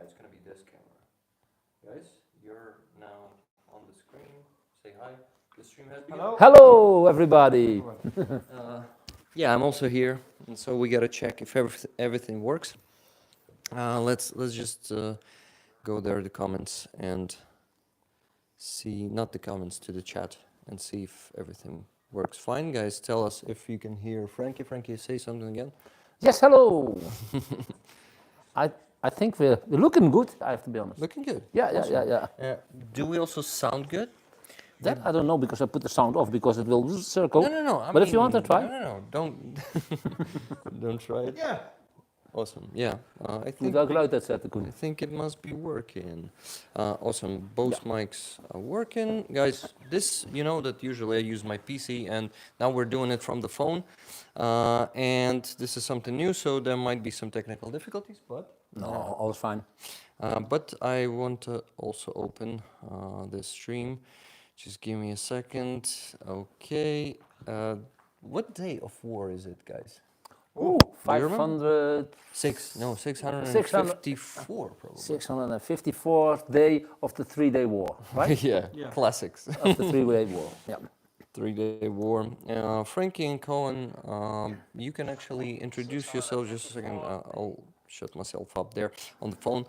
it's gonna be this camera. Guys, you're now on the screen. Say hi. The stream has begun. Hello. Hello, everybody. Yeah, I'm also here, and so we gotta check if everything works. Let's just go there the comments and see, not the comments, to the chat and see if everything works fine. Guys, tell us if you can hear Frankie. Frankie, say something again. Yes, hello. I think we're looking good, I have to be honest. Looking good. Yeah. Do we also sound good? That I don't know because I put the sound off because it will circle. No. But if you want to try. No. Don't don't try it. Yeah. Awesome. Yeah. I think. Hoeveel geluid uitzetten, Koen? I think it must be working. Awesome. Both mics are working. Guys, this, you know that usually I use my PC and now we're doing it from the phone. And this is something new, so there might be some technical difficulties, but... No, all's fine. But I want to also open this stream. Just give me a second. Okay. What day of war is it, guys? Ooh, 500... 654 probably. 654th day of the 3-day war, right? Yeah, classics. Of the 3-day war, yeah. 3-day war. Franky and Coen, you can actually introduce yourself. Just a second. I'll shut myself up there on the phone.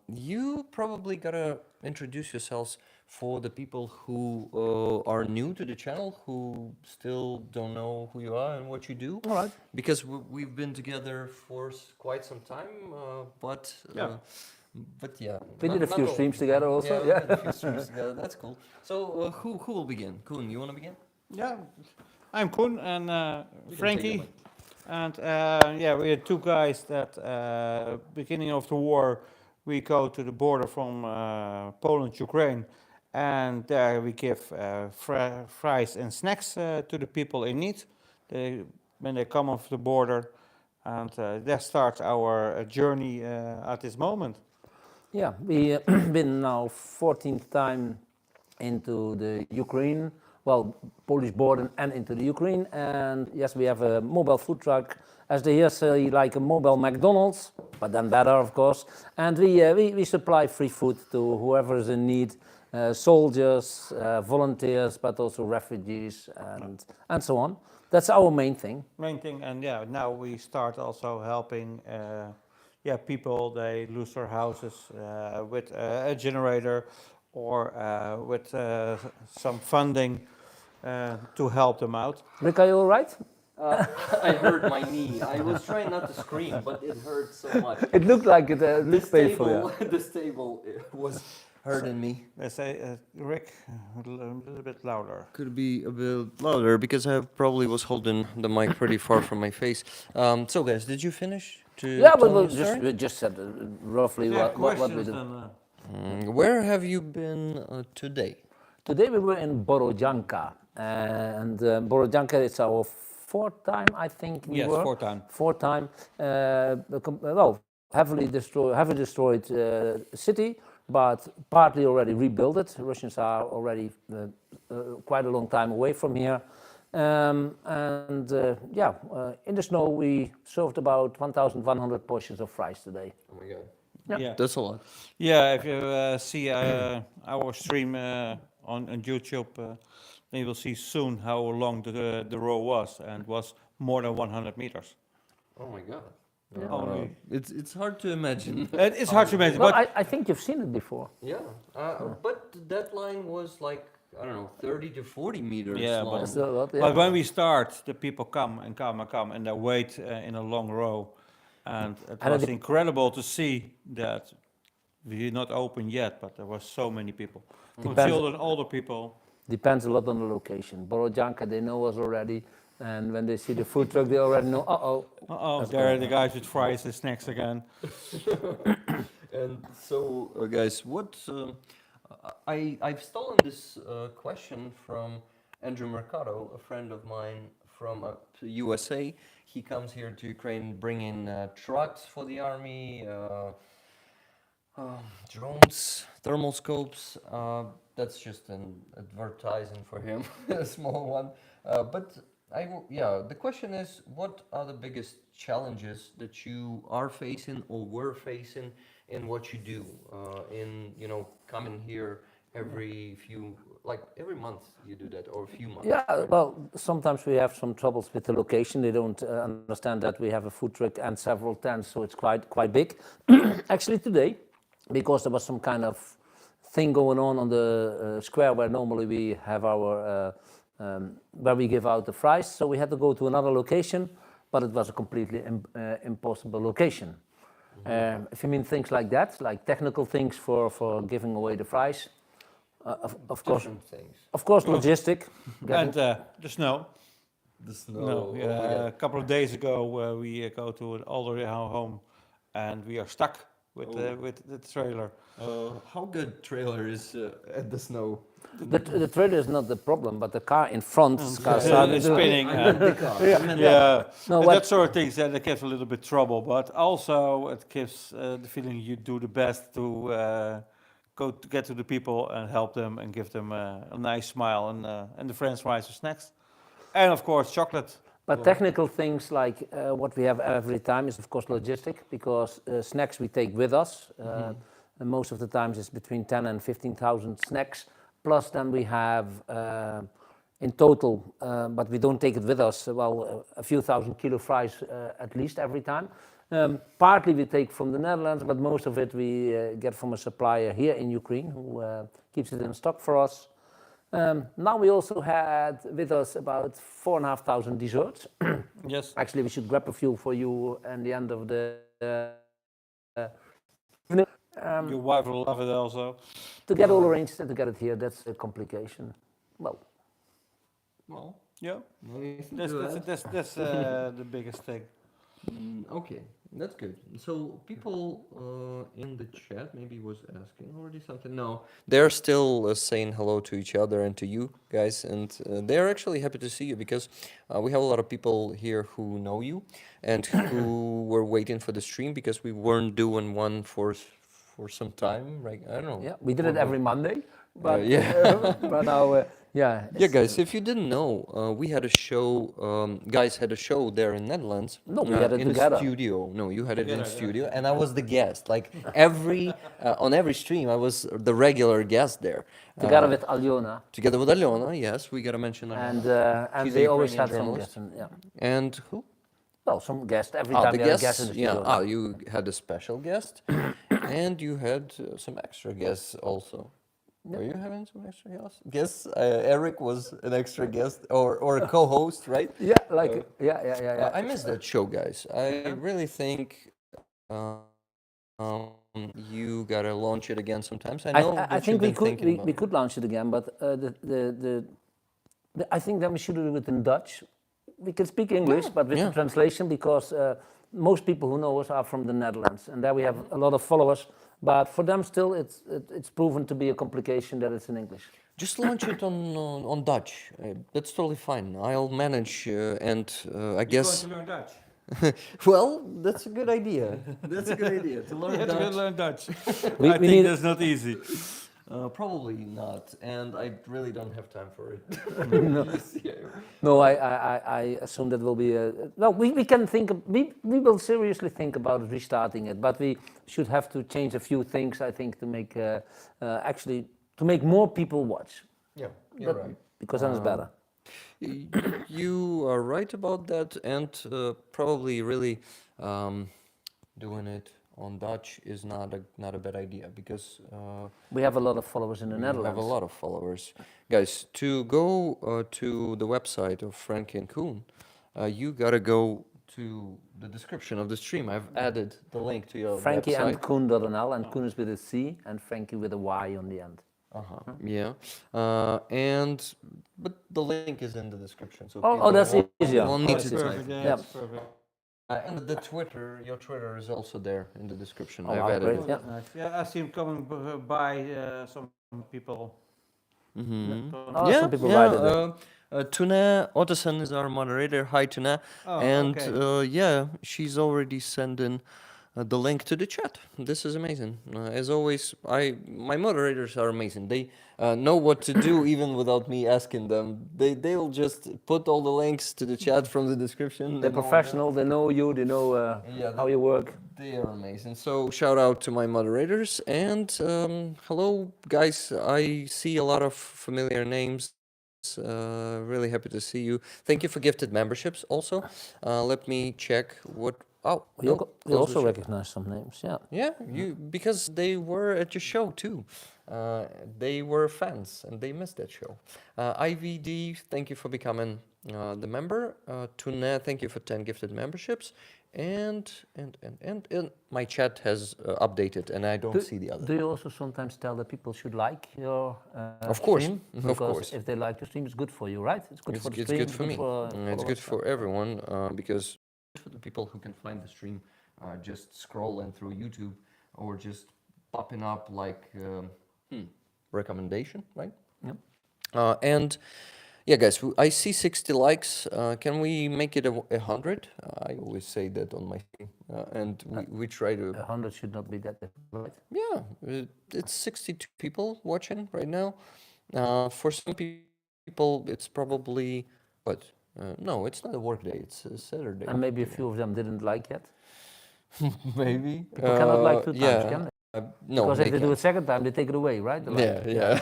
You probably gotta introduce yourselves for the people who are new to the channel, who still don't know who you are and what you do. All right. Because we've been together for quite some time, but yeah. We did a few streams together also. Yeah, we did a few streams together. That's cool. So who will begin? Koen, you want to begin? Yeah. I'm Koen and Frankie. And yeah, we are two guys that beginning of the war, we go to the border from Poland, Ukraine, and there we give fries and snacks to the people in need when they come off the border. And that starts our journey at this moment. Yeah, we been now 14th time into the Ukraine, well, Polish border and into the Ukraine. And yes, we have a mobile food truck, as they here say, like a mobile McDonald's, but then better, of course. And we supply free food to whoever is in need, soldiers, volunteers, but also refugees and so on. That's our main thing. Main thing, and yeah, now we start also helping people, they lose their houses with a generator or with some funding to help them out. Rick, are you all right? I hurt my knee. I was trying not to scream, but it hurt so much. It looked like it looked painful. Yeah. This table was hurting me. They say, Rick, a little bit louder. Could be a bit louder because I probably was holding the mic pretty far from my face. So guys, did you finish? Yeah, but we just said roughly what we do. Where have you been today? Today we were in Borodyanka, and Borodyanka is our 4th time, I think. Yes, 4th time. 4th time. Well, heavily destroyed city, but partly already rebuilt it. Russians are already quite a long time away from here. In the snow we served about 1,100 portions of fries today. Oh my god. Yeah. That's a lot. Yeah, if you see our stream on YouTube, then you will see soon how long the row was, and was more than 100 meters. Oh my god. Yeah. It's hard to imagine. It's hard to imagine, Well, but I think you've seen it before. Yeah, but that line was like, I don't know, 30 to 40 meters long. That's a lot, yeah. But when we start, the people come, and they wait in a long row. And it was incredible to see that we're not open yet, but there were so many people. From children, older people. Depends a lot on the location. Borodyanka, they know us already. And when they see the food truck, they already know, There are the guys with fries and snacks again. And so, guys, what... I've stolen this question from Andrii Mercado, a friend of mine from USA. He comes here to Ukraine bringing trucks for the army, drones, thermal scopes. That's just an advertising for him, a small one. But Yeah, the question is, what are the biggest challenges that you are facing or were facing in what you do? Coming here every month you do that, or a few months. Yeah, Right? well, sometimes we have some troubles with the location. They don't understand that we have a food truck and several tents, so it's quite big. Actually, today, because there was some kind of thing going on the square where normally we have our where we give out the fries, so we had to go to another location, but it was a completely impossible location. If you mean things like that, like technical things for giving away the fries, of course, Different things. of course, logistic. And the snow. The snow. No, oh my yeah, a God. couple of days ago we go to an older home, and we are stuck with the trailer. How good trailer is at the snow? The trailer is not the problem, but the car in front started It's spinning. I meant the car. I meant Yeah, No, and what- that sort of things that gives a little bit trouble, but also it gives the feeling you do the best to go to get to the people and help them and give them a nice smile and the French fries or snacks, and of course chocolate. But technical things like what we have every time is of course logistic, because snacks we take with us. And most of the times it's between 10 and 15,000 snacks. Plus then we have in total, but we don't take it with us, a few thousand kilo fries at least every time. Partly we take from the Netherlands, but most of it we get from a supplier here in Ukraine who keeps it in stock for us. Now we also had with us about 4,500 desserts. Yes. Actually, we should grab a few for you at the end of the evening. Your wife will love it also. To get all arranged and to get it here, that's a complication. Well, Well, Yeah, no need to that's do that's that. that's, that's the biggest thing. Okay, that's good. So people in the chat maybe was asking already something. No, they're still saying hello to each other and to you guys, and they're actually happy to see you because we have a lot of people here who know you and who were waiting for the stream because we weren't doing one for some time, right? I don't know. yeah, we did it every Monday, but yeah. but now, yeah. Yeah, guys, if you didn't know, we had a show, guys had a show there in Netherlands. No, we had it in together. the studio. No, you had it in Together, yeah. studio, and I was the guest. Like on every stream, I was the regular guest there. Together with Aljona, Together with Aliona, yes, we gotta mention Aliona. and She's a they always Ukrainian had some journalist. guests. Yeah. And who? Well, some guest every Ah, time the we had a guest guests. in the Yeah. studio. Ah, you had a special guest, and you had some extra guests also. Were you having some extra guests? Guests. Eric was an extra guest or a co-host, right? Yeah, like yeah. I miss that show, guys. I really think you gotta launch it again sometimes. I know I that think you've we been could thinking about we it. could launch it again, but I think then we should do it in Dutch. We can speak English, but with yeah. the translation, because most people who know us are from the Netherlands, and there we have a lot of followers. But for them, still, it's proven to be a complication that it's in English. Just launch it on Dutch. That's totally fine. I'll manage, and I guess. You're going to learn Dutch. Well, that's a good idea. That's a good idea to You learn have to Dutch. learn Dutch. We I think need- that's not easy. Probably not, and I really don't have time for it. No, I assume that will be a... No, we can think... We will seriously think about restarting it, but we should have to change a few things, I think, to make... actually, to make more people watch. Yeah, you're That- right. Because then it's better. You are right about that, and probably really doing it on Dutch is not a bad idea because We have a lot of followers in the we Netherlands. have a lot of followers. Guys, to go to the website of Franky and Coen, you gotta go to the description of the stream. I've added the link to your Franky and website. Coen.nl, and Coen is with a C, and Franky with a Y on the end. Yeah, but the link is in the description, so Oh, people that's won't- easier. won't need That's to easier. type. Perfect, yeah, Yeah. that's perfect. And the Twitter, your Twitter is also there in the description. Oh, I've wow, added great. it. Yeah. Nice. Yeah, I see him coming by some people. Oh, some people write it. Tuna Otterson is our moderator. Hi, Tuna. Oh, And okay. yeah, she's already sending the link to the chat. This is amazing. As always, my moderators are amazing. They know what to do even without me asking them. They'll just put all the links to the chat from the description. They're They know what professional, they know you, they know how you work. they are amazing. So shout out to my moderators and hello guys. I see a lot of familiar names. Really happy to see you. Thank you for gifted memberships. Also, let me check what. Oh, no, You close the also chat. recognize some names, yeah. Yeah, you because they were at your show too. They were fans and they missed that show. IVD, thank you for becoming the member. Tune, thank you for 10 gifted memberships. And my chat has updated and I don't see the other. Do you also sometimes tell that people should like your Of course, stream? of Because course. if they like your stream, it's good for you, right? It's good for the It's stream. good for me. It's followers. good for everyone because for the people who can find the stream just scrolling through YouTube or just popping up like recommendation, right? Yep. And yeah, guys, I see 60 likes. Can we make it 100? I always say that on my stream, and we try to. 100 should not be that difficult, right? Yeah, it's 62 people watching right now. For some people, it's probably what? No, it's not a work day. It's a Saturday. And maybe a few of them didn't like yet. Maybe. People cannot like 2 times, yeah. can they? No, Because if they do can't. it second time, they take it away, right? The like. Yeah.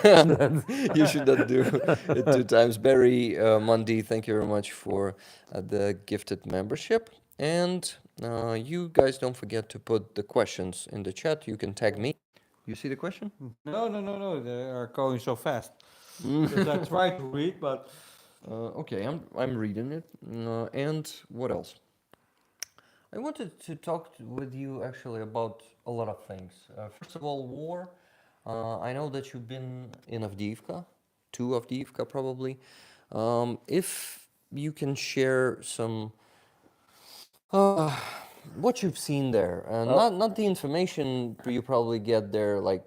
You should not do it 2 times. Barry Mundy, thank you very much for the gifted membership. And you guys don't forget to put the questions in the chat. You can tag me. You see the question? No. They are going so fast. Because I try to read, but Okay, I'm reading it. And what else? I wanted to talk with you actually about a lot of things. First of all, war. I know that you've been in Avdiivka, to Avdiivka probably. If you can share some what you've seen there, not the information you probably get there, like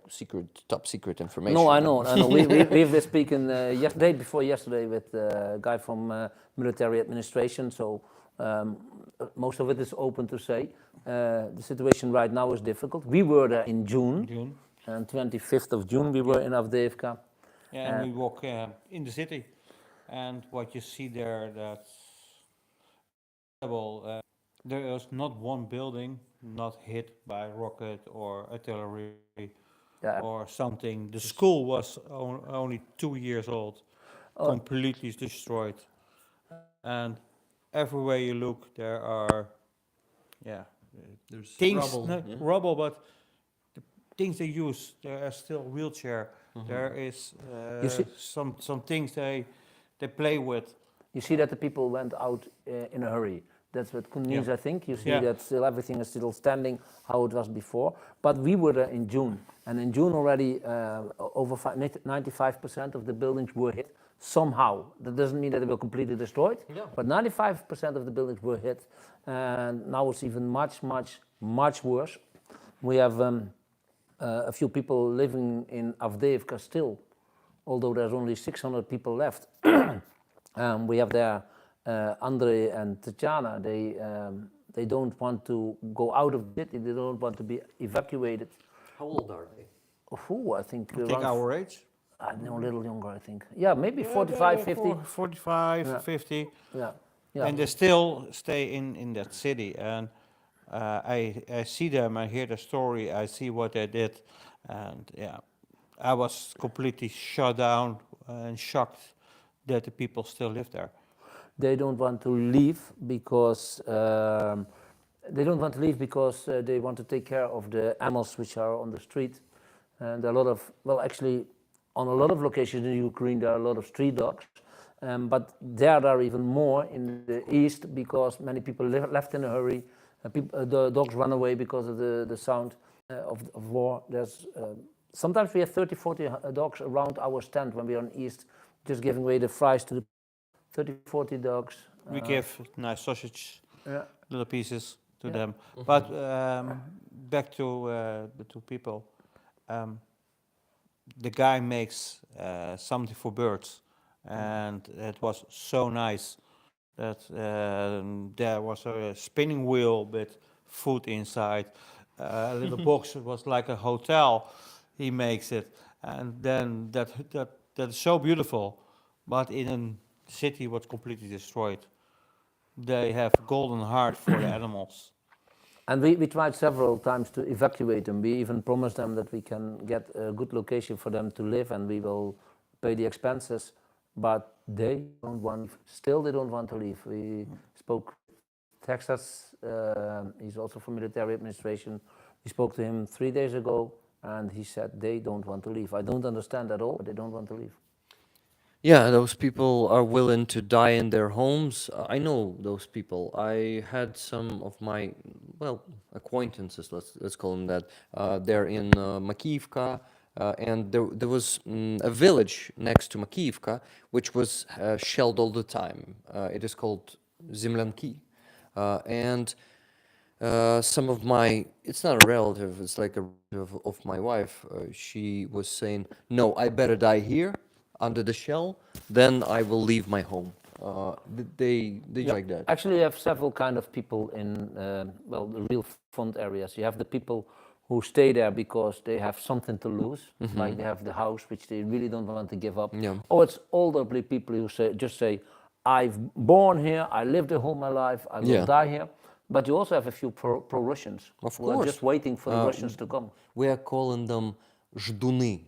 top secret information. No, I know. We've been speaking day before yesterday with a guy from military administration, so most of it is open to say. The situation right now is difficult. We were there in June. And 25th of June we were in Avdiivka. yeah, and we walk in the city, and what you see there, that's incredible. There is not one building not hit by rocket or artillery Yeah. or something. The school was only 2 years old, completely destroyed, and everywhere you look, there are, There's things, rubble. no, Yeah. rubble, but the things they use, there are still wheelchair. There is You see- some things they play with. You see that the people went out in a hurry. That's what Koen means, I think. You see that still everything is still standing how it was before. But we were there in June. And in June already over 95% of the buildings were hit somehow. That doesn't mean that they were completely destroyed. Yeah. But 95% of the buildings were hit. And now it's even much worse. We have a few people living in Avdiivka still, although there's only 600 people left. We have there Andrii and Tatjana. They don't want to go out of the city. They don't want to be evacuated. How old are they? I think I think around our age. I know, a little younger, I think. Yeah, maybe 45, 50. 45, 50. Yeah. And they still stay in that city. And I see them, I hear the story, I see what they did. And I was completely shut down and shocked that the people still live there. They don't want to leave because they want to take care of the animals which are on the street. And a lot of, actually, on a lot of locations in Ukraine, there are a lot of street dogs. But there are even more in the east because many people left in a hurry. The dogs run away because of the sound of war. There's sometimes we have 30, 40 dogs around our stand when we are in east, just giving away the fries to the 30, 40 dogs. We give nice sausage, little pieces to them. Mhm. But back to the two people. The guy makes something for birds, and it was so nice that there was a spinning wheel with food inside. a little box. It was like a hotel. He makes it, and then that is so beautiful. But in a city was completely destroyed. They have golden heart for the animals. And we tried several times to evacuate them. We even promised them that we can get a good location for them to live and we will pay the expenses. But they don't want, still they don't want to leave. We spoke Texas, he's also from military administration. We spoke to him 3 days ago and he said they don't want to leave. I don't understand at all, but they don't want to leave. Yeah, those people are willing to die in their homes. I know those people. I had some of my, well, acquaintances, let's call them that. They're in Makiivka, and there was a village next to Makiivka, which was shelled all the time. It is called Zemlyanki. And some of my, it's not a relative, it's like a relative of my wife. She was saying, no, I better die here under the shell, then I will leave my home. They like that. Actually, you have several kind of people in, well, the real front areas. You have the people who stay there because they have something to lose, like they have the house which they really don't want to give up. Yeah. Or it's elderly people who just say, I've born here, I lived here all my life, I will die here. But you also have a few pro-Russians who are just waiting for the Russians to come. We are calling them ждуны,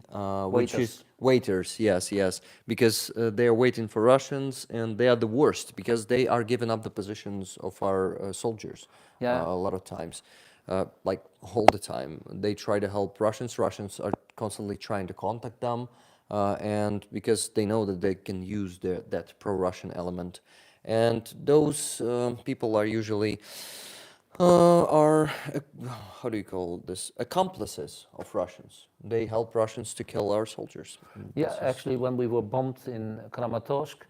which is waiters, yes, because they are waiting for Russians, and they are the worst because they are giving up the positions of our soldiers a lot of times, like all the time. They try to help Russians. Russians are constantly trying to contact them, and because they know that they can use that pro-Russian element. And those people are usually are, how do you call this, accomplices of Russians. They help Russians to kill our soldiers. Yeah, actually, when we were bombed in Kramatorsk,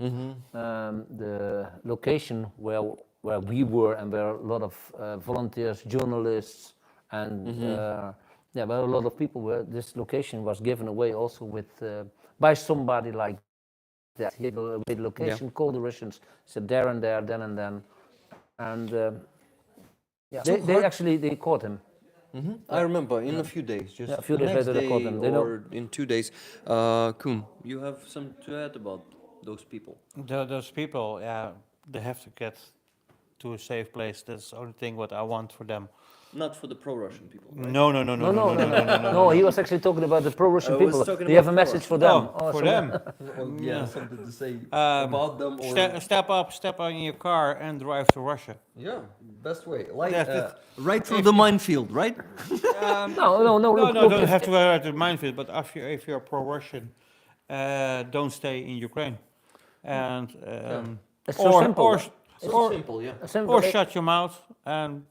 the location where we were and where a lot of volunteers, journalists, and where a lot of people were, this location was given away also with by somebody like that. He gave away the location, called the Russians, said there and there, then and then, and they actually caught him. I remember in a few days, just a few the days next later they caught day him. They or in 2 days. Koen, you have some to add about those people? Those people, yeah, they have to get to a safe place. That's the only thing what I want for them. Not for the pro-Russian people, right? No, he was actually talking about the pro-Russian I was people. talking Do you have a about message for them? For them. Yeah, something to say about them. Or Step on your car and drive to Russia. yeah, best way. Like right through the minefield, right? No. No, don't have to go to the minefield. But if you're pro-Russian, don't stay in Ukraine, and It's so simple. Simple, yeah. or shut your mouth and.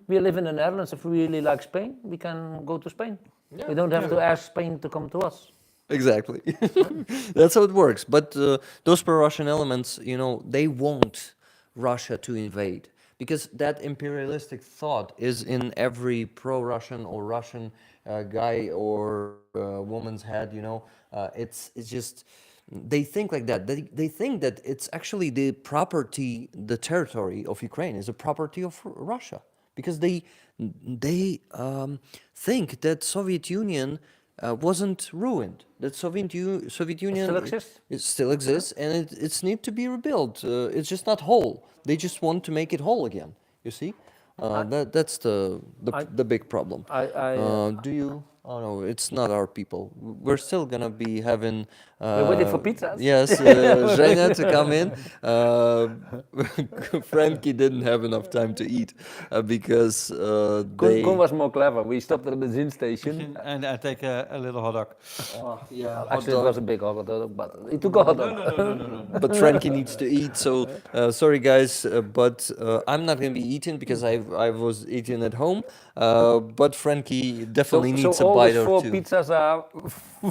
We live in the Netherlands. If we really like Spain, we can go to Spain. Yeah. We don't have to ask Spain to come to us. Exactly. That's how it works. But those pro-Russian elements, they want Russia to invade because that imperialistic thought is in every pro-Russian or Russian guy or woman's head. It's just they think like that. They think that it's actually the property, the territory of Ukraine is a property of Russia because they think that Soviet Union wasn't ruined. That Soviet Union still exists. It still exists, and it's need to be rebuilt. It's just not whole. They just want to make it whole again. You see, that's the big problem. Do you? Oh no, it's not our people. We're still gonna be having. We're waiting for pizzas. Yes, Zhenya to come in. Franky didn't have enough time to eat because Koen was more clever. We stopped at the benzine station. And I take a little hot dog. Yeah, Actually, it was a big hot dog, but he took a hot dog. No. But Franky needs to eat, so sorry guys, but I'm not gonna be eating because I was eating at home. But Franky definitely needs a bite or all two. these 4 pizzas are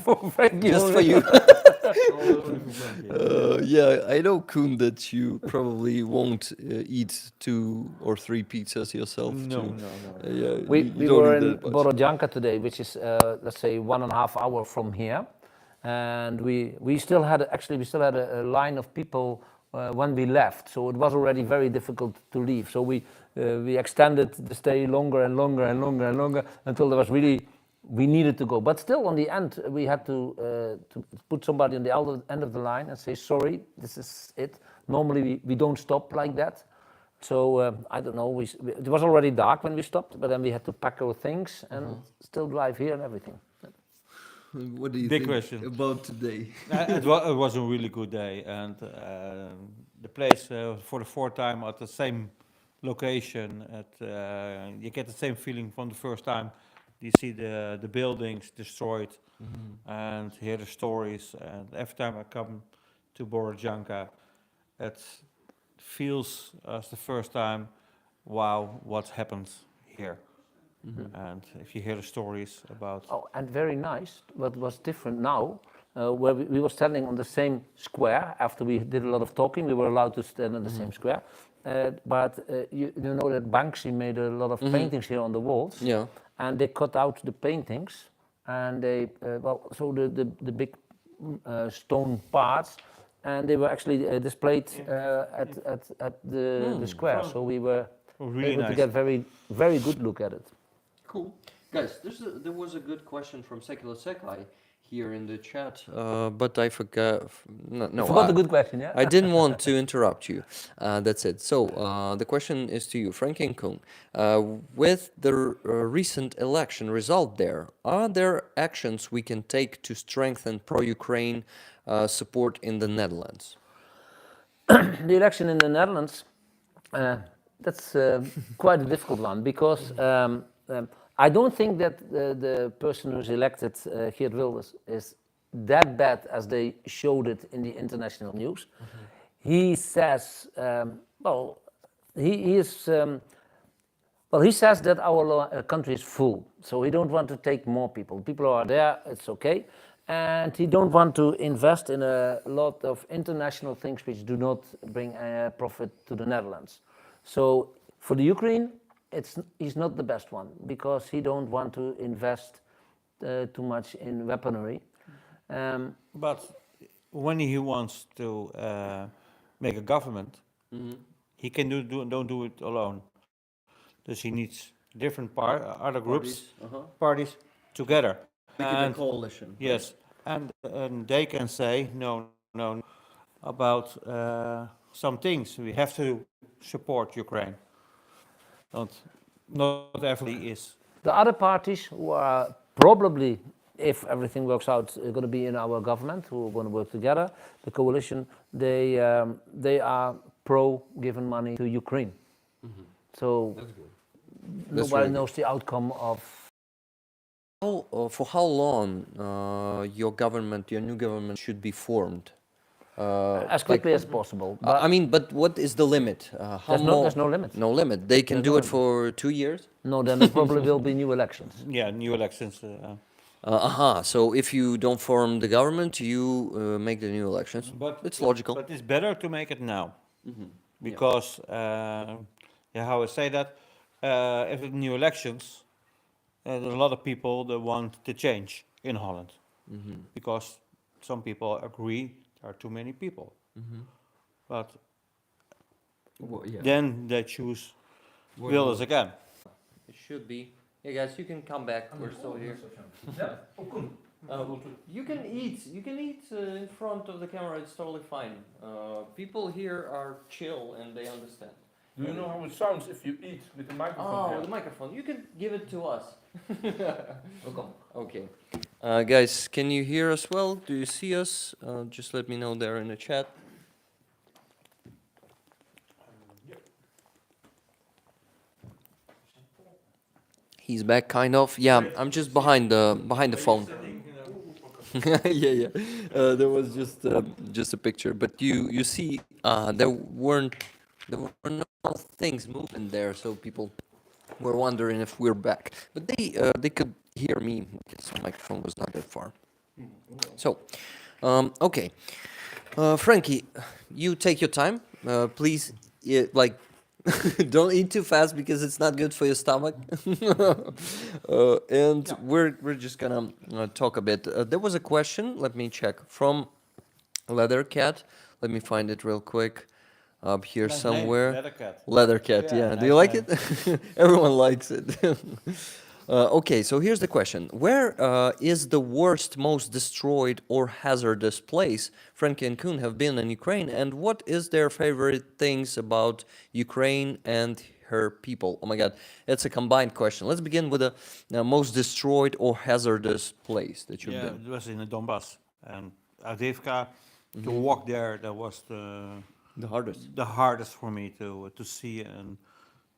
for Frankie. Just for only. you. Yeah, I know, Koen, that you probably won't eat 2 or 3 pizzas yourself. No. Yeah, We you don't were eat in that much. Borodyanka today, which is let's say 1.5 hours from here, and we still had a line of people when we left. So it was already very difficult to leave. So we extended the stay longer and longer and longer and longer until there was really, we needed to go. But still, on the end, we had to put somebody on the end of the line and say, sorry, this is it. Normally, we don't stop like that. So, I don't know, it was already dark when we stopped, but then we had to pack our things and still drive here and everything. What do you Big think question. about today? It was a really good day, and the place for the fourth time at the same location. You get the same feeling from the first time. You see the buildings destroyed, and hear the stories. And every time I come to Borodjanka, it feels as the first time, wow, what happened here. And if you hear the stories about Oh, and very nice. What was different now, where we were standing on the same square after we did a lot of talking. We were allowed to stand on the same square. But you know that Banksy made a lot of paintings here on the walls. Yeah. And they cut out the paintings, and they so the big stone parts, and they were actually displayed at the square. So we were really able to nice. get very good look at it. Cool. Guys, there was a good question from Secai here in the chat, but I forgot. No, Forgot the good question, yeah. I didn't want to interrupt you. That's it. So the question is to you, Franky and Coen. With the recent election result there, are there actions we can take to strengthen pro-Ukraine support in the Netherlands? The election in the Netherlands, that's quite a difficult one because I don't think that the person who's elected, Geert Wilders, is that bad as they showed it in the international news. He says, he says that our country is full, so he don't want to take more people. People are there, it's okay. And he don't want to invest in a lot of international things which do not bring profit to the Netherlands. So for the Ukraine, he's not the best one because he don't want to invest too much in weaponry. But when he wants to make a government, he can don't do it alone. Dus he needs different other groups, parties together. Making a coalition. Yes, and they can say no about some things. We have to support Ukraine. Not everybody is. The other parties who are probably, if everything works out, going to be in our government, who are going to work together, the coalition, they are pro giving money to Ukraine. So nobody knows the outcome of. For how long your new government should be formed? As quickly as possible. I mean, but what is the limit? There's no limit. No limit. They can do it for 2 years? No, then there probably will be new elections. Yeah, new elections. So if you don't form the government, you make the new elections. But it's logical. But it's better to make it now. Because, how I say that, if it's new elections, there's a lot of people that want to change in Holland. Because some people agree there are too many people. But then they choose Wilders again. It should be. Hey guys, you can come back. We're still here. You can eat. You can eat in front of the camera. It's totally fine. People here are chill and they understand. Do you know how it sounds if you eat with the microphone? Oh, here? the microphone. You can give it to us. Okay. Guys, can you hear us well? Do you see us? Just let me know there in the chat. He's back, kind of. Yeah, I'm just behind the phone. Yeah. There was just a picture, but you see, there were no things moving there, so people were wondering if we're back. But they could hear me because the microphone was not that far. So, okay, Franky, you take your time, please. Don't eat too fast because it's not good for your stomach. And we're just gonna talk a bit. There was a question. Let me check from Leather Cat. Let me find it real quick. Up here Nice name, somewhere. Leather Cat. Leather Cat, Yeah, yeah. Do you nice like it? Everyone likes it. Okay, so here's the question. Where is the worst, most destroyed or hazardous place Franky and Coen have been in Ukraine, and what is their favorite things about Ukraine and her people? Oh my God, it's a combined question. Let's begin with the most destroyed or hazardous place that you've Yeah, been. it was in the Donbass. And Avdiivka, to Mm-hmm. walk there, that was The hardest. the hardest for me to see and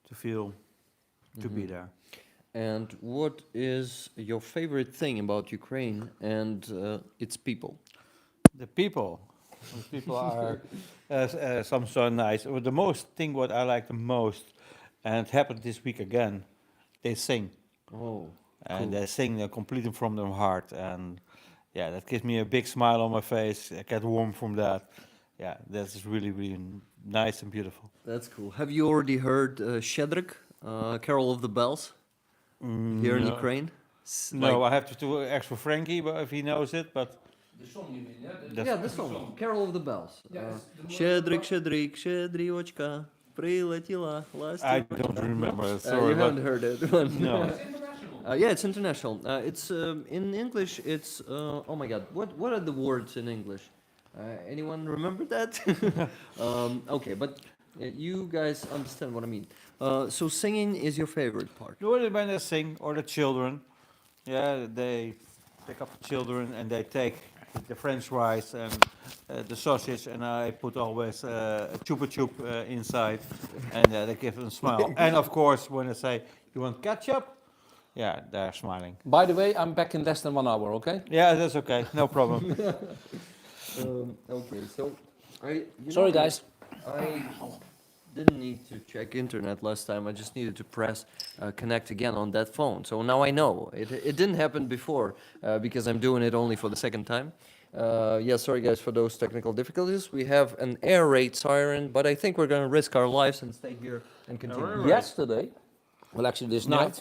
to feel, to Mm-hmm. be there. And what is your favorite thing about Ukraine and its people? The people. The people are some so nice. The most thing what I like the most, and it happened this week again, they sing. Oh, And they sing completely from their heart. And yeah, that gives me a big smile on my face. I get warm from that. Yeah, that's really, really nice and beautiful. that's cool. Have you already heard Shedrik, Carol of the Bells, here in No. Ukraine? No, I have to ask for Frankie, but if he knows it, but The song you mean, yeah? that's Yeah, this song, Carol of the Bells. Yeah, it's the one Щедрик, about- щедрик, щедрівочка, прилетіла I ластівочка. don't remember. You Sorry, haven't but heard it. no. It's international. Yeah, it's international. It's in English. It's oh my God. What are the words in English? Anyone remember that? Okay, but you guys understand what I mean. So singing is your favorite part. When they sing, or the children, yeah, they pick up the children and they take the French fries and the sausage, and I put always a chupa chup inside, and they give them a smile. And of course, when they say, "You want ketchup?" Yeah, they're smiling. By the way, I'm back in less than 1 hour, okay? Yeah, that's okay, no problem. Okay, so Sorry, guys. I didn't need to check internet last time. I just needed to press connect again on that phone. So now I know. It didn't happen before because I'm doing it only for the second time. Yeah, sorry guys for those technical difficulties. We have an air raid siren, but I think we're going to risk our lives and stay here and continue. Yesterday, well, actually this Yeah. night,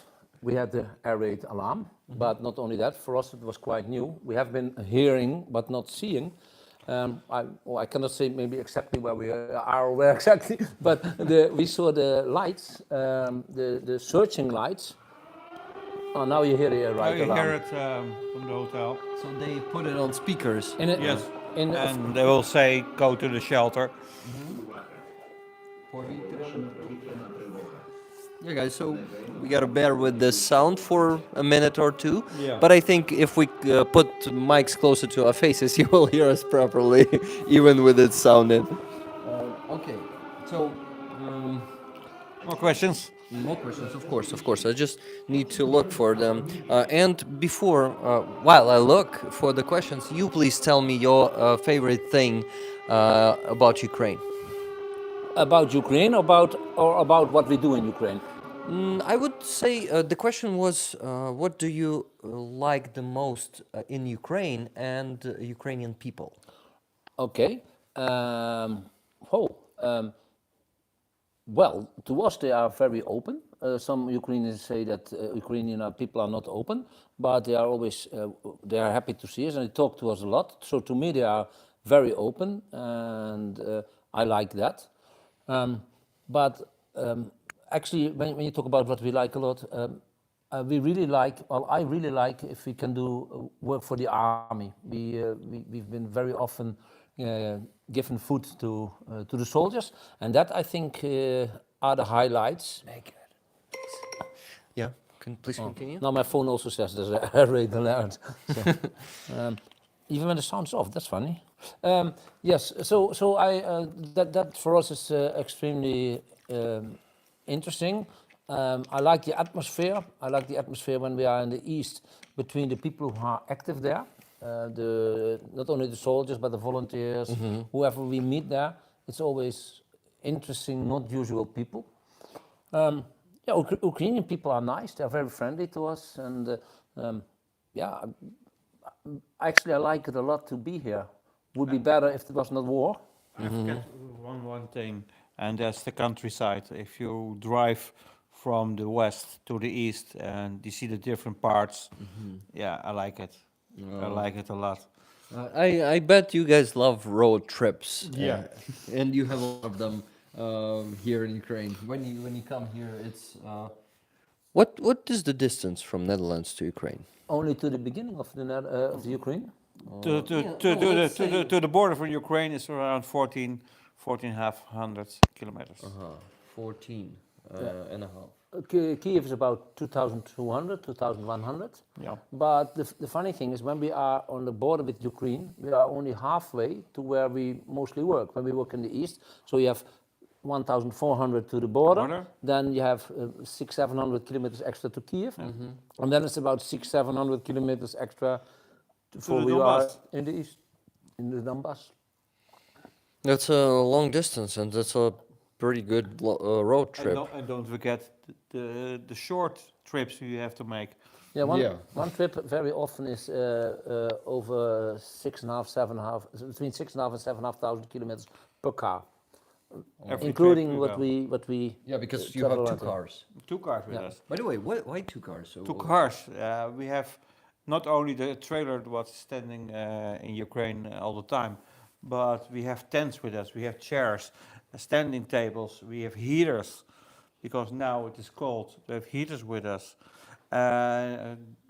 we had the air raid alarm. But not only that, for us it was quite new. We have been hearing but not seeing. I cannot say maybe exactly where we are or where exactly, but we saw the lights, the searching lights. Oh, now you hear the air Now raid you alarm. hear it from the hotel. So they put it on speakers. In a, Yes, in a- and they will say, "Go to the shelter." Yeah, guys, so we gotta bear with the sound for a minute or two. Yeah. But I think if we put mics closer to our faces, you will hear us properly, even with it sounding. Okay, so More questions? more questions, of course, of course. I just need to look for them. And before, while I look for the questions, you please tell me your favorite thing about Ukraine. about Ukraine, or about what we do in Ukraine. I would say the question was, what do you like the most in Ukraine and Ukrainian people? Okay. Oh, well, to us they are very open. Some Ukrainians say that Ukrainian people are not open, but they are always they are happy to see us and they talk to us a lot. So to me they are very open, and I like that. But actually, when you talk about what we like a lot, we really like. Well, I really like if we can do work for the army. We've been very often given food to the soldiers, and that I think are the highlights. Make it. Yeah, can please continue. Now my phone also says there's a air raid alert. So, even when the sound's off, that's funny. Yes, so I that for us is extremely interesting. I like the atmosphere. I like the atmosphere when we are in the east between the people who are active there, not only the soldiers but the volunteers, whoever we meet there. It's always interesting, not usual people. Yeah, Ukrainian people are nice. They're very friendly to us, and yeah, actually I like it a lot to be here. Would be better if it was not war. I forget one thing, and that's the countryside. If you drive from the west to the east and you see the different parts, yeah, I like it. I like it a lot. I bet you guys love road trips. Yeah. And you have a lot of them here in Ukraine. When you come here, it's what is the distance from Netherlands to Ukraine? Only to the beginning of of the Ukraine. To the border for Ukraine is around 14,500 kilometers. 14 Yeah. and a half. Kiev is about 2,200, 2,100. Yeah. But the funny thing is, when we are on the border with Ukraine, we are only halfway to where we mostly work. When we work in the east, so you have 1,400 to the border. Then you have 600-700 kilometers extra to Kiev, and then it's about 600-700 kilometers extra for the we are Donbass. in the east, in the Donbass. That's a long distance, and that's a pretty good road trip. And don't forget the short trips you have to make. Yeah, Yeah. one trip very often is over 6.5, 7.5, between 6.5 and 7,500 kilometers per car, Every including trip you what we Yeah, because you travel have two around. cars. 2 cars with Yeah. us. By the way, why two cars? So 2 cars. We have not only the trailer what's standing in Ukraine all the time, but we have tents with us. We have chairs, standing tables. We have heaters, because now it is cold. We have heaters with us.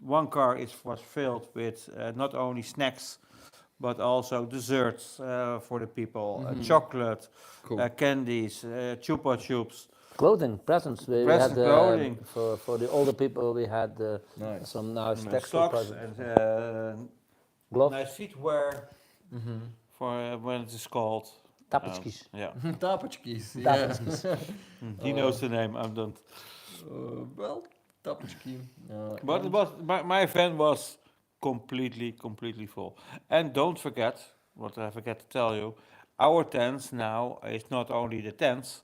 One car was filled with not only snacks, but also desserts for the people, chocolate, Cool. candies, chupa chups. Clothing, presents. We Presents, had clothing. for the older people. We had Nice. some nice And textile socks presents. and Gloves, nice feetwear for when it is cold. tapetskis. Yeah, Тапочкis. Tapetskis. he knows the name. I don't. Well, тапочки. But it was my event was completely full. And don't forget what I forget to tell you. Our tents now is not only the tents,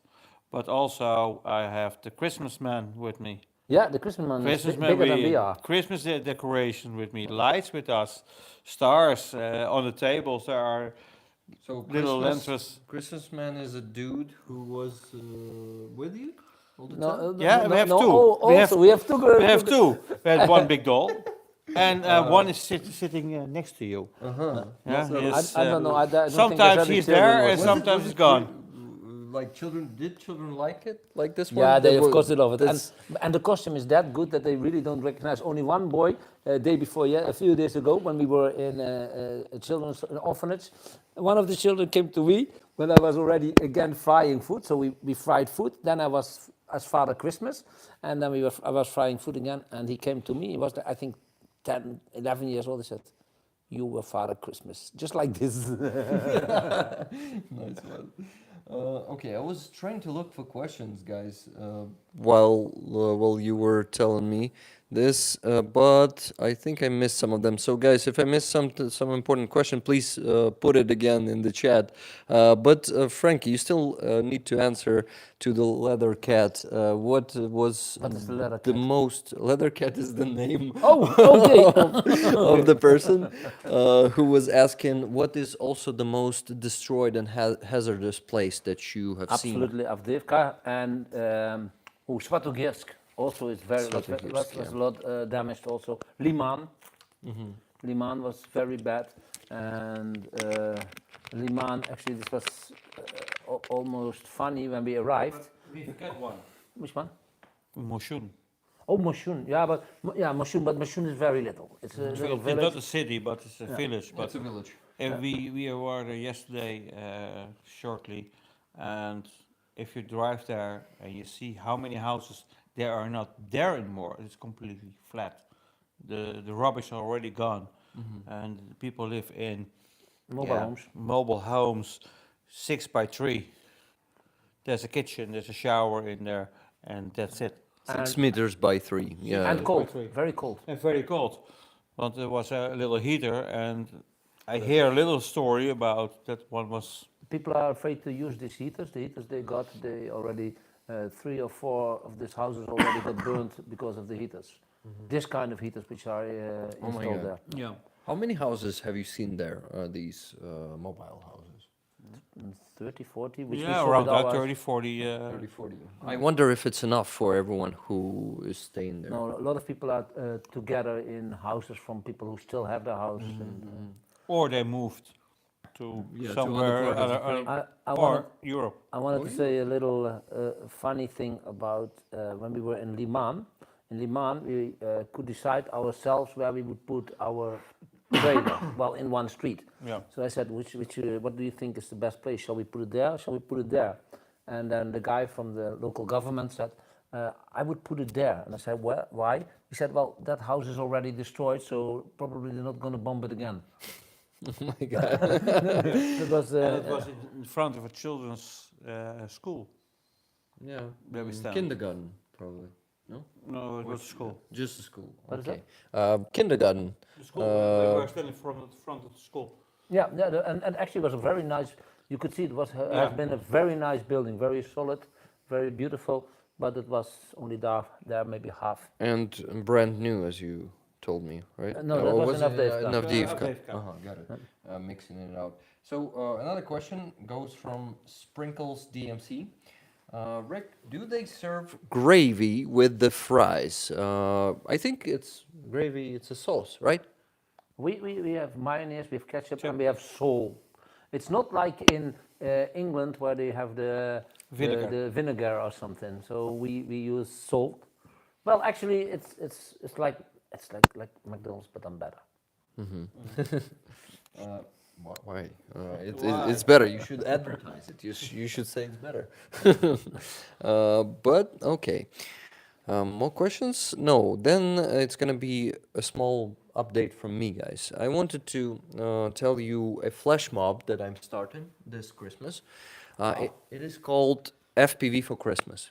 but also I have the Christmas man with me. Yeah, the Christmas man is Christmas bigger than we are. Christmas decoration with me, lights with us, stars on the tables. There are So little lanterns. Christmas man is a dude who was with you all the No, time. Yeah, we have two. We have two. We have two. We had one big doll, and one is sitting next to you. Yeah, So- he's, I don't know. I don't think there's sometimes any he's children there, watching. and sometimes he's gone. Like children, did children like it? Like this one? Yeah, they of were- course they love it, that's- and the costume is that good that they really don't recognize. Only one boy, day before, a few days ago, when we were in a children's orphanage, one of the children came to me when I was already again frying food. So we fried food. Then I was as Father Christmas, and then I was frying food again, and he came to me. He was I think 10, 11 years old. He said, "You were Father Christmas," just like this. Nice one. Okay, I was trying to look for questions, guys, while you were telling me this, but I think I missed some of them. So, guys, if I missed some important question, please put it again in the chat. But Frankie, you still need to answer to the leather cat. What was What is the leather the cat? most leather cat is the name Oh, okay. of the person who was asking what is also the most destroyed and hazardous place that you have seen. Absolutely, Avdiivka and Svatogirsk also is was Svatogirsk, a lot damaged also. Liman, Liman was very bad, and Liman actually this was almost funny when we arrived. We forget one. Which one? Moshun. Oh, Moshun. Yeah, but Moshun, but Moshun is very little. It's a little It's village. not a city, but it's a village. But It's a village. and we were there yesterday shortly, and if you drive there and you see how many houses there are not there anymore, it's completely flat. The rubbish are already gone, and the people live in mobile homes, 6 by 3. There's a kitchen, there's a shower in there, and that's it. 6 meters by 3. Yeah. And cold, Quickly. very cold. And very cold, but there was a little heater, and I hear a little story about that one was. People are afraid to use these heaters. The heaters they got, they already 3 or 4 of these houses already got burnt because of the heaters. This kind of heaters which are installed God. there. Yeah. How many houses have you seen there? These mobile houses. 30, 40, which we Yeah, saw around with that, our 30, 40. 30, 40. I wonder if it's enough for everyone who is staying there. No, a lot of people are together in houses from people who still have their houses. And, or they moved to Yeah, to other somewhere part of other, Ukraine. I or wanted, Europe. I wanted Oh, to say a little funny thing about when we were in Liman. In Liman, we could decide ourselves where we would put our trailer. Well, in one street. Yeah. So I said, what do you think is the best place? Shall we put it there? Shall we put it there? And then the guy from the local government said, I would put it there. And I said, well, why? He said, well, that house is already destroyed, so probably they're not going to bomb it again. Oh my God. That was, And it was in front of a children's school. Yeah. Where we stand. Kindergarten, probably. No? No, it was school. Just a school. What is Okay. Kindergarten. The school. They were standing in front of the school. yeah, and actually it was a very nice, you could see it was has been a very nice building, very solid, very beautiful, but it was only there maybe half. And brand new, as you told me, right? No, that Or was in Avdiivka. in Avdiivka. Avdiivka. Got it. Mixing it out. So another question goes from Sprinkles DMC. Rick, do they serve gravy with the fries? I think it's gravy, it's a sauce, right? We have mayonnaise, we have ketchup, and we have salt. It's not like in England where they have the vinegar or something. So we use salt. Well, actually, it's like McDonald's, but I'm better. Why? It's better. You should advertise it. You should say it's better. But okay. More questions? No. Then it's gonna be a small update from me, guys. I wanted to tell you a flash mob that I'm starting this Christmas. It is called FPV for Christmas.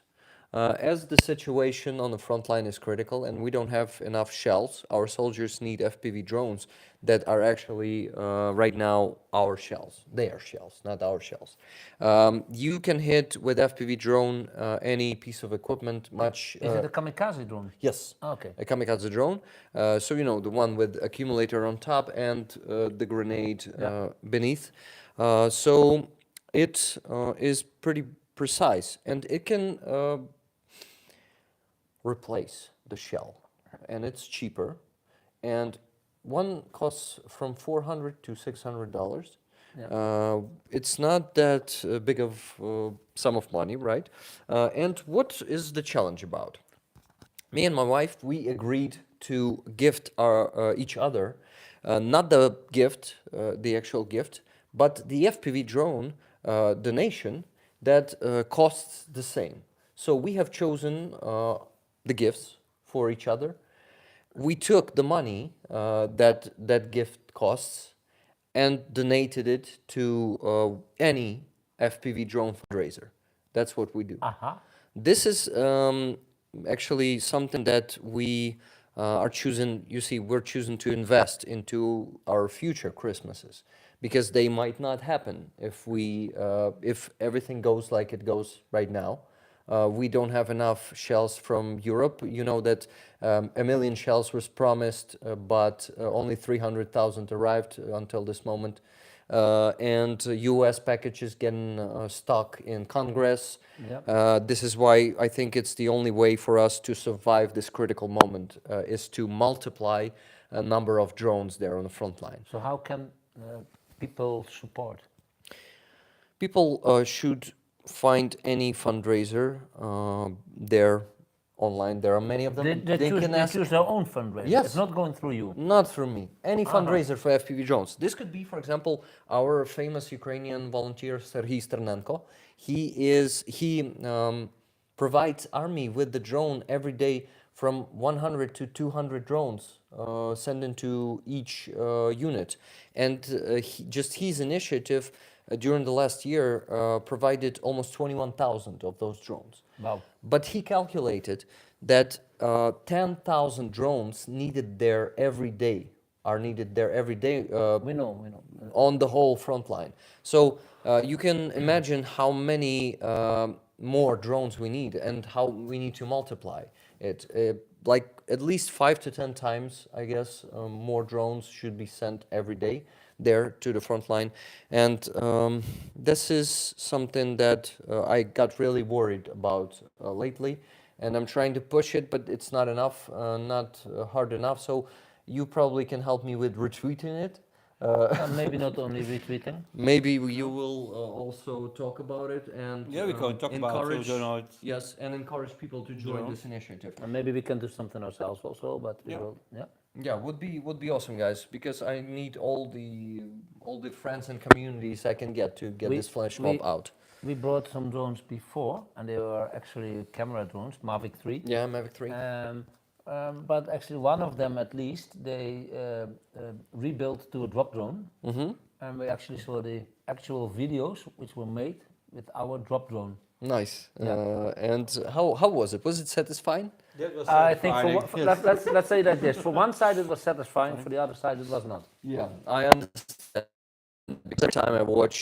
As the situation on the front line is critical and we don't have enough shells, our soldiers need FPV drones that are actually right now our shells. They are shells, not our shells. You can hit with FPV drone any piece of equipment much. Is it a kamikaze drone? Yes. Okay. A kamikaze drone. So you know the one with accumulator on top and the grenade beneath. So it is pretty precise and it can replace the shell, and it's cheaper, and one costs from $400 to $600. It's not that big of sum of money, right? And what is the challenge about? Me and my wife, we agreed to gift our each other, not the gift, the actual gift, but the FPV drone donation that costs the same. So we have chosen the gifts for each other. We took the money that gift costs and donated it to any FPV drone fundraiser. That's what we do. This is actually something that we are choosing. You see, we're choosing to invest into our future Christmases because they might not happen if everything goes like it goes right now. We don't have enough shells from Europe. You know that 1 million shells was promised, but only 300,000 arrived until this moment. And U.S. packages getting stuck in Congress. Yep. This is why I think it's the only way for us to survive this critical moment is to multiply a number of drones there on the front line. So how can people support? People should find any fundraiser there online. There are many of them. They choose their own fundraiser. Yes. It's not going through you. Not through me. Any fundraiser for FPV drones. This could be, for example, our famous Ukrainian volunteer Serhiy Sternenko. He provides army with the drone every day from 100 to 200 drones sent into each unit. And his initiative during the last year provided almost 21,000 of those drones. Wow. But he calculated that 10,000 drones are needed there every day. We know. On the whole front line. So you can imagine how many more drones we need and how we need to multiply it. Like at least 5 to 10 times, I guess, more drones should be sent every day there to the front line. And this is something that I got really worried about lately. And I'm trying to push it, but it's not enough, not hard enough. So you probably can help me with retweeting it Maybe not only retweeting. Maybe you will also talk about it and Yeah, we can talk about it, encourage, you know, it's- yes, and encourage people to join Yeah. this initiative. And maybe we can do something ourselves also, but we Yeah. will, yeah. Yeah, would be awesome, guys, because I need all the friends and communities I can get to get We- this flash we- mob out. We brought some drones before, and they were actually camera drones, Mavic 3. Yeah, Mavic 3. But actually, one of them at least, they rebuilt to a drop drone. Mm-hmm. And we actually saw the actual videos which were made with our drop drone. Nice. Yeah. And how was it? Was it satisfying? That was I think for, satisfying, yes. let's say that yes, for one side it was satisfying, for the other side it was not. Yeah, I understand. Every time I watch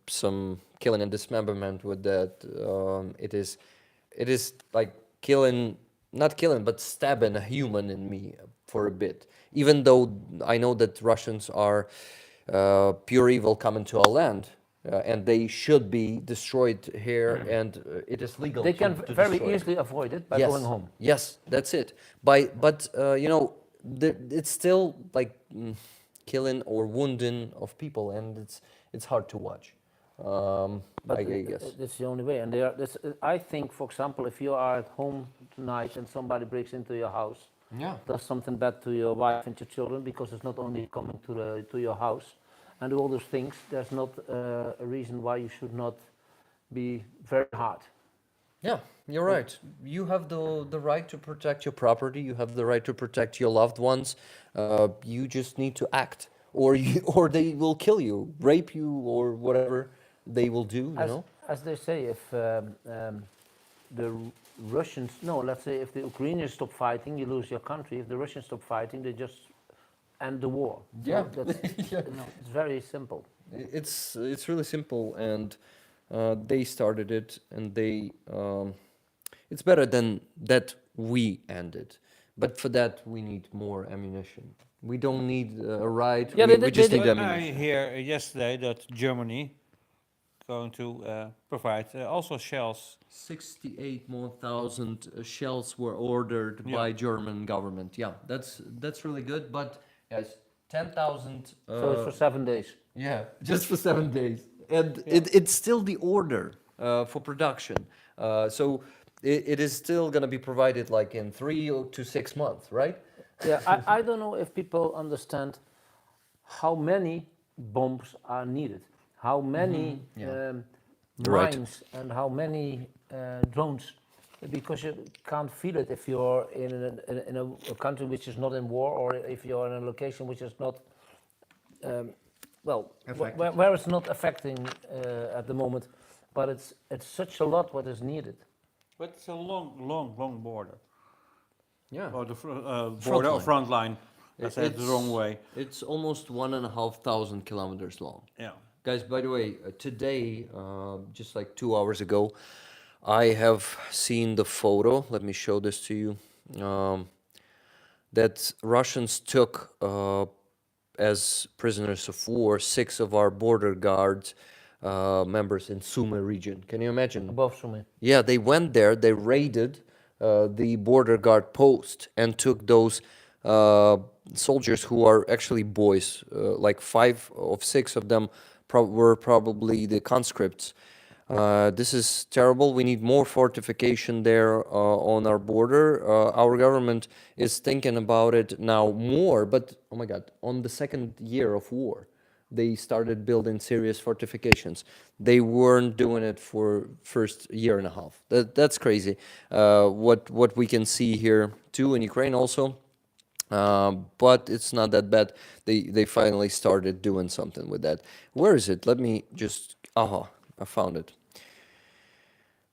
some killing and dismemberment with that, it is like killing, not killing, but stabbing a human in me for a bit. Even though I know that Russians are pure evil coming to our land, and they should be destroyed here, and it is legal. They can to very destroy. easily avoid it by Yes. going home. Yes, that's it. But you know, it's still like killing or wounding of people, and it's hard to watch. But I guess. that's the only way. And they are, I think, for example, if you are at home tonight and somebody breaks into your house, Yeah. does something bad to your wife and your children, because it's not only coming to your house, and do all those things, there's not a reason why you should not be very hard. Yeah, you're right. You have the right to protect your property. You have the right to protect your loved ones. You just need to act, or or they will kill you, rape you, or whatever they will do. You know. As they say, if the Russians, no, let's say if the Ukrainians stop fighting, you lose your country. If the Russians stop fighting, they just end the war. So Yeah. that's, Yeah. no, it's very simple. It's really simple, and they started it, and they it's better than that we end it. But for that, we need more ammunition. We don't need a right. Yeah, we just need I ammunition. hear yesterday that Germany going to provide also shells. 68 more thousand shells were ordered Yeah. by German government. Yeah, that's really good. But yes, 10,000. So it's for 7 days. Yeah, just for 7 days, and it's still the order for production. So it is still going to be provided like in 3 to 6 months, right? Yeah, I don't know if people understand how many bombs are needed, how many Yeah. Right. mines and how many drones, because you can't feel it if you're in a country which is not in war, or if you're in a location which is not, Affected. where it's not affecting at the moment, but it's such a lot what is needed. But it's a long border. Yeah. Or the border or line. front line. I said it the wrong way. It's almost 1,500 kilometers long. Yeah. Guys, by the way, today, just like 2 hours ago, I have seen the photo. Let me show this to you. That Russians took as prisoners of war 6 of our border guards members in Sumy region. Can you imagine? Above Sumy. Yeah, they went there, they raided the border guard post and took those soldiers who are actually boys, like 5 of 6 of them were probably the conscripts. This is terrible. We need more fortification there on our border. Our government is thinking about it now more, but oh my God, on the second year of war, they started building serious fortifications. They weren't doing it for first year and a half. That's crazy. What we can see here too in Ukraine also. But it's not that bad. They finally started doing something with that. Where is it? Let me just. Aha, I found it.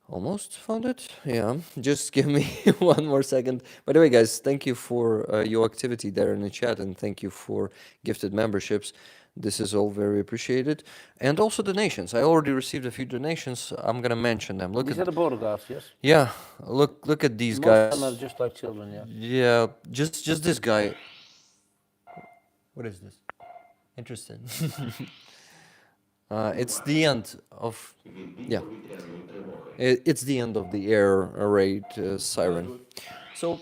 Almost found it. Yeah, just give me 1 more second. By the way, guys, thank you for your activity there in the chat, and thank you for gifted memberships. This is all very appreciated, and also donations. I already received a few donations. I'm gonna mention them. Look These are at the border guards, yes? yeah. Look at these Most guys. of them are just like children, yeah. Yeah, just this guy. What is this? Interesting. It's the end of, yeah. It's the end of the air raid siren. So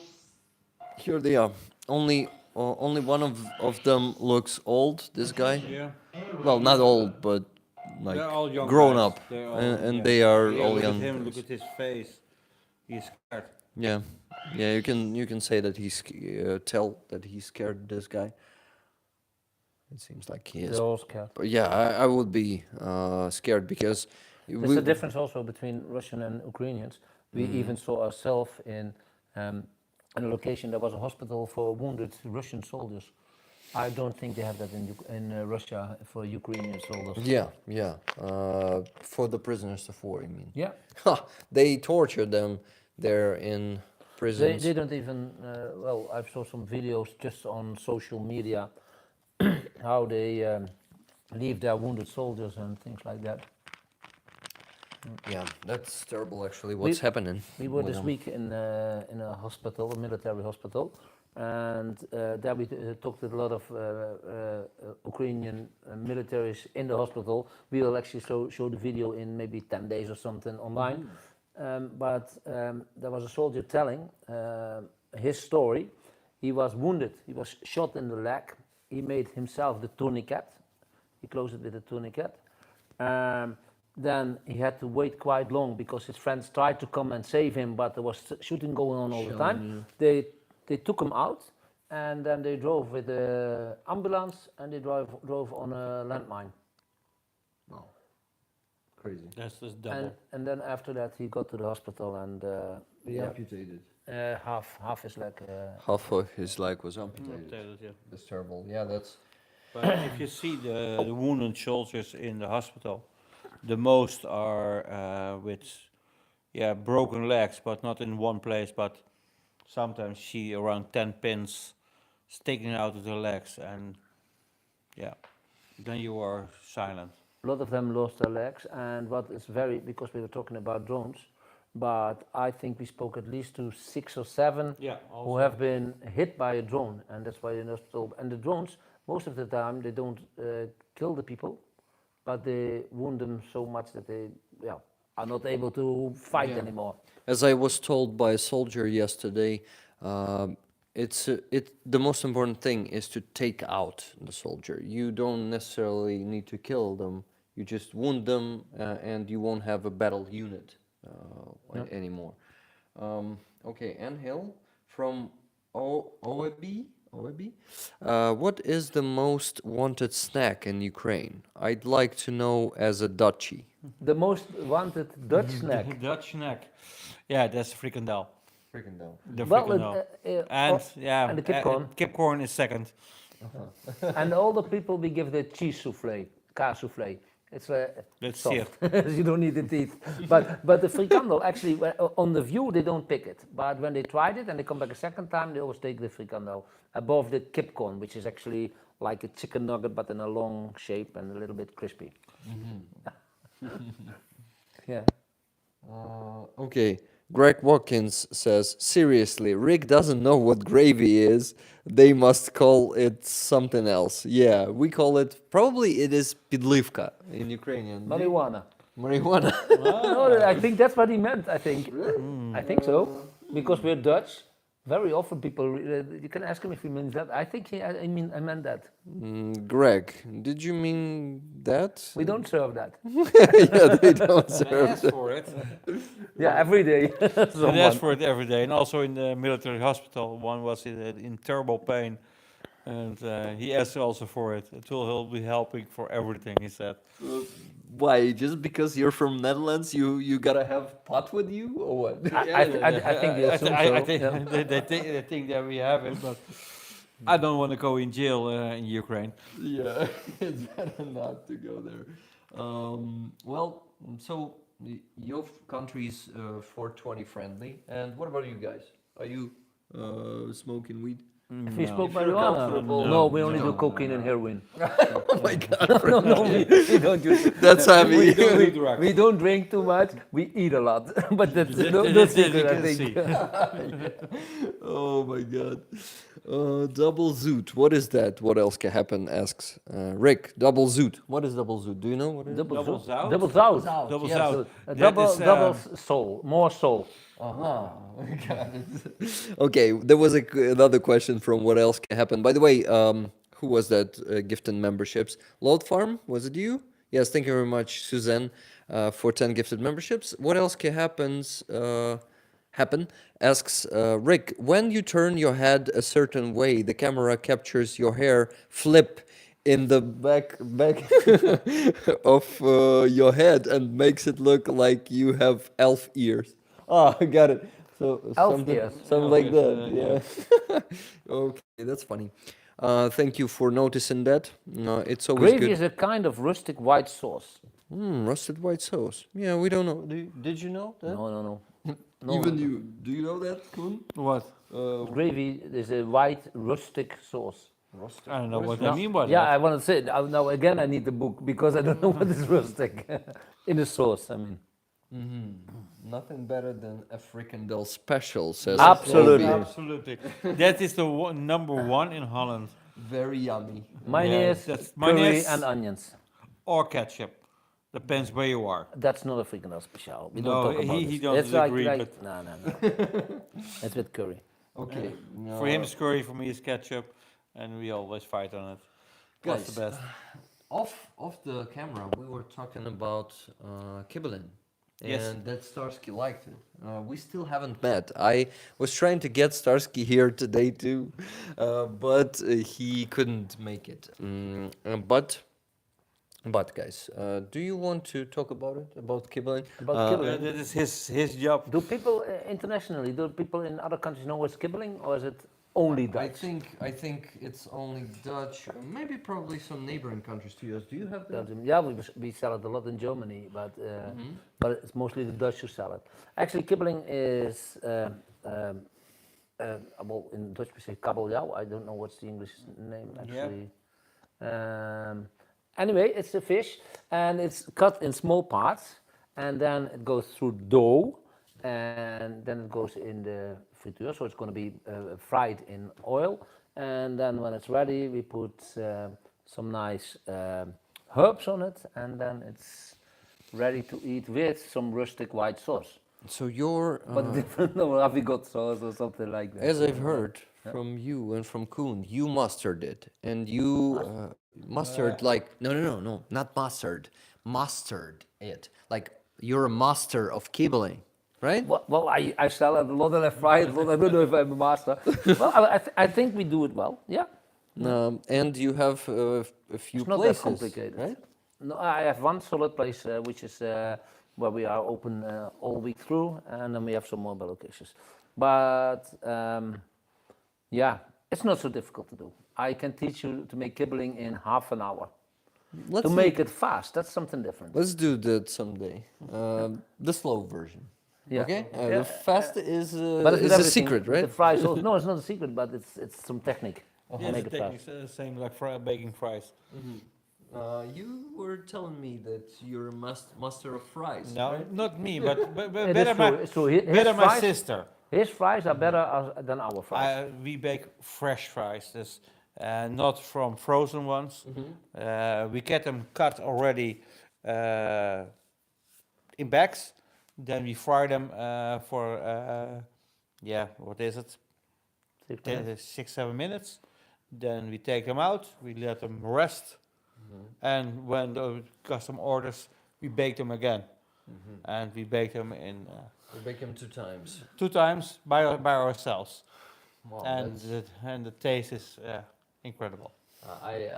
here they are. Only only one of them looks old. This guy. Yeah. Well, not old, but like They're all young grown guys. up, They're all- and yeah. they are Yeah, all look young. at him. guys. Look at his face. He's scared. Yeah, yeah. You can say that tell that he's scared. This guy. It seems like he is. They're all scared. But yeah, I would be scared because There's a difference also between Russian and Ukrainians. We even saw ourselves in a location that was a hospital for wounded Russian soldiers. I don't think they have that in Russia for Ukrainian soldiers. Yeah, yeah. For the prisoners of war, you mean? Yeah. They torture them there in prisons. They don't even, well, I saw some videos just on social media how they leave their wounded soldiers and things like that. Yeah, that's terrible. Actually, what's happening? We were with this them. week in a hospital, a military hospital, and there we talked with a lot of Ukrainian militaries in the hospital. We will actually show the video in maybe 10 days or something online. But there was a soldier telling his story. He was wounded. He was shot in the leg. He made himself the tourniquet. He closed it with a tourniquet. Then he had to wait quite long because his friends tried to come and save him, but there was shooting going on all the time. They took him out, and then they drove with the ambulance, and they drove on a landmine. Wow, crazy. That's just double. And then after that, he got to the hospital, and Amputated. half his leg. Half of his leg was amputated. Yeah. That's terrible. Yeah, that's. But if you see the wounded soldiers in the hospital, the most are with broken legs, but not in one place, but sometimes see around 10 pins sticking out of their legs, and then you are silent. A lot of them lost their legs, and what is because we were talking about drones, but I think we spoke at least to 6 or 7 who have been hit by a drone, and that's why they're in hospital. And the drones, most of the time, they don't kill the people, but they wound them so much that they are not able to fight anymore. As I was told by a soldier yesterday, the most important thing is to take out the soldier. You don't necessarily need to kill them. You just wound them, and you won't have a battle unit anymore. Okay, Anhil from OEB. What is the most wanted snack in Ukraine? I'd like to know as a Dutchie. The most wanted Dutch snack. Dutch snack. Yeah, that's frikandel. Frikandel. The Well, frikandel. And the kipcorn. Kipcorn is second. And all the people we give the cheese soufflé, kaas soufflé. It's That's soft. You don't need the teeth. But the frikandel, actually, on the view, they don't pick it. But when they tried it and they come back a second time, they always take the frikandel above the kipcorn, which is actually like a chicken nugget, but in a long shape and a little bit crispy. Yeah. Okay. Greg Watkins says, seriously, Rick doesn't know what gravy is. They must call it something else. Yeah, we call it, probably it is pidlivka in Ukrainian. Marijuana. Marijuana. No, I think that's what he meant, I think. I think so. Because we're Dutch, very often people, you can ask him if he means that. I think I meant that. Greg, did you mean that? We don't serve that. Yeah, they don't I serve ask that. for it. Yeah, every day. I ask for it every day, and also in the military hospital. One was in terrible pain, and he asked also for it. He'll be helping for everything, he said. Why? Just because you're from Netherlands, you gotta have pot with you, or what? I think they assume so. I think Yeah. they think that we have it, but I don't want to go in jail in Ukraine. Yeah, it's better not to go there. Well, so your country is 420 friendly, and what about you guys? Are you smoking weed? If we spoke If you're marijuana, comfortable- no, we only do cocaine and heroin. Oh my God, No, we don't do it. that's heavy. We don't drink too much. We eat a lot, but that's no That's secret, you I can think. see. Oh my God. Double zoot. What is that? What else can happen? Asks Rick. Double zoot. What is double zoot? Do you know what it is? Double zout? Double zout. Double yes. zout. That Double, is, double soul, more soul. Uh-huh. Got it. Okay, there was another question from what else can happen. By the way, who was that gifted memberships? Load Farm, was it you? Yes, thank you very much, Suzanne, for 10 gifted memberships. What else can happen? Asks Rick, when you turn your head a certain way, the camera captures your hair flip in the back of your head and makes it look like you have elf ears. Ah, I got it. So Elf something, ears. something like that. Yeah. Okay, that's funny. Thank you for noticing that. It's always Gravy good. is a kind of rustic white sauce. Rusted white sauce. Yeah, we don't know. Did you know that? No, no, no. Even you. Do you know that, Koen? What? Gravy is a white rustic sauce. Rusted. I don't know what No. I mean by Yeah, that. I want to say it. Now again, I need the book because I don't know what is rustic in a sauce. I mean, Nothing better than a frikandel special, says Absolutely. Robbie. Absolutely. That is the number one in Holland. Very yummy. mayonnaise, that's curry, mayonnaise. and onions. Or ketchup. Depends where you are. That's not a frikandel special. We No, don't talk about he this. doesn't It's like, agree, like no, no, no. It's with curry. Okay. For him it's curry, for me it's ketchup. And we always fight on it. What's the Guys, best? Off the camera, we were talking about kibbeling. And Yes. that Starsky liked it. We still haven't met. I was trying to get Starsky here today too, but he couldn't make it. But guys, do you want to talk about it, about kibbeling? About kibbeling. That is his job. Do people internationally, do people in other countries know what's kibbeling, or is it only Dutch? I think it's only Dutch, maybe probably some neighboring countries to us. Do you have that? Belgium. Yeah, we sell it a lot in Germany, but it's mostly the Dutch who sell it. Actually, kibbeling is well, in Dutch we say kabeljauw. I don't know what's the English name actually. Anyway, it's a fish, and it's cut in small parts, and then it goes through dough, and then it goes in the friture. So it's going to be fried in oil, and then when it's ready, we put some nice herbs on it, and then it's ready to eat with some rustic white sauce. So you're, But different, no, avigott sauce or something like that. as I've heard from you and from Koen, you mastered it, and you mastered like no, not mastered, mastered it. Like you're a master of kibbeling, right? Well, I sell it a lot and I fry it a lot. I don't know if I'm a master. Well, I think we do it well. Yeah, And you have a few it's not places, that complicated. right? No, I have one solid place which is where we are open all week through, and then we have some mobile locations. But yeah, it's not so difficult to do. I can teach you to make kibbeling in half an hour. To make it fast, that's something different. Let's do that someday. The slow version. Yeah. Okay. Yeah. The fast is But it's a everything. secret, right? The fries also, no, it's not a secret, but it's some technique. to Yes, make the it technique fast. is same like baking fries. You were telling me that you're a master of fries. No, right? not me, but It better is true. my It's true. His better my fries- sister. His fries are better than our fries. We bake fresh fries, this, not from frozen ones. We get them cut already in bags. Then we fry them for, what is it? 6-7 minutes. Then we take them out, we let them rest. And when the custom orders, we bake them again. And we bake them in We bake them 2 times. 2 times by ourselves. Wow, And that's- the taste is incredible.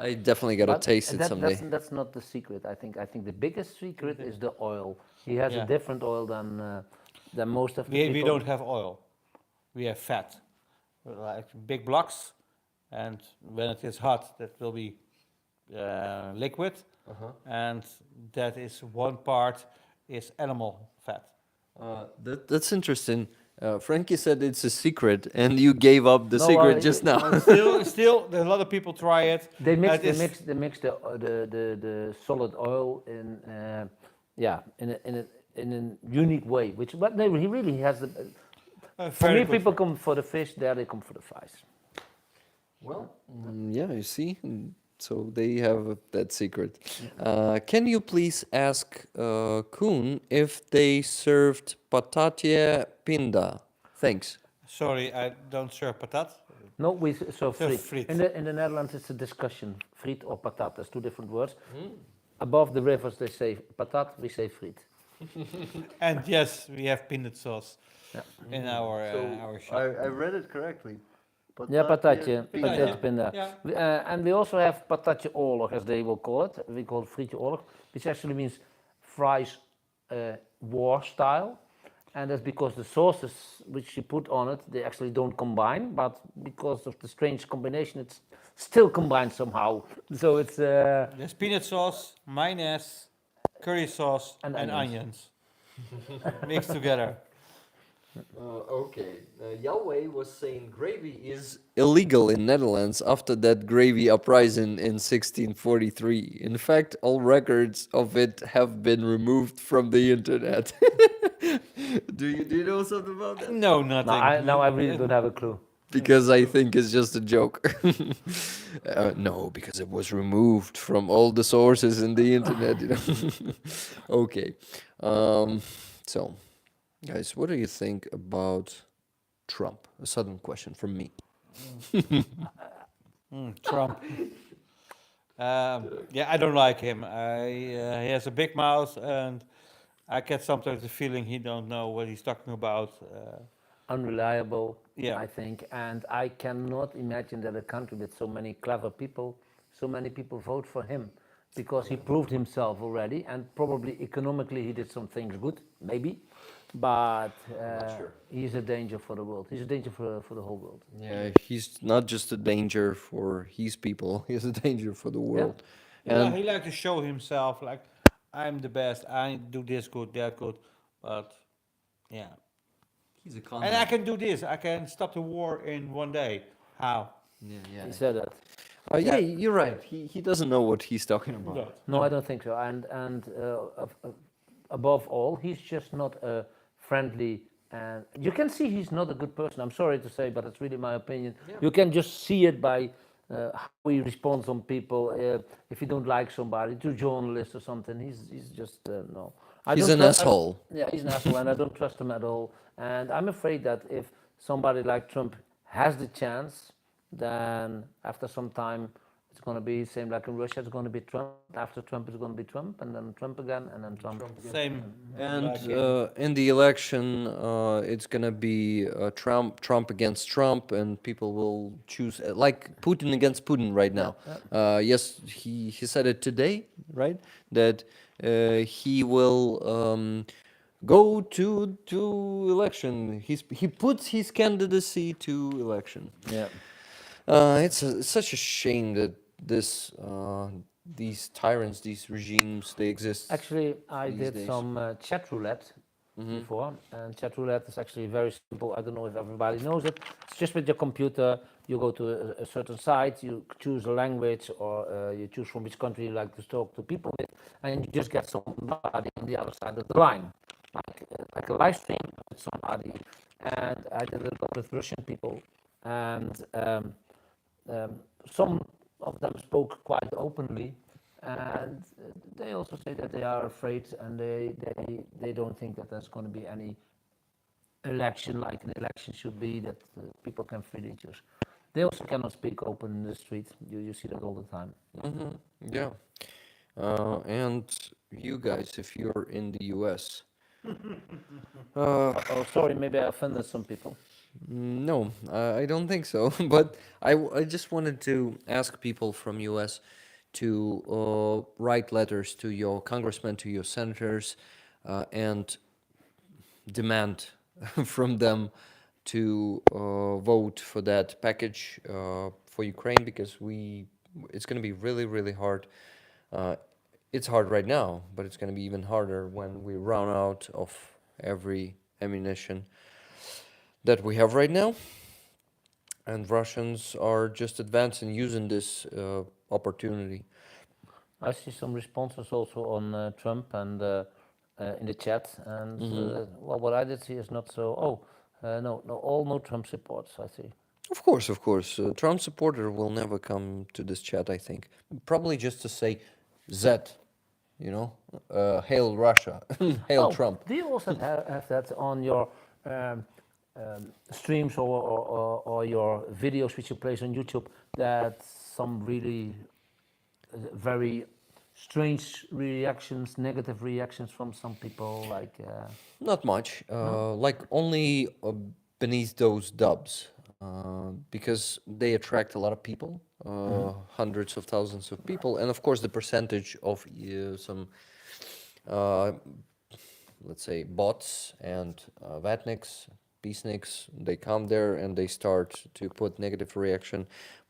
I definitely gotta But taste it someday. That's not the secret. I think the biggest secret is the oil. He has Yeah. a different oil than most of the We people. don't have oil. We have fat, like big blocks, and when it is hot, that will be liquid, and that is one part is animal fat. That's interesting. Frankie said it's a secret, and you gave up the No, secret just now. Still, a lot of people try it. They mix That is- they mix the solid oil in in a unique way. But no, he really has the. For very me, good people come for the fish. There they come for the fries. Well, yeah, you see, so they have that secret. Can you please ask Koen if they served patatje pinda? Thanks. Sorry, I don't serve patat. No, we serve Serve friet. friet. In the Netherlands, it's a discussion. Friet or patat. There's two different words. Above the rivers, they say patat. We say friet. And yes, we have peanut sauce Yeah. in our shop. I read it correctly. Yeah, patatje, Pinda. pinda. Yeah. And we also have patatje oorlog, as they will call it. We call it frietje oorlog, which actually means fries war style. And that's because the sauces which you put on it, they actually don't combine, but because of the strange combination, it's still combined somehow. So it's There's peanut sauce, mayonnaise, curry sauce, And and onions. onions mixed together. Okay. Yahweh was saying gravy is illegal in Netherlands after that gravy uprising in 1643. In fact, all records of it have been removed from the internet. Do you know something about that? No, nothing. now I really don't have a clue. Because I think it's just a joke. No, because it was removed from all the sources in the internet. Okay. So, guys, what do you think about Trump? A sudden question from me. Trump. Yeah, I don't like him. He has a big mouth, and I get sometimes the feeling he don't know what he's talking about. Unreliable, Yeah. I think, and I cannot imagine that a country with so many clever people, so many people vote for him, because he proved himself already, and probably economically he did some things good, maybe, but sure. he's a danger for the world. He's a danger for the whole world. Yeah, he's not just a danger for his people, he's a danger for the world. Yeah, And he like to show himself like I'm the best. I do this good, that good, but yeah. he's a And I can do this. I can stop the war in one day. How? Yeah. He said that. Yeah, you're right. He doesn't know what he's talking about. No, I don't think so. And above all, he's just not a friendly. And you can see he's not a good person. I'm sorry to say, but it's really my opinion. You can just see it by how he responds on people. If you don't like somebody, to journalists or something, he's just no. He's don't an trust- asshole. Yeah, he's an asshole, and I don't trust him at all. And I'm afraid that if somebody like Trump has the chance, then after some time it's going to be same like in Russia. It's going to be Trump. After Trump, it's going to be Trump, and then Trump again, and then Trump. Same. And like him. in the election, it's gonna be Trump against Trump, and people will choose like Putin against Putin right now. Yes, he said it today, right? That he will go to election. He puts his candidacy to election. Yeah. It's such a shame that these tyrants, these regimes, they exist. Actually, I these did days. some chat roulette before, and chat roulette is actually very simple. I don't know if everybody knows it. It's just with your computer. You go to a certain site, you choose a language, or you choose from which country you like to talk to people with, and you just get somebody on the other side of the line, like a live stream with somebody. And I did it with Russian people, and some of them spoke quite openly, and they also say that they are afraid, and they don't think that there's going to be any election like an election should be, that people can freely choose. They also cannot speak open in the street. You see that all the time. Yeah. And you guys, if you're in the US, Oh, sorry, maybe I offended some people. no, I don't think so. But I just wanted to ask people from US to write letters to your congressmen, to your senators, and demand from them to vote for that package for Ukraine, because it's going to be really hard. It's hard right now, but it's going to be even harder when we run out of every ammunition that we have right now. And Russians are just advancing using this opportunity. I see some responses also on Trump and in the chat, and well, what I did see is not so. No Trump supports. I see. Of course, of course. Trump supporter will never come to this chat, I think. Probably just to say Z, you know, hail Russia, hail Oh, Trump. do you also have that on your um, streams or your videos which you place on YouTube? That some really very strange reactions, negative reactions from some people, like Not much, no? like only beneath those dubs, because they attract a lot of people, hundreds of thousands of people, and of course the percentage of some, uh, let's say, bots and vatniks, peaceniks, they come there and they start to put negative reaction,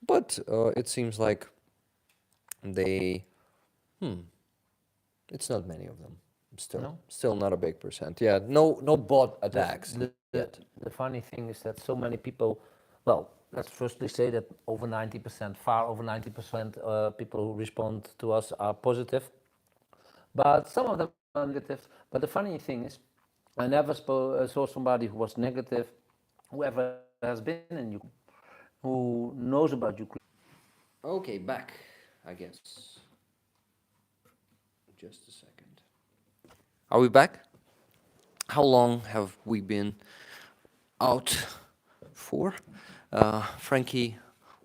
but it seems like they, it's not many of them. Still, No? still not a big percent. Yeah, no bot attacks yet. The funny thing is that so many people, well, let's firstly say that over 90%, far over 90% people who respond to us are positive, but some of them are negative. But the funny thing is, I never saw somebody who was negative, whoever has been in Ukraine, who knows about Ukraine. Okay, back, I guess. Just a second. Are we back? How long have we been out for? Frankie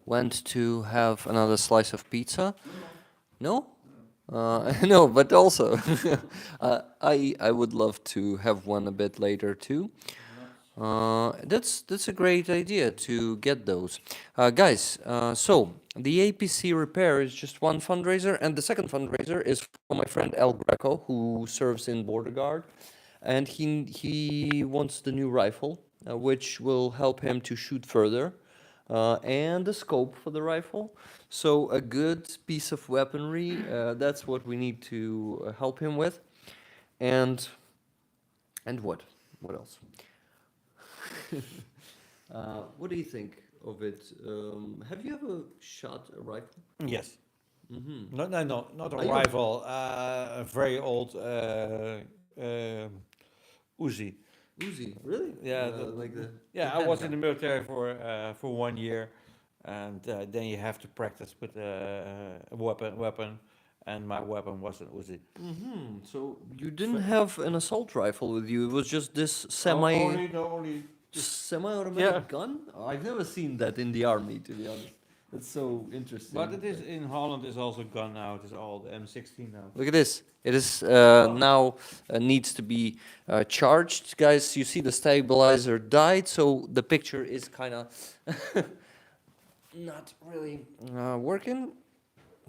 went to have another slice of pizza. No? No, but also, I would love to have one a bit later too. That's a great idea to get those, guys. So the APC repair is just one fundraiser, and the second fundraiser is for my friend El Greco, who serves in Border Guard, and he wants the new rifle, which will help him to shoot further, and the scope for the rifle. So a good piece of weaponry. That's what we need to help him with, and what? What else? What do you think of it? Have you ever shot a rifle? Yes. Mm-hmm. No, not a Are you- rifle. A very old Uzi. Uzi, really? Yeah, like the. Yeah, the I was in the handgun. military for 1 year, and then you have to practice with a weapon, and my weapon was an Uzi. Mm-hmm. So you didn't have an assault rifle with you. It was just this Only semi-automatic Yeah. gun. Oh, I've never seen that in the army, to be honest. That's so interesting. But it is in Holland. Is also gone now. It is all the M16 now. Look at this. It is now needs to be charged, guys. You see the stabilizer died, so the picture is kind of not really working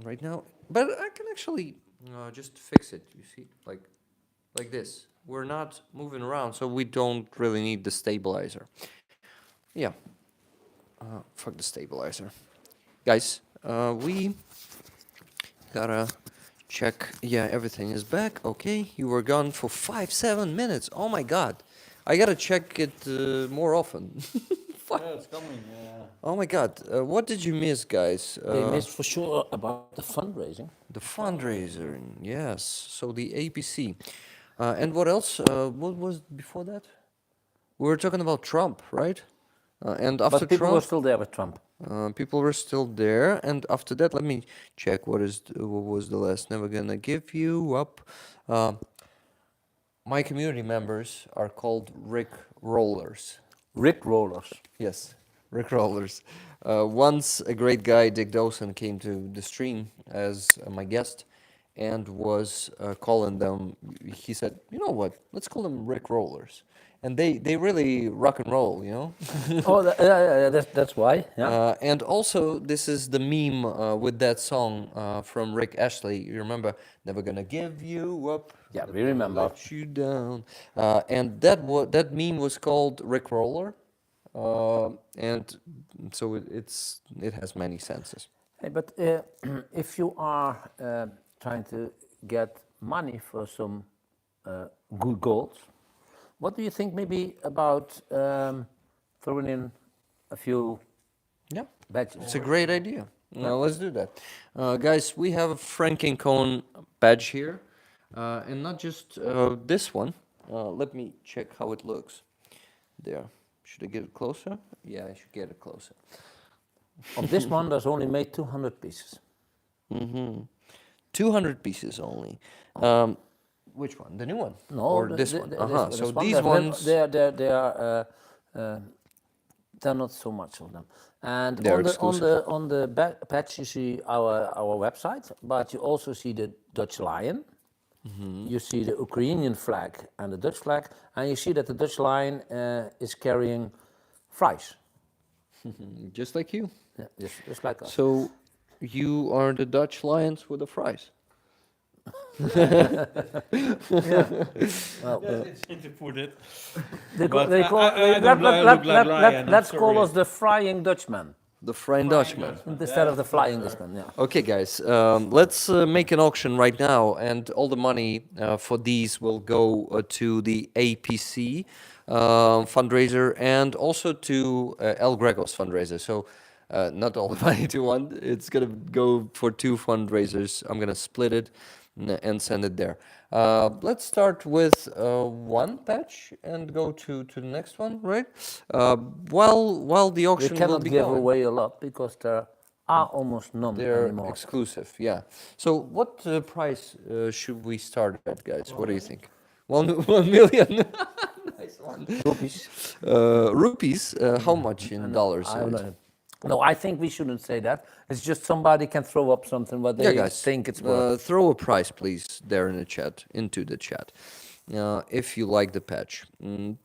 right now. But I can actually just fix it. You see, like this. We're not moving around, so we don't really need the stabilizer. Yeah. Fuck the stabilizer, guys. We gotta check. Yeah, everything is back. Okay, you were gone for 7 minutes. Oh my god, I gotta check it more often. Fuck. Yeah, it's coming. Oh my god, what did you miss, guys? They missed for sure about the fundraising. The fundraiser, yes. So the APC, and what else? What was before that? We were talking about Trump, right? And after But people Trump, were still there with Trump. people were still there, and after that, let me check what was the last. Never gonna give you up. My community members are called Rick Rollers. Rick Rollers. Yes, Rick Rollers. Once a great guy, Dick Dawson, came to the stream as my guest and was calling them. He said, "You know what? Let's call them Rick Rollers." And they really rock and roll, you know. Oh, yeah, that's why. Yeah. And also, this is the meme with that song from Rick Ashley. You remember, "Never gonna give you up." Yeah, we remember. Let you down. And that meme was called Rick Roller, and so it has many senses. Hey, but if you are trying to get money for some good goals, what do you think maybe about throwing in a few Yeah, badges? it's a great idea. Now let's do that, guys. We have a Franky and Coen badge here, and not just this one. Let me check how it looks. There, Should I get it closer? Yeah, I should get it closer. Of this one, there's only made 200 pieces. 200 pieces only. Which one? The new one? No, Or this one? this So one, these there's ones, they are there are not so much of them. And They're on the exclusive. on the patch you see our website, but you also see the Dutch lion. You see the Ukrainian flag and the Dutch flag, and you see that the Dutch lion is carrying fries. just like you. Yeah, just like us. So you are the Dutch lions with the fries. Well, It's easy to put it. they But they call, I don't look like lion, I'm let's call sorry. us the frying Dutchman The frying Dutchman. instead of the flying Dutchman. Yeah. Okay, guys, let's make an auction right now, and all the money for these will go to the APC fundraiser and also to El Grego's fundraiser. So, not all the money to one, it's gonna go for two fundraisers. I'm gonna split it and send it there. Let's start with one patch and go to the next one, right? While the We auction will cannot be give going. away a lot because there are almost none They're anymore. exclusive, yeah. So what price should we start at, guys? What do you think? 1 million. Nice one. Rupees. Rupees. How much in dollars? I don't know. No, I think we shouldn't say that. It's just somebody can throw up something what they Yeah, guys. think it's worth. Throw a price, please, there in the chat, into the chat, if you like the patch.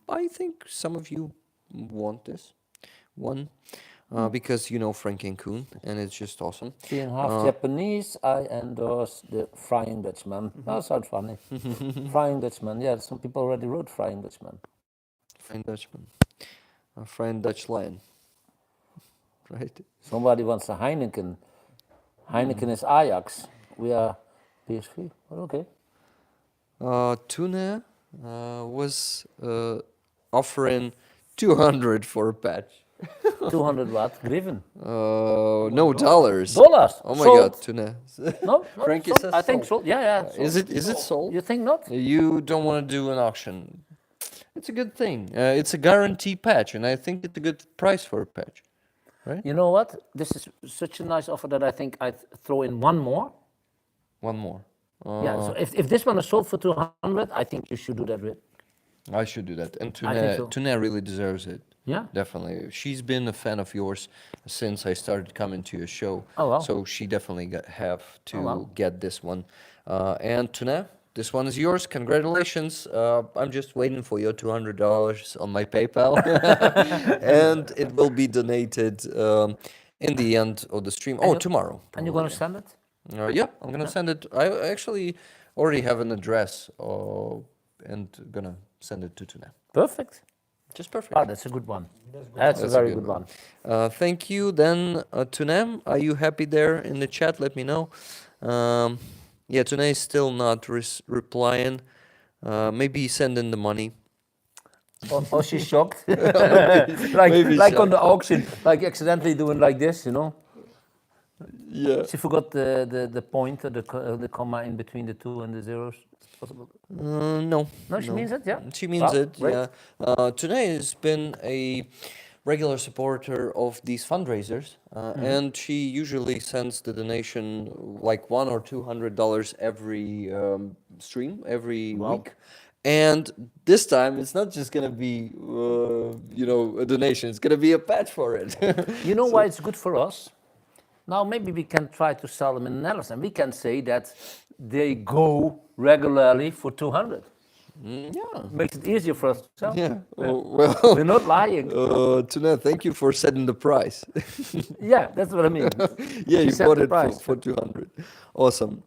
I think some of you want this one because you know Franky and Coen, and it's just awesome. Being half Japanese, I endorse the Frying Dutchman. That sounds funny. Frying Dutchman. Yeah, some people already wrote Frying Dutchman. Frying Dutchman, a frying Dutch lion, right? Somebody wants a Heineken. Heineken is Ajax. We are PSV. Well, okay. Tuna was offering 200 for a patch. 200 what? Griven. No dollars. Dollars. Oh my Sold. God, tuna. No, not Frankie sold. says I think sold. so. Yeah, yeah. Is it sold? You think not? You don't want to do an auction. It's a good thing. It's a guaranteed patch, and I think it's a good price for a patch. You know what? This is such a nice offer that I think I'd throw in one more. One more. Yeah, so if this one is sold for 200, I think you should do that. I should do that. And I think Tuna, so. Tuna really deserves it. Yeah? Definitely. She's been a fan of yours since I started coming to your show. Oh, wow. So she definitely have to Oh, wow. get this one. And Tuna, this one is yours. Congratulations. I'm just waiting for your $200 on my PayPal. And it will be donated in the end of the stream. Oh, tomorrow. And you're going to send it? Yeah, I'm gonna send it. I actually already have an address, and gonna send it to Tuna. Perfect. Just perfect. Oh, that's a good one. That's a very good one. Thank you. Then Tuna, are you happy there in the chat? Let me know. Yeah, Tuna is still not replying. Maybe send in the money. Or she's shocked. Maybe like shocked. on the auction, like accidentally doing like this, you know. Yeah. She forgot the point, the comma in between the 2 and the zeros. It's possible. No. No, she means it, yeah. She means Wow, it, great. yeah. Tuna has been a regular supporter of these fundraisers, and she usually sends the donation like $100 or $200 every stream, every week. And this time, it's not just gonna be, a donation. It's gonna be a patch for it. You know why it's good for us? Now maybe we can try to sell them in the Netherlands, and we can say that they go regularly for 200. Yeah. Makes it easier for us to sell. Yeah. Oh, well, We're not lying. Tuna, thank you for setting the price. Yeah, that's what I mean. Yeah, you set bought the it price. for 200. Awesome.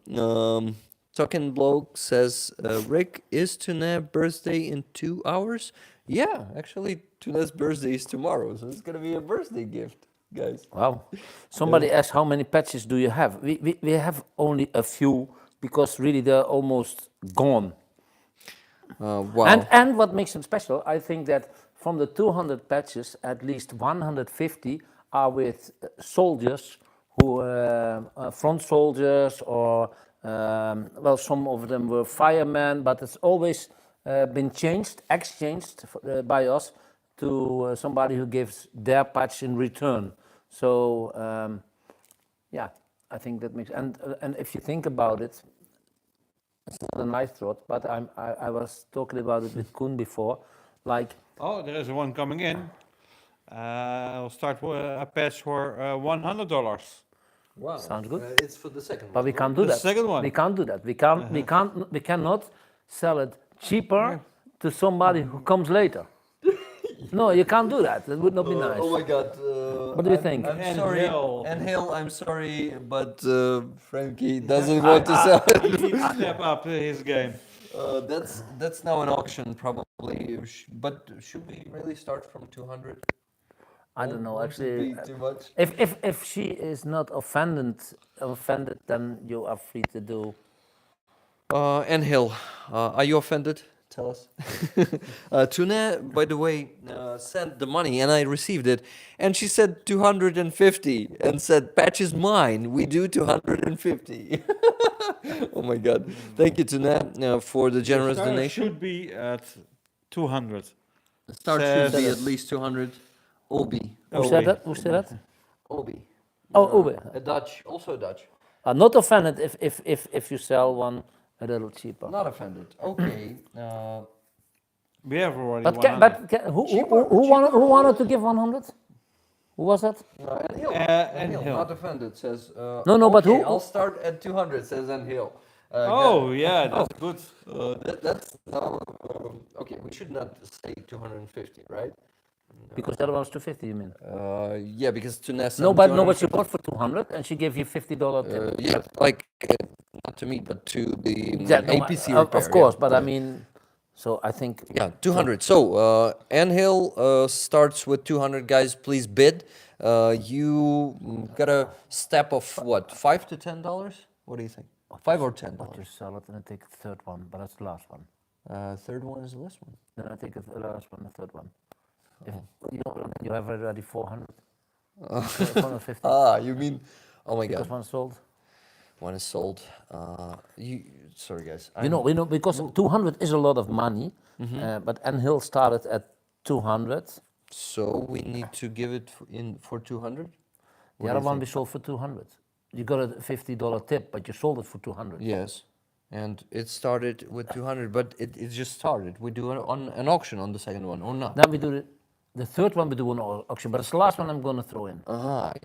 Talking Bloke says, Rick, is Tuna birthday in 2 hours? Yeah, actually, Tuna's birthday is tomorrow, so it's gonna be a birthday gift, guys. Wow. Somebody asked how many patches do you have? We have only a few because really they're almost gone. Wow. And what makes them special, I think that from the 200 patches, at least 150 are with soldiers who front soldiers or some of them were firemen, but it's always been exchanged by us to somebody who gives their patch in return. So yeah, I think that makes, and if you think about it, it's not a nice thought, but I was talking about it with Koen before, like, Oh, there is one coming in. I'll start with a patch for $100. Wow. Sounds good. It's for the second but we can't do The that. second one. We can't do that. We cannot sell it cheaper to somebody who comes later. No, you can't do that. That would not be nice. Oh my God. What do you think? I'm And sorry. Hill. And Hill, I'm sorry, but Frankie doesn't want to sell it. He needs to step up his game. That's now an auction probably. But should we really start from 200? I don't know. Won't it Actually, be too much? if she is not offended, then you are free to do. And Hill, are you offended? Tell us. Tuna, by the way, sent the money and I received it. And she said 250 and said, patch is mine. We do 250. Oh my God. Thank you, Tuna, for the generous Start donation. should be at 200. The start should be Says- at least 200. Obi. Who said that? Who said that? Obi. Oh, Uwe. A Dutch, also Dutch. Not offended if you sell one a little cheaper. Not offended. Okay. We have already But 100. who wanted to give 100? Who was that? And Hill. And Hill. Not offended, says. No, but okay, who- I'll start at 200, says N Hill. Oh, yeah, that's good. That's now. Okay, we should not say 250, right? Because the other one was 250. You mean? Yeah, because Tunessa. No, but she bought for 200 and she gave you $50 tip. Yeah, like not to me, but to the Yeah, no, APC of repair. course, yeah. but I mean, so I think Yeah, 200. So, Anhill starts with 200, guys. Please bid. You got a step of what, $5 to $10? What do you think? $5 or $10? just sell it and I take the third one, but that's the last one. Third one is the last one. Then I take the last one, the third one. If you have already 400, 450. Ah, you mean? Oh my Because God, one sold. one is sold. Sorry, guys. We know because 200 is a lot of money, but Hill started at 200. So we need to give it in for 200. The other one we sold for 200. You got a $50 tip, but you sold it for 200. Yes, and it started with 200, but it just started. We do an auction on the second one, or not? Then we do the third one. We do an auction, but it's the last one I'm going to throw in.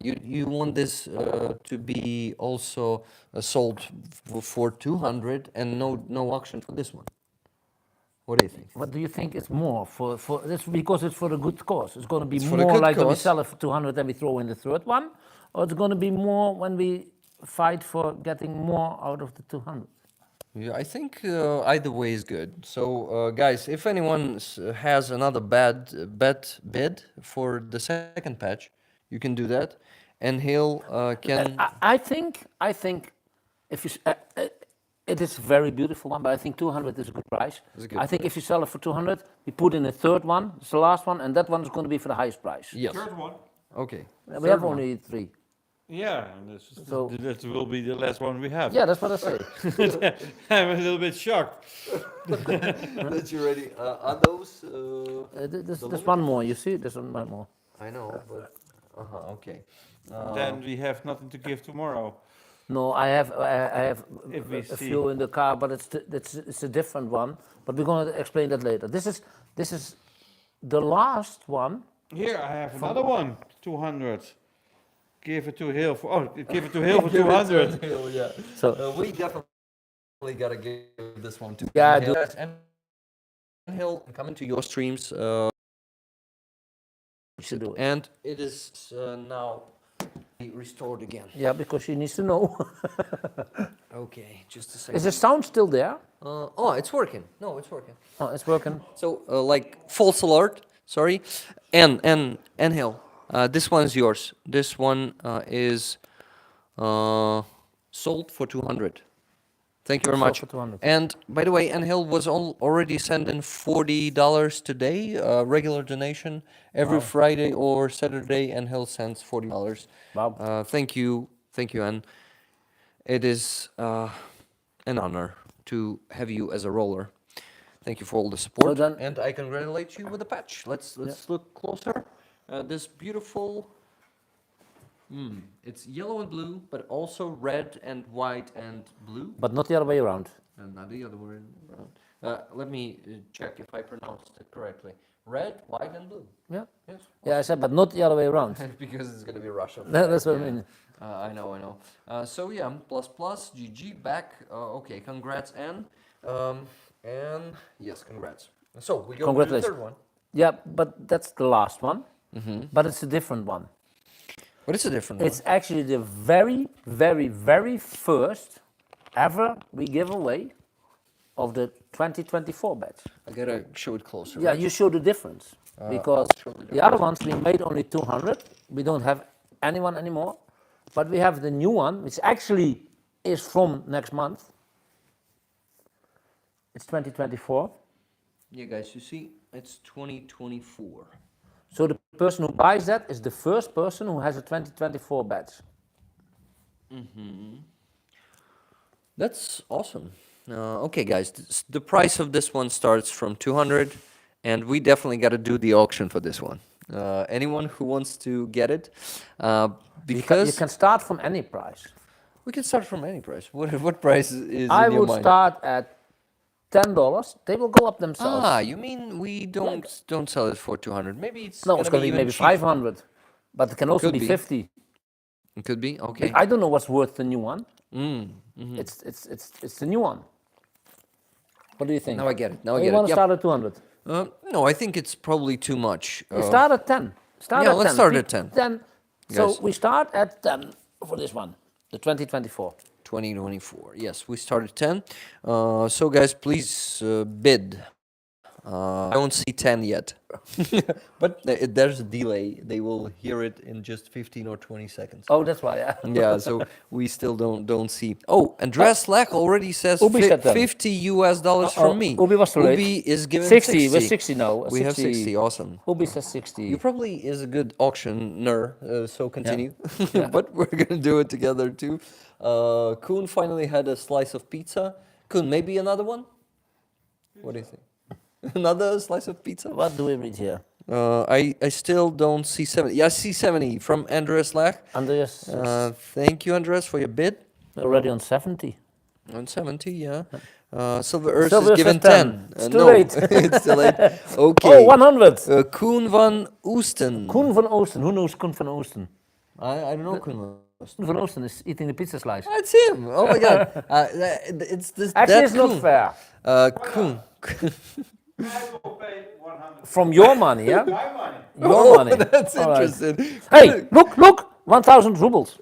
You want this to be also sold for 200 and no auction for this one. What do you think? What do you think is more for this? Because it's for a good cause. It's going to be It's for a more good like when we cause. sell it for 200 and we throw in the third one, or it's going to be more when we fight for getting more out of the 200. Yeah, I think either way is good. So, guys, if anyone has another bid for the second patch, you can do that, and he'll can. I think if you it is a very beautiful one, but I think 200 is a good price. It's a good I think if you sell it for 200, we put in a third one. It's the last one, and that one is going to be for the highest price. Yes. Third one. Okay. We have only 3. Yeah, and So- that will be the last one we have. Yeah, that's what I say. I'm a little bit shocked. That you ready? Are those? There's one more. You see, there's one more. I know, but okay. Then we have nothing to give tomorrow. No, I have If we a see. few in the car, but it's a different one. But we're going to explain that later. This is the last one. Here I have another one, 200. Give it to Hill for give it to Hill for 200. Hill, yeah. So We definitely gotta give this one to. Yeah, I Hill. do. And Hill, coming to your streams, we should do it. and it is now restored again. Yeah, because she needs to know. Okay, just a second. Is the sound still there? Oh, it's working. No, it's working. Oh, it's working. So, like, false alert. Sorry. And Hill, this one is yours. This one is sold for 200. Thank you very Sold much. for 200. And by the way, Hill was already sending $40 today, regular donation. Every Friday or Saturday, Hill sends $40. Wow. Thank you, Ann. It is an honor to have you as a roller. Thank you for all the support, then- and I congratulate you with the patch. Let's look closer. This beautiful. It's yellow and blue, but also red and white and blue. But not the other way around. And not the other way around. Let me check if I pronounced it correctly. Red, white, and blue. Yeah. Yes. Yeah, I said, but not the other way around. Because it's gonna be Russia. That's what I mean. I know. So yeah, plus, GG, back. Okay, congrats, and yes, congrats. So we go to the Congratulations. third one. Yeah, but that's the last one. But it's a different one. But it's a different It's actually the very, very, very first ever we give away of the 2024 batch. one. I gotta show it closer. Yeah, right? you show the difference. Because I'll show the the other ones we made only 200. We don't have anyone anymore. But we have the new one, which actually is from next month. It's 2024. Yeah, guys, you see, it's 2024. So the person who buys that is the first person who has a 2024 badge. That's awesome. Okay, guys, the price of this one starts from 200, and we definitely got to do the auction for this one. Anyone who wants to get it, because You can start from any price. we can start from any price. What price is I in your would mind? start at $10. They will go up themselves. Ah, you mean we don't sell it for 200? Maybe it's No, it's going to be even maybe cheaper. 500, but it can also Could be be. 50. It could be okay. I don't know what's worth the new one. Mm-hmm. It's the new one. What do you think? Now I get it. Now I you get want it. to start at 200? No, I think it's probably too much. We start at 10. Start yeah, at let's 10. start at 10. 10. So Guys. we start at 10 for this one, the 2024. 2024. Yes, we started 10. So guys, please bid. I don't see 10 yet, but there's a delay. They will hear it in just 15 or 20 seconds. Oh, that's why. Yeah. Yeah, so we still don't see. Oh, Andrii Siromakha already says Ubi said that. $50 from me. Ubi was too late. Ubi is given 60. 60. We're 60 now. We have 60. Awesome. Ubi says 60. You probably is a good auctioneer, so continue. But we're gonna do it together too. Koen finally had a slice of pizza. Koen, maybe another one? What do you think? Another slice of pizza? What do we read here? I still don't see 70. Yeah, I see 70 from Andrii Siromakha. Andreas Thank you, Andreas, for your bid. already on 70. On 70, yeah. Silver Earth Silver is given said 10. 10. It's too no, late. it's too late. Okay. Oh, 100. Koen van Oosten. Koen van Oosten. Who knows Koen van Oosten? I don't know Koen van Oosten. Koen van Oosten is eating the pizza slice. It's him. Oh my God. It's this. Actually, that it's not Koen. fair. Koen. I will pay 100. From your money, yeah? My money. Your Oh, money. that's All right. interesting. Hey, look! 1,000 rubles.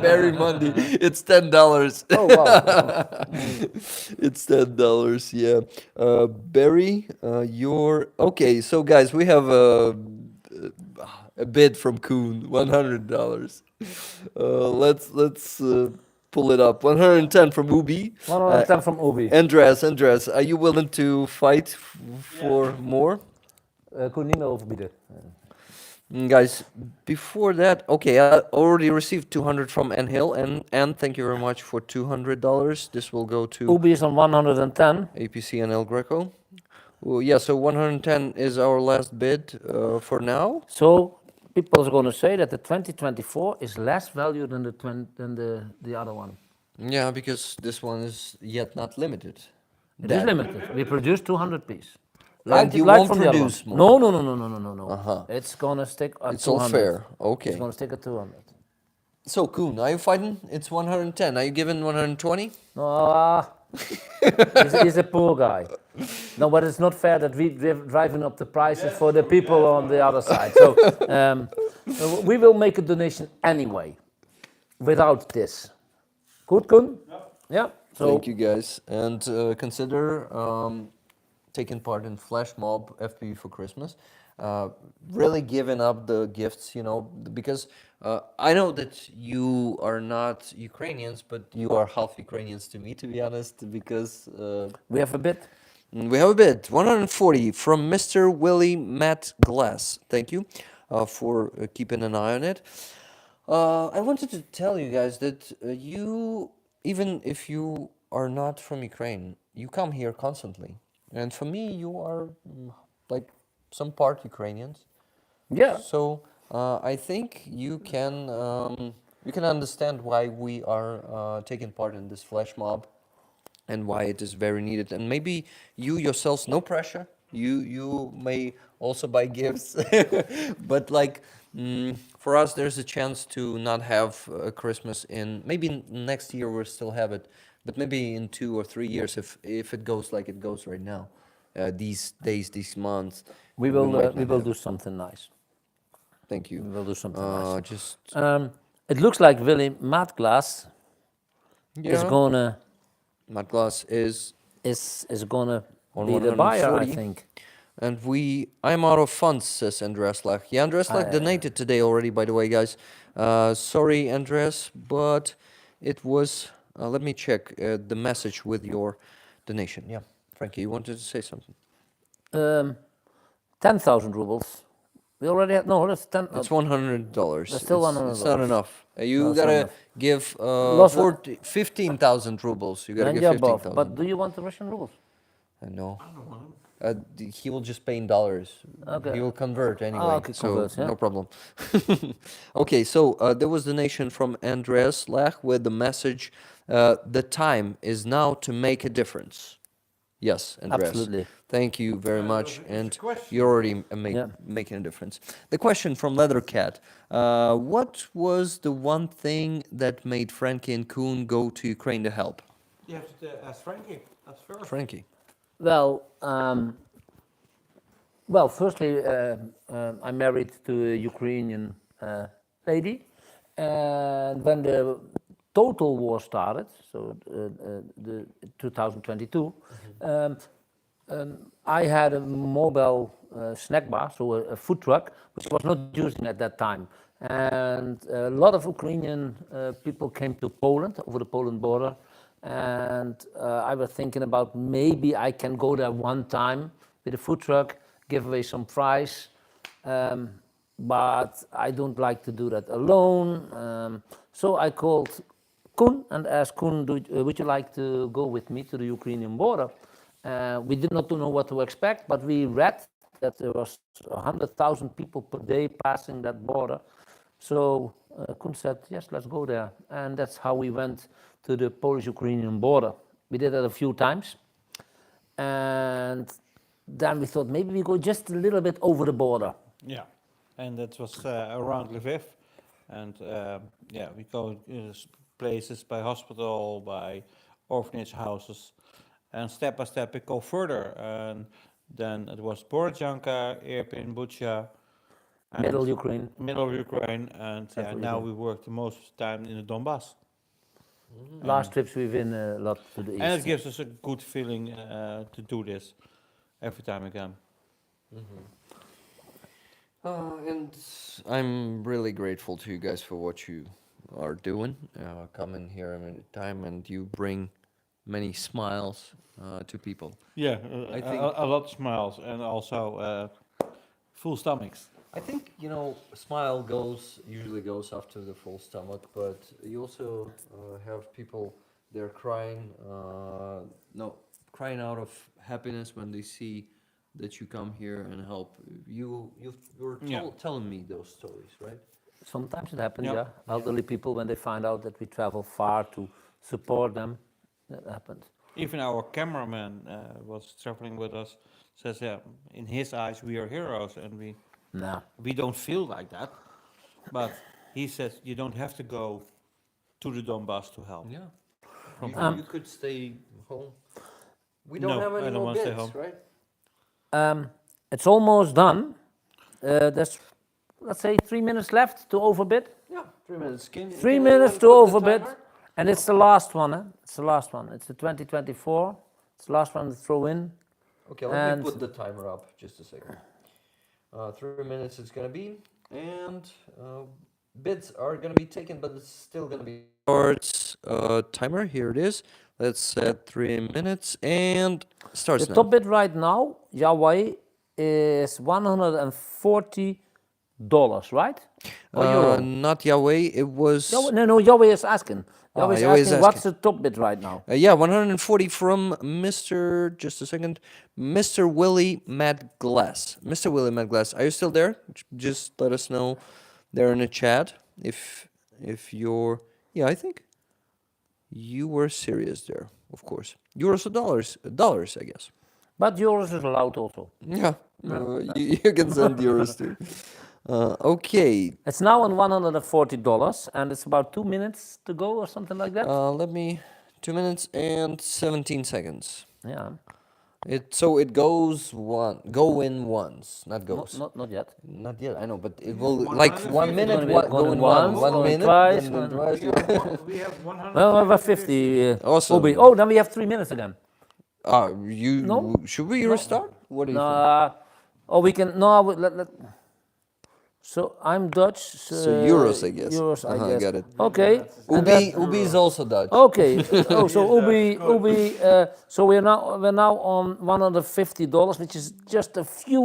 Very Monday. It's $10. Oh, wow. It's $10. Yeah. Barry, you're okay. So guys, we have a bid from Koen, $100. Let's pull it up. 110 from Ubi. 110 from Ubi. Andreas, are you willing to fight for more? Koen niet meer overbieden. Guys, before that, okay, I already received 200 from N Hill, and thank you very much for $200. This will go to Ubi is on 110. APC and El Greco. Well, yeah, so 110 is our last bid for now. So people are going to say that the 2024 is less value than the other one. Yeah, because this one is yet not limited. It is limited. We produce 200 pieces. And you won't from the other produce one. more. No. Uh-huh. It's gonna stick at It's all 200. fair. Okay. It's gonna stick at 200. So, Koen, are you fighting? It's 110. Are you giving 120? No, he's a poor guy. No, but it's not fair that we're driving up the prices for the people on the other side. So we will make a donation anyway, without this. Good, Koen? Yeah. So Thank you, guys. And consider taking part in Flash Mob FPV for Christmas. Really giving up the gifts, you know, because I know that you are not Ukrainians, but you are half Ukrainians to me, to be honest, because we have a bit. we have a bid, 140 from Mr. Willie Matt Glass. Thank you for keeping an eye on it. I wanted to tell you guys that you, even if you are not from Ukraine, you come here constantly, and for me, you are like some part Ukrainians. Yeah, So I think you can understand why we are taking part in this flash mob and why it is very needed. And maybe you yourselves, no pressure. You may also buy gifts, but like for us, there's a chance to not have Christmas in maybe next year we'll still have it, but maybe in 2 or 3 years if it goes like it goes right now, these days, these months, we might will not have do it. something nice. Thank you. We will do something nice. Just It looks like Willy Maatglas is yeah, gonna Matt Glass is is gonna on be the buyer, I 140. think. And I'm out of funds, says Andreas Lach. Yeah, Andreas Lach donated today already, by the way, guys. Sorry, Andreas, but it was. Let me check the message with your donation. Yeah, Frankie, you wanted to say something? 10,000 rubles. We already had, no, that's 10. It's $100. That's still It's not $100. enough. No, You it's not gotta enough. give Lost the- 15,000 rubles. You gotta Then give you're above. 15,000. But do you want the Russian rubles? I know. He will just pay in dollars. Okay. He will convert anyway, okay, so convert, yeah. no problem. Okay, so there was donation from Andreas Lach with the message, the time is now to make a difference. Yes, Andreas. Absolutely. Thank you very much, it's a and question. you're already Yeah. making a difference. The question from Leathercat, what was the one thing that made Frankie and Coen go to Ukraine to help? You have to ask Frankie. That's first. Frankie. Well, firstly, I'm married to a Ukrainian lady, and when the total war started, so the 2022, I had a mobile snack bar, so a food truck, which was not using at that time. And a lot of Ukrainian people came to Poland, over the Poland border, and I was thinking about maybe I can go there one time with a food truck, give away some fries, but I don't like to do that alone. So I called Koen and asked Koen, would you like to go with me to the Ukrainian border? We did not know what to expect, but we read that there was 100,000 people per day passing that border. So Koen said, yes, let's go there. And that's how we went to the Polish-Ukrainian border. We did that a few times. And then we thought maybe we go just a little bit over the border. Yeah, and that was around Lviv, and yeah, we go places by hospital, by orphanage houses, and step by step we go further. And then it was Borodyanka, Irpin, Bucha, and Middle Ukraine. middle Ukraine, and yeah, Central now Ukraine. we work the most of the time in the Donbass. Last trips we've been a lot to the east. And it gives us a good feeling to do this every time again. And I'm really grateful to you guys for what you are doing, coming here every time, and you bring many smiles to people. Yeah, I think- a lot of smiles and also full stomachs. I think, smile usually goes after the full stomach, but you also have people, they're crying, crying out of happiness when they see that you come here and help. You were Yeah. telling me those stories, right? Sometimes it happens, Yeah. yeah. Elderly people, when they find out that we travel far to support them, that happens. Even our cameraman was traveling with us, says, yeah, in his eyes we are heroes, and we don't feel like that. But he says you don't have to go to the Donbass to help. Yeah. From You could stay home. We No, don't have I any don't more wanna stay bits, home. right? It's almost done. There's, let's say, 3 minutes left to overbid. Yeah, 3 minutes. 3 minutes to overbid. And it's the last one, eh? It's the last one. It's the 2024. It's the last one to throw in. Okay, let me And- put the timer up just a second. 3 minutes it's gonna be, and bids are gonna be taken, but it's still gonna be. Starts timer. Here it is. Let's set 3 minutes and starts The now. top bid right now, Yahweh, is 140 right? Or euro? Not Yahweh, it was... No, Yahweh is asking. Yahweh is Yahweh is asking, what's asking. the top bid right now? Yeah, 140 from Mr. Just a second. Mr. Willie Mad Glass. Mr. Willie Mad Glass, are you still there? Just let us know there in the chat if you're... Yeah, I think you were serious there, of course. Euros or dollars? Dollars, I guess. But euros is allowed also. Yeah, you can send euros too. Okay, It's now on $140, and it's about 2 minutes to go or something like that. let me... 2 minutes and 17 seconds. Yeah, So it goes go in once, not goes. not yet. Not yet, I know, but it will like 1 minute, Gonna be go in once, one going minute, twice, then going- twice. We have 100. Well, we have 50. Awesome. Ubi. Oh, then we have 3 minutes again. You should we restart? What do you think? No, or we can. No, let. So I'm Dutch. So euros, I guess. Euros, I Uh-huh, guess. got it. Okay. and then- Ubi is also Dutch. Okay. Oh, so Ubi. So we're now on $150, which is just a few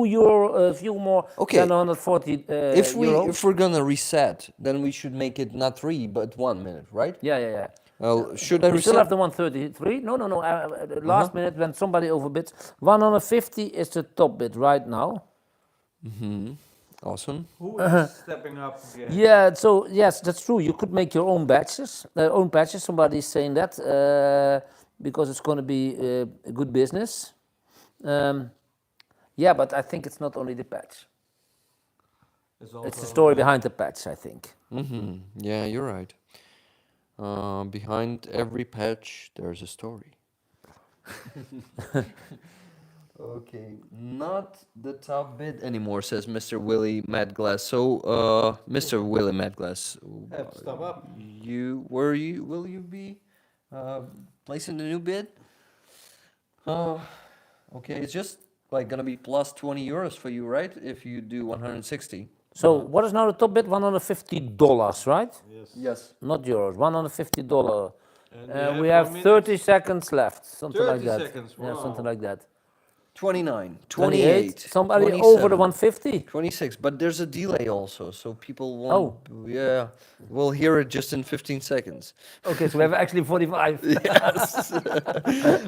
more Okay. than 140 euro. If we're gonna reset, then we should make it not 3 but 1 minute, right? Yeah. Well, should I We still have reset? the 133. No. The last minute when somebody overbids, 150 is the top bid right now. Awesome. Who is stepping up again? Yeah, so yes, that's true. You could make your own batches. Somebody's saying that because it's going to be a good business. Yeah, but I think it's not only the patch. It's the story behind the patch, I think. Yeah, you're right. Behind every patch, there's a story. Okay, not the top bid anymore, says Mr. Willie Madglass. So, Mr. Willie Madglass, Have to step up. will you be placing the new bid? Okay, it's just like gonna be plus 20 euros for you, right? If you do 160. So what is now the top bid? $150, right? Yes. Not euros, $150. And We have 30 seconds left, something like 30 that. seconds, Yeah, something wow. like that. 29, 28. 28, Somebody 27, over the 150. 26, but there's a delay also, so people won't. Yeah, we'll hear it just in 15 seconds. Okay, so we have actually 45. Yes.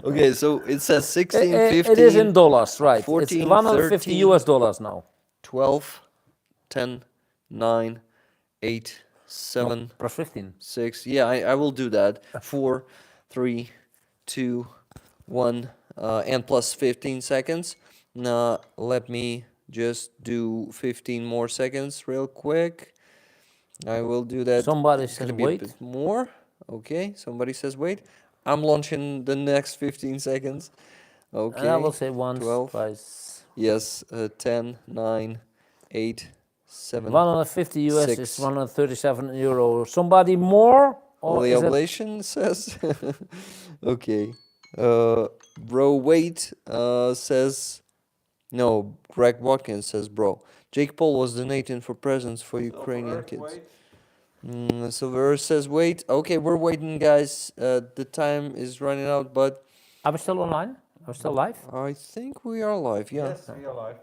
Okay, so it says 16, 15, It is in dollars, right? 14, it's 150 13. US dollars now. 12, 10, 9, 8, 7, Plus 15. 6. Yeah, I will do that. 4, 3, 2, 1, and plus 15 seconds. Now, let me just do 15 more seconds real quick. I will do that. Somebody It's says gonna be a wait. bit more. Okay, somebody says wait. I'm launching the next 15 seconds. Okay. And I will say once, 12. twice. Yes, 10, 9, 8, 7. 150 US Six. is 137 euro. Somebody more? Or Only is it oblation says. Okay. Bro, wait. Says. No, Greg Watkins says, bro. Jake Paul was donating for presents for Ukrainian kids. Silver says, wait. Okay, we're waiting, guys. The time is running out, but are we still online? Are we still live? I think we are live. Yeah, Yes, we are live.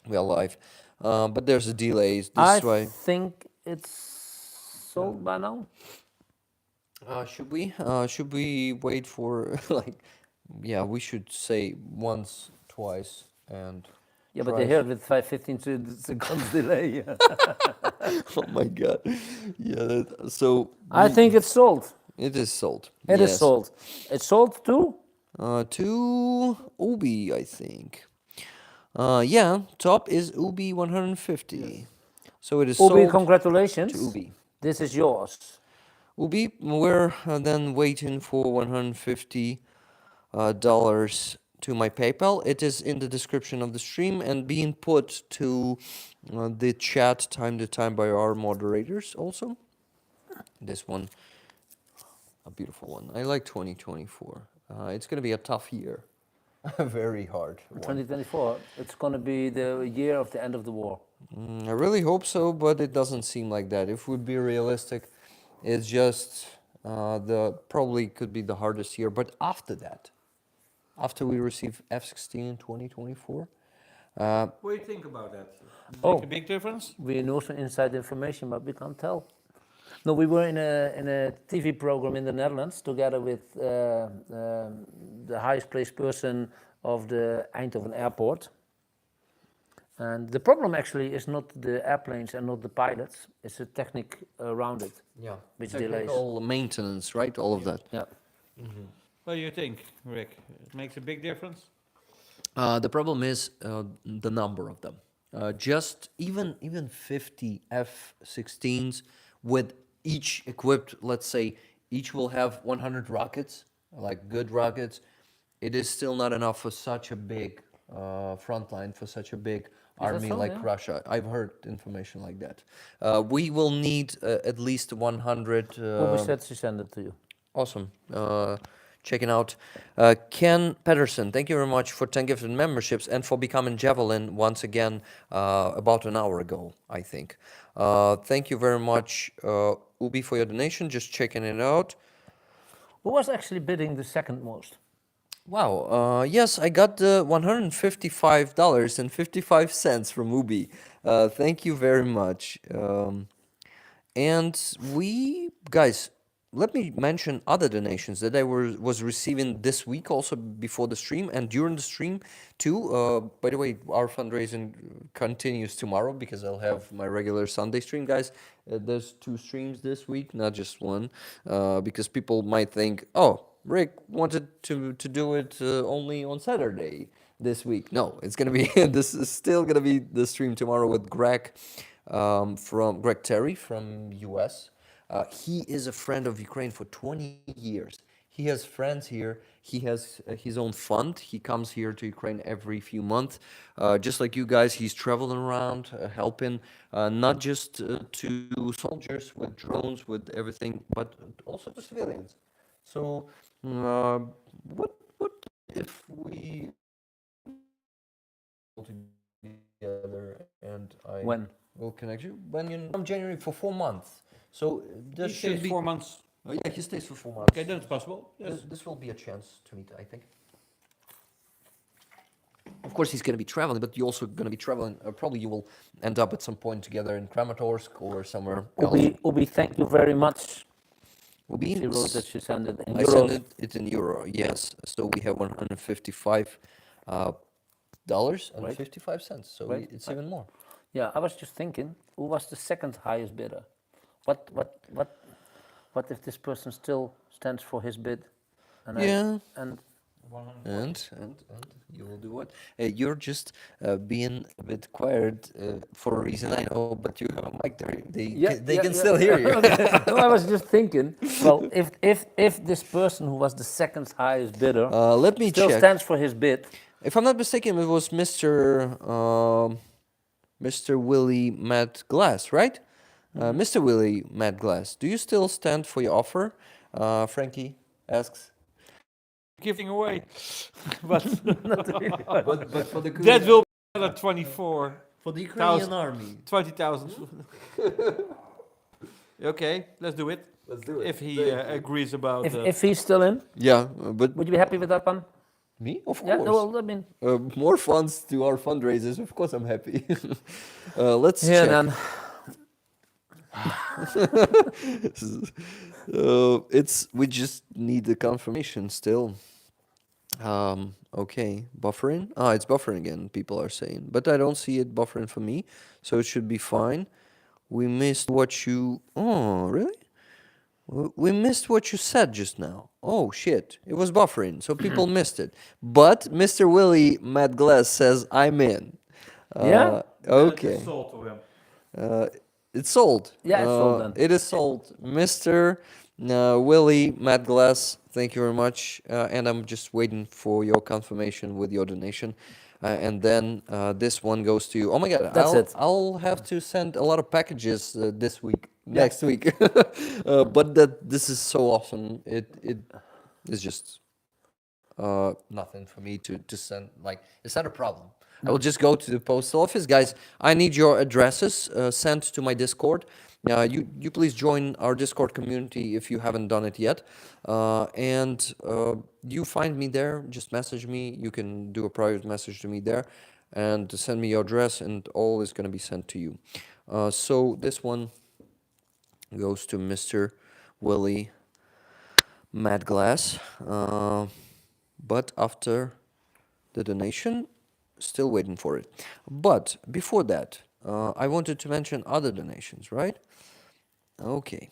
we are live. But there's a delay. This I is why. think it's sold by now. Should we? Should we wait for like? Yeah, we should say once, twice, and. Yeah, but they Twice. heard with 15 seconds delay. Oh my god! Yeah. So. I think it's sold. It is sold. It is yes. sold. It's sold too? To Ubi, I think. Yeah, top is Ubi 150. So it is Ubi, sold congratulations. to Ubi. This is yours. Ubi, we're then waiting for $150 to my PayPal. It is in the description of the stream and being put to the chat time to time by our moderators also. This one, a beautiful one. I like 2024. It's going to be a tough year. A very hard one. 2024, it's going to be the year of the end of the war. I really hope so, but it doesn't seem like that. If we'd be realistic, it's just probably could be the hardest year. But after that, after we receive F-16 in 2024, What do you think about that? Oh. Make a big difference? We know some inside information, but we can't tell. No, we were in a TV program in the Netherlands together with the highest placed person of the Eindhoven airport. And the problem actually is not the airplanes and not the pilots, it's the technique around it, Yeah. which delays. Technical maintenance, right? All of that. Yeah. What do you think, Rick? It makes a big difference? The problem is the number of them. Just even 50 F-16s with each equipped, let's say, each will have 100 rockets, like good rockets. It is still not enough for such a big front line, for such a big army so? like Yeah. Russia. I've heard information like that. We will need at least 100. Well, we said she sent it to you. Awesome. Checking out. Ken Pedersen, thank you very much for 10 gifted memberships and for becoming Javelin once again about an hour ago, I think. Thank you very much, Ubi, for your donation. Just checking it out. Who was actually bidding the second most? Wow. Yes, I got the $155.55 from Ubi. Thank you very much. And we, guys, let me mention other donations that I was receiving this week, also before the stream and during the stream too. By the way, our fundraising continues tomorrow because I'll have my regular Sunday stream, guys. There's 2 streams this week, not just one, because people might think, oh, Rick wanted to do it only on Saturday this week. No, it's gonna be this is still gonna be the stream tomorrow with Greg from Greg Terry from US. He is a friend of Ukraine for 20 years. He has friends here. He has his own fund. He comes here to Ukraine every few months. Just like you guys, he's traveling around, helping not just to soldiers with drones, with everything, but also to civilians. So, what if we together and I When? will connect you when you from January for 4 months. So there He should stays be 4 months. Oh, yeah, he stays for 4 months. Okay, that's possible. Yes. This will be a chance to meet, I think. Of course, he's going to be traveling, but you're also going to be traveling. Probably you will end up at some point together in Kramatorsk or somewhere else. Ubi, thank you very much. Ubi, She wrote that she sent it in I euros. sent it in euro, yes. So we have $155 dollars and Right. 55 cents. So Right. it's even more. Yeah, I was just thinking, who was the second highest bidder? What if this person still stands for his bid? And Yeah. and And you will do what? You're just being a bit quiet for a reason, I know, but you have a mic there. They can still hear you. No, I was just thinking. Well, if this person who was the second highest bidder Let me still check. stands for his bid, If I'm not mistaken, it was Mr. Willie Matt Glass, right? Mr. Willie Matt Glass, do you still stand for your offer? Frankie asks. Giving away. But But for the that will be another 24. for the Ukrainian army. 20,000. Okay, let's do it. Let's do If he agrees about if he's still in, Yeah, but would you be happy with that one? me, of Yeah, course. no, well, I mean, More funds to our fundraisers. Of course, I'm happy. Let's yeah, check. then. We just need the confirmation still. Okay, buffering. It's buffering again. People are saying, but I don't see it buffering for me, so it should be fine. We missed what you. Oh, really? We missed what you said just now. Oh shit! It was buffering, so people missed it. But Mr. Willie Matt Glass says I'm in. Yeah? Okay. sold to him. It's sold. Yeah, it's sold then. It is sold. Mr. Willie Matt Glass, thank you very much. And I'm just waiting for your confirmation with your donation. And then this one goes to you. Oh my God. That's it. I'll have to send a lot of packages this week, next week. But this is so awesome. It is just nothing for me to send. Like, it's not a problem. I will just go to the postal office. Guys, I need your addresses sent to my Discord. You please join our Discord community if you haven't done it yet. And you find me there, just message me. You can do a private message to me there. and to send me your address, and all is going to be sent to you. So this one goes to Mr. Willie Madglass, but after the donation, still waiting for it. But before that, I wanted to mention other donations, right? Okay,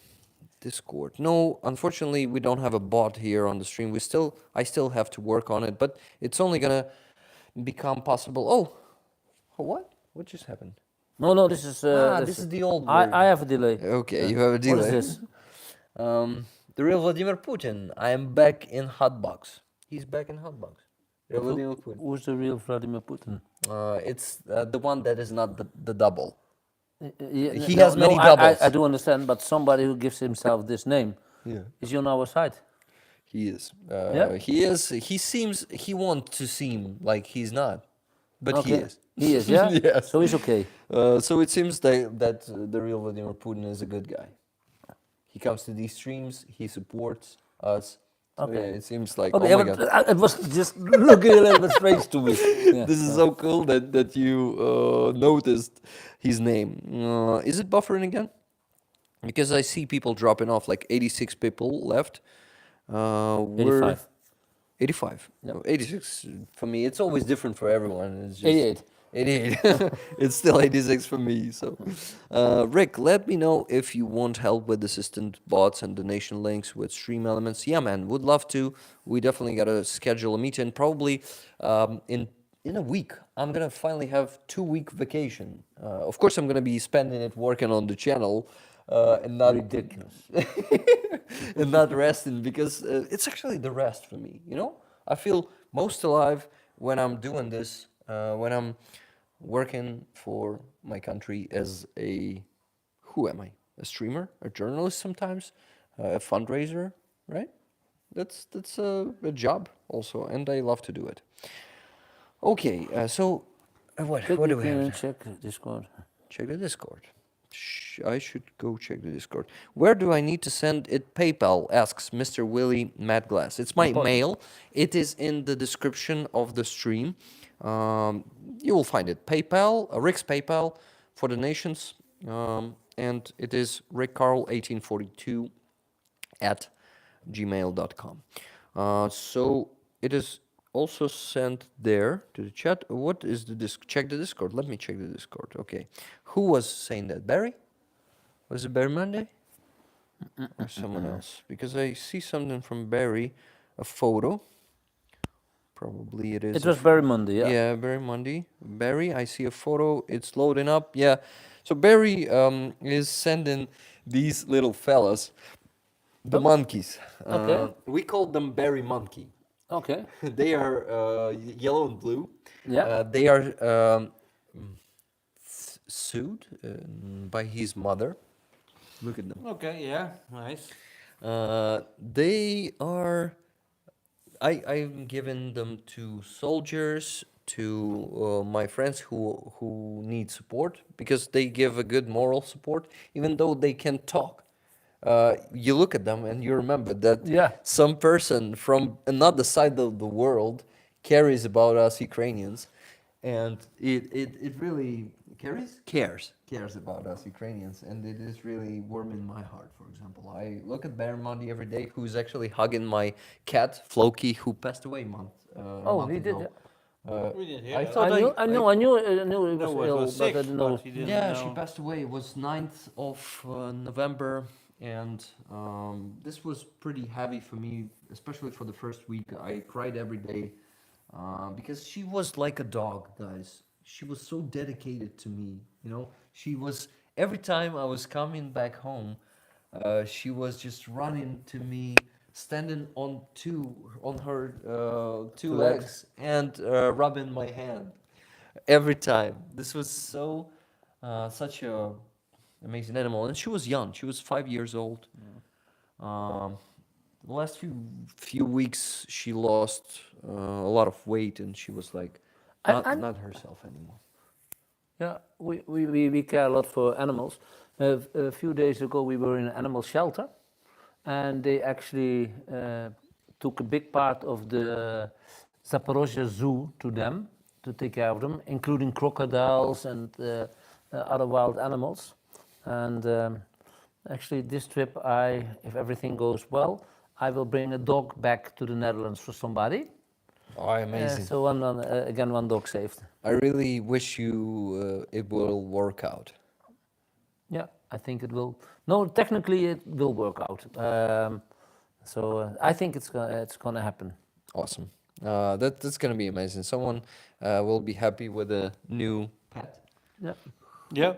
Discord. No, unfortunately, we don't have a bot here on the stream. I still have to work on it, but it's only gonna become possible. Oh, what? What just happened? No, this is. This is the old version. I have a delay. Okay, you have a What delay. is this? The real Vladimir Putin. I am back in Hotbox. He's back in Hotbox. Real Vladimir Putin. Who's the real Vladimir Putin? It's the one that is not the double. Yeah, He has many doubles. I do understand, but somebody who gives himself this name is he on our side? He is. Yeah? He is. He seems. He wants to seem like he's not, but he Okay. is. He is, yeah? Yes. So he's okay. So it seems that the real Vladimir Putin is a good guy. He comes to these streams. He supports us. So Okay. yeah, it seems like. Okay, Oh my but God. it was just looking a little bit strange to me. Yeah. This is so cool that you noticed his name. Is it buffering again? Because I see people dropping off, like 86 people left. We're 85. 85. Yep. No, 86 for me. It's always different for everyone. It's just 88. 88. It's still 86 for me. So, Rick, let me know if you want help with assistant bots and donation links with stream elements. Yeah, man, would love to. We definitely gotta schedule a meeting. Probably in a week. I'm gonna finally have 2-week vacation. Of course, I'm gonna be spending it working on the channel. And not Ridiculous. and not resting, because it's actually the rest for me. I feel most alive when I'm doing this. When I'm working for my country as who am I? A streamer, a journalist, sometimes a fundraiser, right? That's a job also, and I love to do it. Okay, so what do we have? Check Discord. Check the Discord. I should go check the Discord. Where do I need to send it? PayPal, asks Mr. Willie Madglass. It's my mail. It is in the description of the stream. You will find it. PayPal, Rick's PayPal for donations. And it is rickcarl1842 at gmail.com. So it is also sent there to the chat. What is the check the Discord? Let me check the Discord. Okay. Who was saying that? Barry? Was it Barry Monday? Or someone else? Because I see something from Barry, a photo. Probably it is. It was Barry Monday, yeah. Yeah, Barry Monday. Barry, I see a photo. It's loading up. Yeah. So Barry is sending these little fellas, the monkeys. Okay. We call them Barry Monkey. Okay. They are yellow and blue. Yeah. They are sued by his mother. Look at them. Okay, yeah, nice. They are. I'm giving them to soldiers, to my friends who need support, because they give a good moral support, even though they can't talk. You look at them and you remember that some person from another side of the world cares about us Ukrainians, and it really cares about us Ukrainians, and it is really warming my heart. For example, I look at Baron Monday every day, who's actually hugging my cat Floki, who passed away a month He did. ago. We didn't hear I that. thought I knew he was No, it ill, was but I sick, didn't know. but he didn't yeah, know. she passed away. It was 9th of November, and this was pretty heavy for me, especially for the first week. I cried every day because she was like a dog, guys. She was so dedicated to me, She was, every time I was coming back home, she was just running to me, standing on her two legs and rubbing my hand every time. This was such a amazing animal, and she was young. She was 5 years old. The last few weeks, she lost a lot of weight, and she was like not herself anymore. Yeah, we care a lot for animals. A few days ago, we were in an animal shelter, and they actually took a big part of the Zaporozhye Zoo to them. to take care of them, including crocodiles and other wild animals. And actually, this trip, if everything goes well, I will bring a dog back to the Netherlands for somebody. Oh, amazing. So again, one dog saved. I really wish you it will work out. Yeah, I think it will. No, technically it will work out. So I think it's gonna happen. Awesome. That's gonna be amazing. Someone will be happy with a new pet. Yeah. Yeah.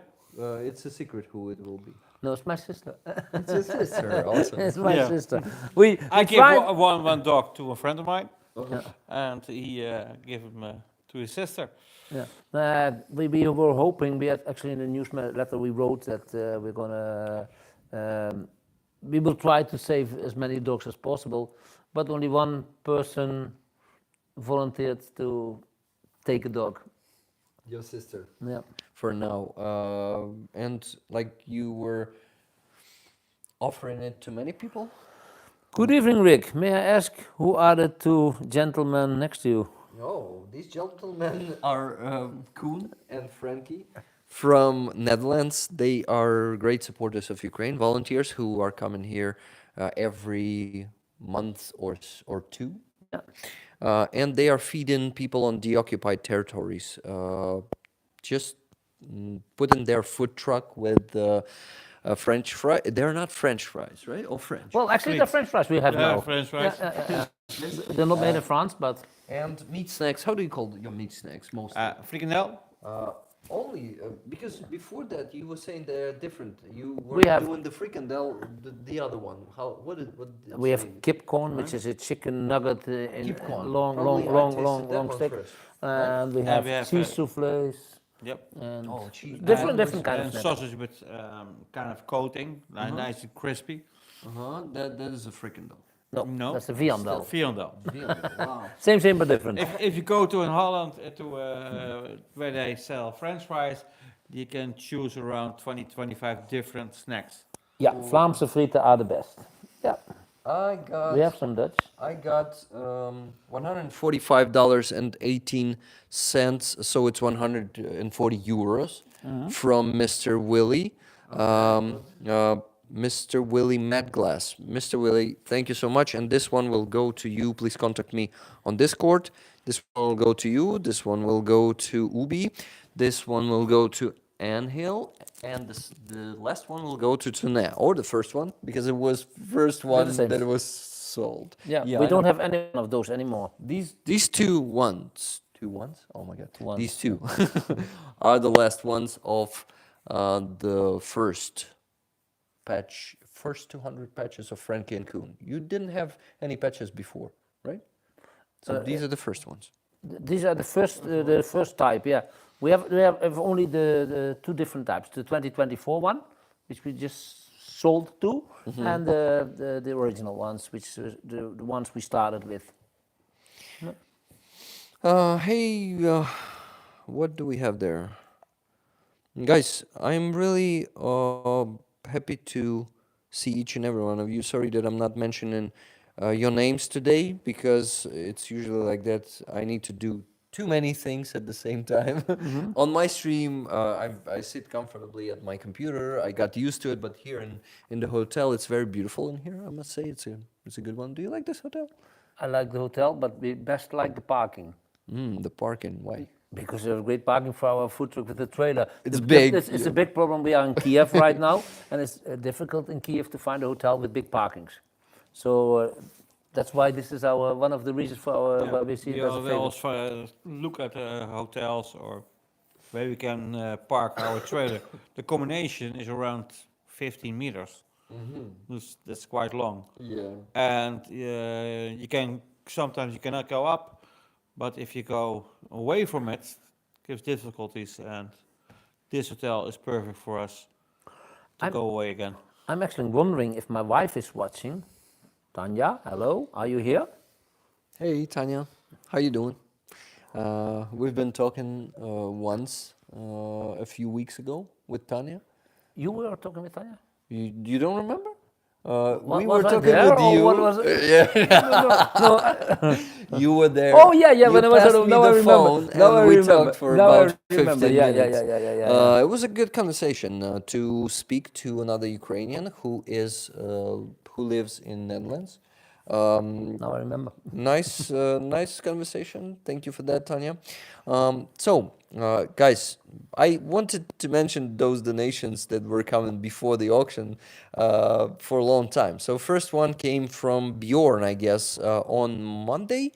It's a secret who it will be. No, it's my sister. It's his sister. Awesome. It's my Yeah. sister. We I gave tried- one dog to a friend of mine, Yeah. and he gave him to his sister. Yeah. We were hoping, we had actually in the newsletter we wrote that we're gonna, we will try to save as many dogs as possible, but only one person volunteered to take a dog. Your sister. Yeah. For now. And like you were offering it to many people? Good evening, Rick. May I ask who are the two gentlemen next to you? No, these gentlemen are Koen and Franky from Netherlands. They are great supporters of Ukraine, volunteers who are coming here every month or two. Yeah. And they are feeding people on the occupied territories. Just putting their food truck with French fries. They're not French fries, right? Or French. Well, actually, the French fries we have Yeah, now. French fries. They're not made in France, but And meat snacks. How do you call your meat snacks mostly? Frikandel. Only because before that you were saying they're different. You were We have- doing the frikandel, the other one. How? What is? What? we have kipcorn, which is a chicken nugget in Kipcorn. long Probably I tasted that long one stick. first. And we And have we have, cheese soufflés Yep. and Oh, cheese. different kind of And snacks. sausage with kind of coating, nice and crispy. That is a frikandel. No, that's a viandel. Viandel. Wow. Same but different. If you go to in Holland to where they sell French fries, you can choose around 25 different snacks. Yeah, Vlaamse frieten are the best. Yeah, I we have some Dutch. got $145.18, so it's 140 euros from Mr. Willie. Mr. Willie Madglass. Mr. Willie, thank you so much. And this one will go to you. Please contact me on Discord. This one will go to you. This one will go to Ubi. This one will go to Anhil. And the last one will go to Tuna. Or the first one, because it was first one same. that was sold. Yeah, I we don't know. have any of those anymore. These two ones. Two ones? Oh my god. Ones. These two are the last ones of the first 200 patches of Franky and Coen. You didn't have any patches before, right? So these are the first ones. These are the first type. Yeah, we have only the two different types: the 2024 one, which we just sold to, and the original ones, which the ones we started with. Hey, what do we have there? Guys, I'm really happy to see each and every one of you. Sorry that I'm not mentioning your names today, because it's usually like that. I need to do too many things at the same time. On my stream, I sit comfortably at my computer. I got used to it, but here in the hotel, it's very beautiful in here. I must say, it's a good one. Do you like this hotel? I like the hotel, but we best like the parking. The parking. Why? Because there's great parking for our food truck with the trailer. It's big, It's yeah. a big problem. We are in Kiev right now, and it's difficult in Kiev to find a hotel with big parkings. So that's why this is one of the reasons for why we see it as a We favorite. also look at hotels or where we can park our trailer. The combination is around 15 meters. That's quite long. Yeah. And sometimes you cannot go up, but if you go away from it, it gives difficulties. And this hotel is perfect for us to I'm- go away again. I'm actually wondering if my wife is watching. Tanya, hello, are you here? Hey, Tanya. How you doing? We've been talking once a few weeks ago with Tanya. You were talking with Tanya? You don't remember? We was were I talking there, with or you. what was it? Yeah, you were there. Oh yeah, yeah. You When I was passed at home, me now I the remember. phone, Now I and we remember. talked for Now I about remember. 15 Yeah, minutes. yeah. It was a good conversation to speak to another Ukrainian who lives in Netherlands. Now I remember. Nice conversation. Thank you for that, Tanya. Guys, I wanted to mention those donations that were coming before the auction for a long time. So first one came from Bjorn, I guess, on Monday.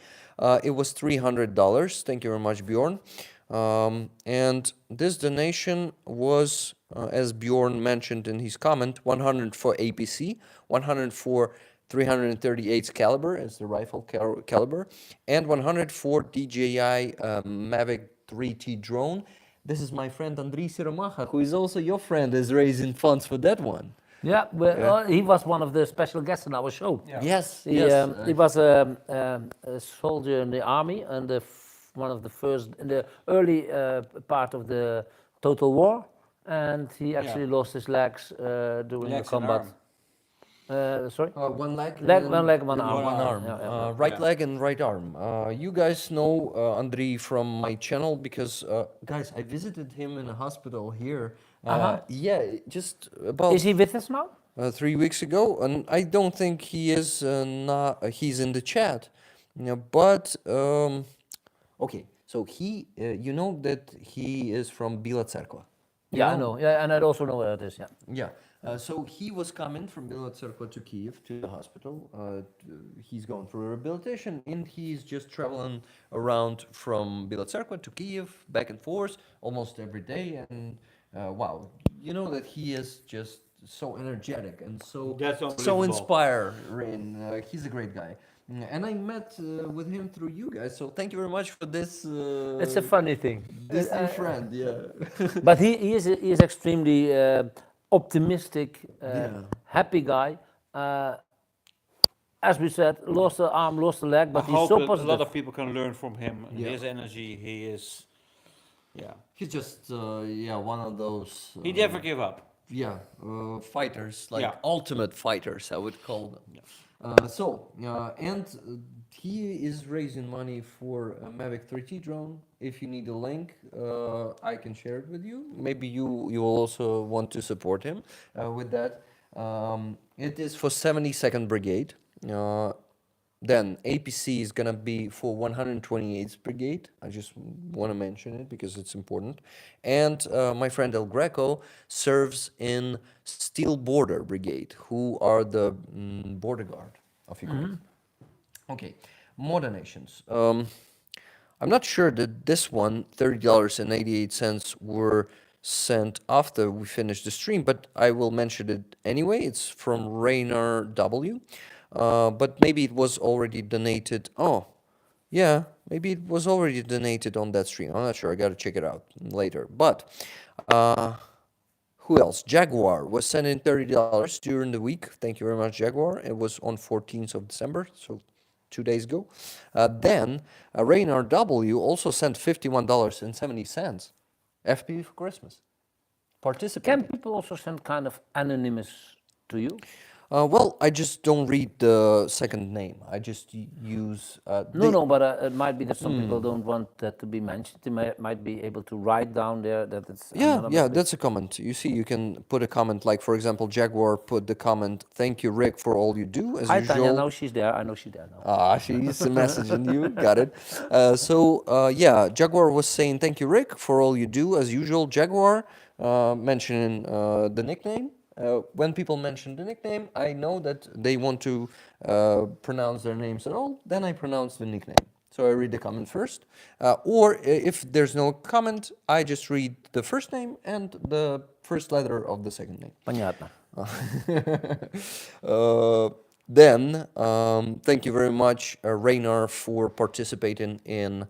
It was $300. Thank you very much, Bjorn. And this donation was, as Bjorn mentioned in his comment, 100 for APC, 100 for 338 caliber as the rifle caliber, and 100 for DJI Mavic 3T drone. This is my friend Andrii Siromakha, who is also your friend, is raising funds for that one. Yeah, well, he was one of the special guests on our show. Yeah. Yes, He, yes. he was a soldier in the army, and one of the first in the early part of the total war, and he actually lost his legs during the Legs and combat. arm. Sorry, One leg, one leg, one arm. one arm. Yeah. Right Yeah. leg and right arm. You guys know Andrii from my channel because, guys, I visited him in a hospital here. Yeah, just about Is he with us now? 3 weeks ago, and I don't think he is not. He's in the chat, but okay. So he, you know that he is from Bila Cerkva. You Yeah, I know. Yeah, and I also know where it is. Yeah. Yeah. So he was coming from Bila Cerkva to Kiev to the hospital. He's going through rehabilitation, and he's just traveling around from Bila Cerkva to Kiev, back and forth, almost every day. And wow, you know that he is just so energetic and That's so unbelievable. inspiring. He's a great guy. And I met with him through you guys. So thank you very much for this. It's a funny thing. This new friend, yeah. But he is extremely optimistic, Yeah. happy guy. As we said, lost the arm, lost the leg, I but he's hope so that a positive. lot of people can learn from him. And Yeah. his energy, he is, yeah. He's just one of those He never give up. fighters, like Yeah. ultimate fighters, I would call them. He is raising money for a Mavic 3T drone. If you need a link, I can share it with you. Maybe you will also want to support him with that. It is for 72nd Brigade. Then APC is gonna be for 128th Brigade. I just want to mention it because it's important. And my friend El Greco serves in Steel Border Brigade, who are the border guard of Ukraine. Okay, more donations. I'm not sure that this one, $30.88, were sent after we finished the stream, but I will mention it anyway. It's from Rainer W. But maybe it was already donated. Oh, yeah, maybe it was already donated on that stream. I'm not sure. I got to check it out later. But who else? Jaguar was sending $30 during the week. Thank you very much, Jaguar. It was on 14th of December, so 2 days ago. Then Rainer W also sent $51.70. FPV for Christmas. Participating. Can people also send kind of anonymous to you? Well, I just don't read the second name. I just use. No, but it might be that some people don't want that to be mentioned. They might be able to write down there that it's anonymous. Yeah, that's a comment. You see, you can put a comment like, for example, Jaguar put the comment, "Thank you, Rick, for all you do." As Hi, usual. Tanya. Now she's there. I know she's there now. She's messaging you. Got it. Jaguar was saying, "Thank you, Rick, for all you do." As usual, Jaguar mentioning the nickname. When people mention the nickname, I know that they want to pronounce their names at all. Then I pronounce the nickname. So I read the comment first. Or if there's no comment, I just read the first name and the first letter of the second name. Понятно. Then, thank you very much, Rainer, for participating in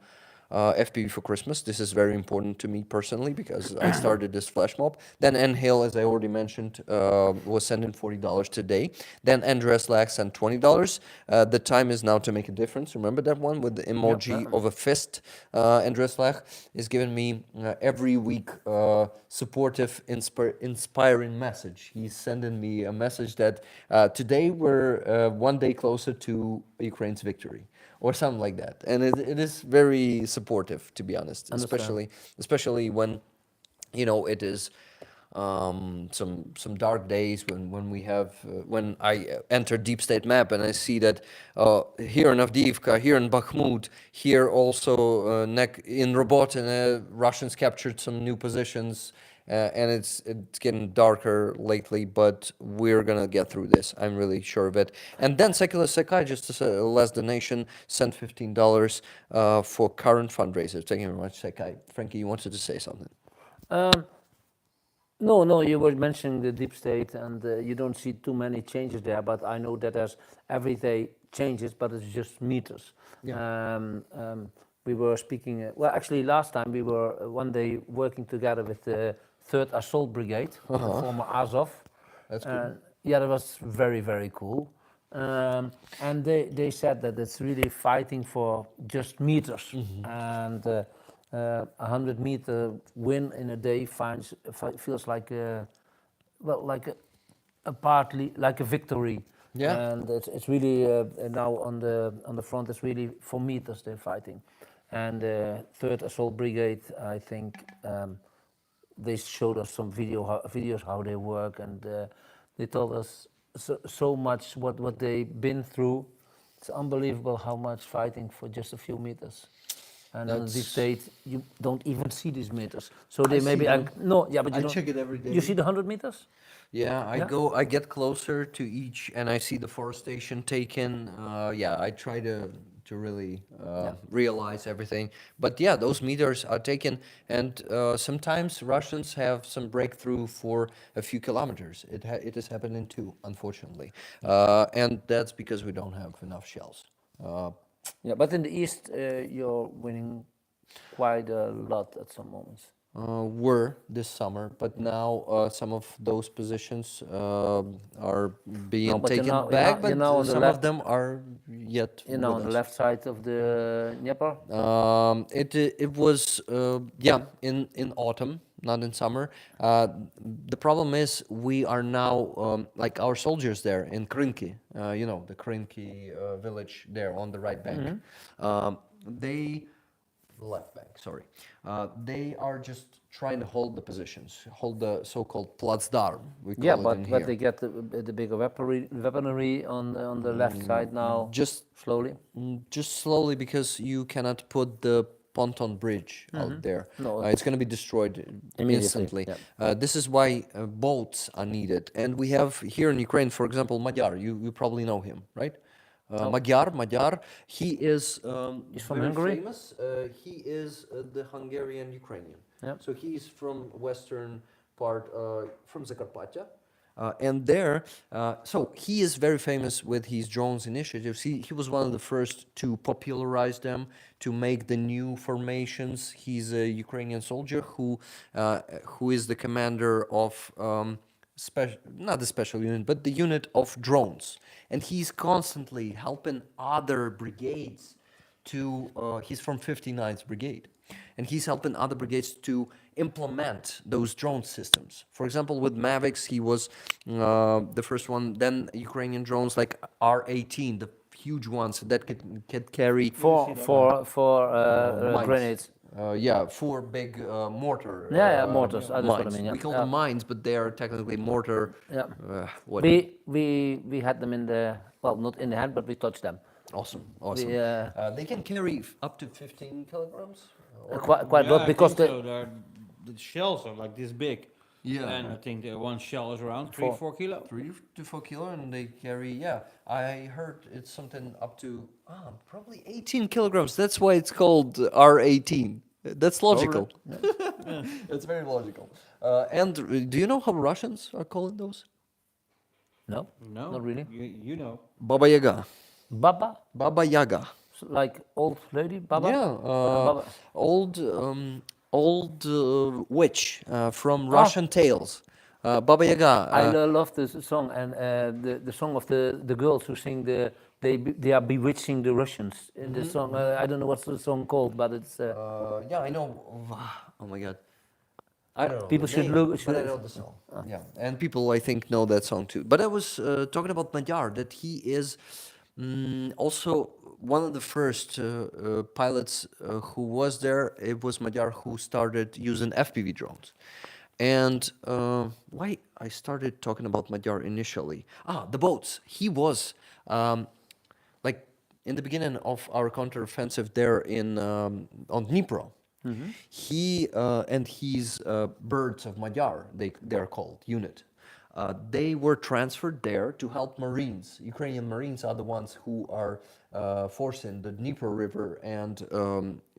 FPV for Christmas. This is very important to me personally because I started this flash mob. Then Inhale, as I already mentioned, was sending $40 today. Then Andrii Siromakha sent $20. The time is now to make a difference. Remember that one with the emoji of a fist? Andrii Siromakha is giving me every week supportive, inspiring message. He's sending me a message that today we're one day closer to Ukraine's victory, or something like that. And it is very supportive, to be honest, especially when, you know, it is some dark days when we have when I enter deep state map and I see that here in Avdiivka, here in Bakhmut, here also in Robotyne, Russians captured some new positions. And it's getting darker lately, but we're gonna get through this. I'm really sure of it. And then Secai, just as a last donation, sent $15 for current fundraiser. Thank you very much, Secai. Frankie, you wanted to say something? No, you were mentioning the deep state, and you don't see too many changes there. But I know that there's every day changes, but it's just meters. We were speaking. Well, actually, last time we were one day working together with the 3rd Assault Brigade, the former Azov. That's cool. Yeah, that was very, very cool. And they said that it's really fighting for just meters. And 100-meter win in a day feels like partly like a victory. Yeah. And it's really now on the front. It's really for meters they're fighting. And 3rd Assault Brigade, I think. They showed us some videos how they work, and they told us so much what they've been through. It's unbelievable how much fighting for just a few meters. And on the deep state, you don't even see these meters. So they maybe no, yeah, but you I don't. check it every day. You see the 100 meters? Yeah, I get closer to each, and I see the forestation taken. I try to really realize everything. But yeah, those meters are taken, and sometimes Russians have some breakthrough for a few kilometers. It has happened in 2, unfortunately, and that's because we don't have enough shells. Yeah, but in the east, you're winning quite a lot at some moments. Were this summer, but now some of those positions are being but you're taken now- back, you're now on the some of left- them are yet You know, with on the us. left side of the Dnieper. It was in autumn, not in summer. The problem is we are now like our soldiers there in Krynki, the Krynki village there on the right bank. Left bank, sorry. They are just trying to hold the positions, hold the so-called Platzdarm. We call Yeah, it in but here. they get the bigger weaponry on the left side now. Just slowly. Just slowly, because you cannot put the ponton bridge out there. No. It's going to be destroyed Immediately, instantly. yeah. This is why boats are needed. And we have here in Ukraine, for example, Magyar. You probably know him, right? Magyar. He is He's from very Hungary? famous. He is the Hungarian Ukrainian. Yeah. So he's from western part, from Zakarpattia. And there, so he is very famous with his drones initiatives. He was one of the first to popularize them, to make the new formations. He's a Ukrainian soldier who is the commander of not the special unit, but the unit of drones. And he's constantly helping other brigades to, he's from 59th Brigade, and he's helping other brigades to implement those drone systems. For example, with Mavics, he was the first one. Then Ukrainian drones like R18, the huge ones that could carry For mines. grenades. 4 big mortar. Mortars. That's what I mines. mean. Yeah. We call them mines, but they are technically mortar. Yeah. What? We had them in the, well, not in the hand, but we touched them. Awesome. They can carry up to 15 kilograms. Quite a lot, because the shells are like this big. Yeah. And I think one shell is around 3-4 kilo. 3 to 4 kilo, and they carry, I heard it's something up to probably 18 kilograms. That's why it's called R18. That's logical. It's very logical. And do you know how Russians are calling those? No, No, not really. You know. Baba Yaga. Baba. Baba Yaga. Like old lady, Baba? Yeah, Baba. old witch from Ah, Russian tales. Baba Yaga. I love this song and the song of the girls who sing they are bewitching the Russians in the song. I don't know what's the song called, but it's Yeah, I know. Oh my God. I don't know people the should name, look. but I know the song. Yeah, and people I think know that song too. But I was talking about Madjar, that he is also one of the first pilots who was there. It was Madjar who started using FPV drones. And why I started talking about Madjar initially? The boats. He was like in the beginning of our counteroffensive there in on Dnipro. He and his birds of Magyar, they're called unit. They were transferred there to help Marines. Ukrainian Marines are the ones who are forcing the Dnieper River and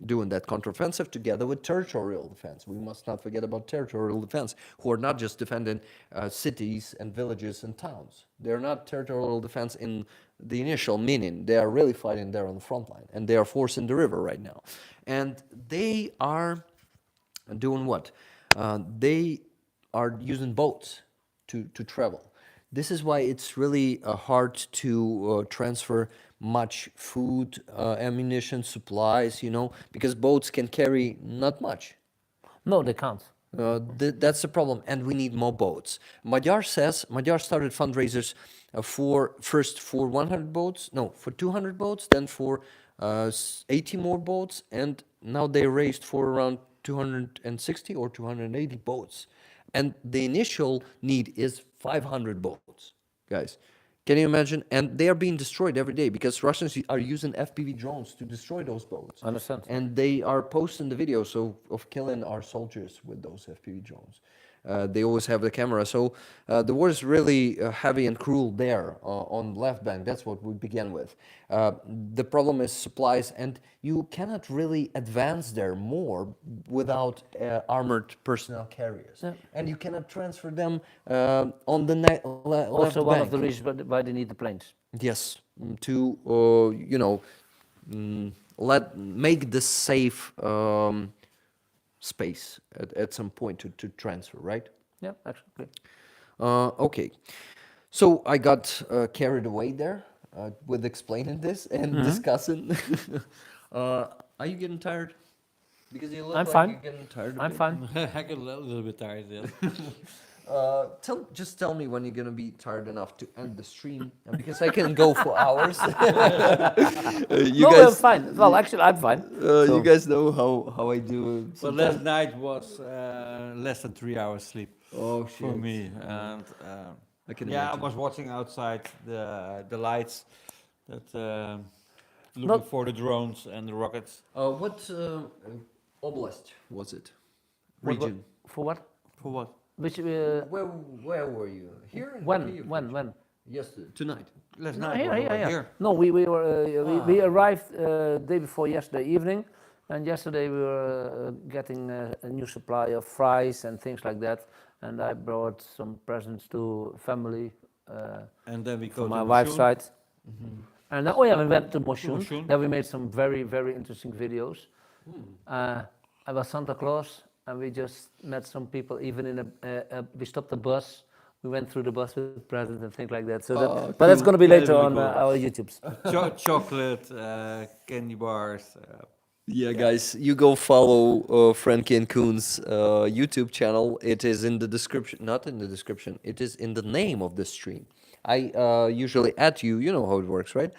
doing that counteroffensive together with territorial defense. We must not forget about territorial defense, who are not just defending cities and villages and towns. They're not territorial defense in the initial meaning. They are really fighting there on the front line, and they are forcing the river right now. And they are doing what? They are using boats to travel. This is why it's really hard to transfer much food, ammunition, supplies, because boats can carry not much. No, they can't. That's the problem, and we need more boats. Magyar started fundraisers first for 100 boats, no, for 200 boats, then for 80 more boats, and now they raised for around 260 or 280 boats. And the initial need is 500 boats, guys. Can you imagine? And they are being destroyed every day because Russians are using FPV drones to destroy those boats. Understand. And they are posting the videos of killing our soldiers with those FPV drones. They always have the camera. So the war is really heavy and cruel there on the left bank. That's what we began with. The problem is supplies, and you cannot really advance there more without armored personnel carriers. Yeah. And you cannot transfer them on the left Also, one of bank. the reasons why they need the planes. Yes, to make the safe space at some point to transfer, right? Yeah, actually. Okay, so I got carried away there with explaining this and discussing. Are you getting tired? Because you look I'm like fine. you're getting tired. a I'm bit. fine. I get a little bit tired. Yeah. Just tell me when you're gonna be tired enough to end the stream, because I can go for hours. You No, I'm guys, fine. Well, actually, I'm fine. you guys know how I do. But last night was less than 3 hours sleep Oh shit! for me, and I can yeah, I imagine. was watching outside the lights, that looking Not- for the drones and the rockets. What oblast was it? What- Region? For what? For what? Which? Where were you? Here? In When? Kyiv When? region? When? Yesterday, tonight. Last No, night. here, was here, over here. No, we arrived day before yesterday evening, and yesterday we were getting a new supply of fries and things like that. And I brought some presents to family And then we go from to my wife's Mosul. side. And oh yeah, we went to Mosul. Mosul. There we made some very, very interesting videos. I was Santa Claus, and we just met some people. Even in we stopped the bus. We went through the bus with presents and things like that. So, but that's going to be Very, later very on cool. our YouTubes. Chocolate, candy bars. Yeah, guys, you go follow Franky and Coen's YouTube channel. It is in the description, not in the description. It is in the name of the stream. I usually add you. You know how it works, right?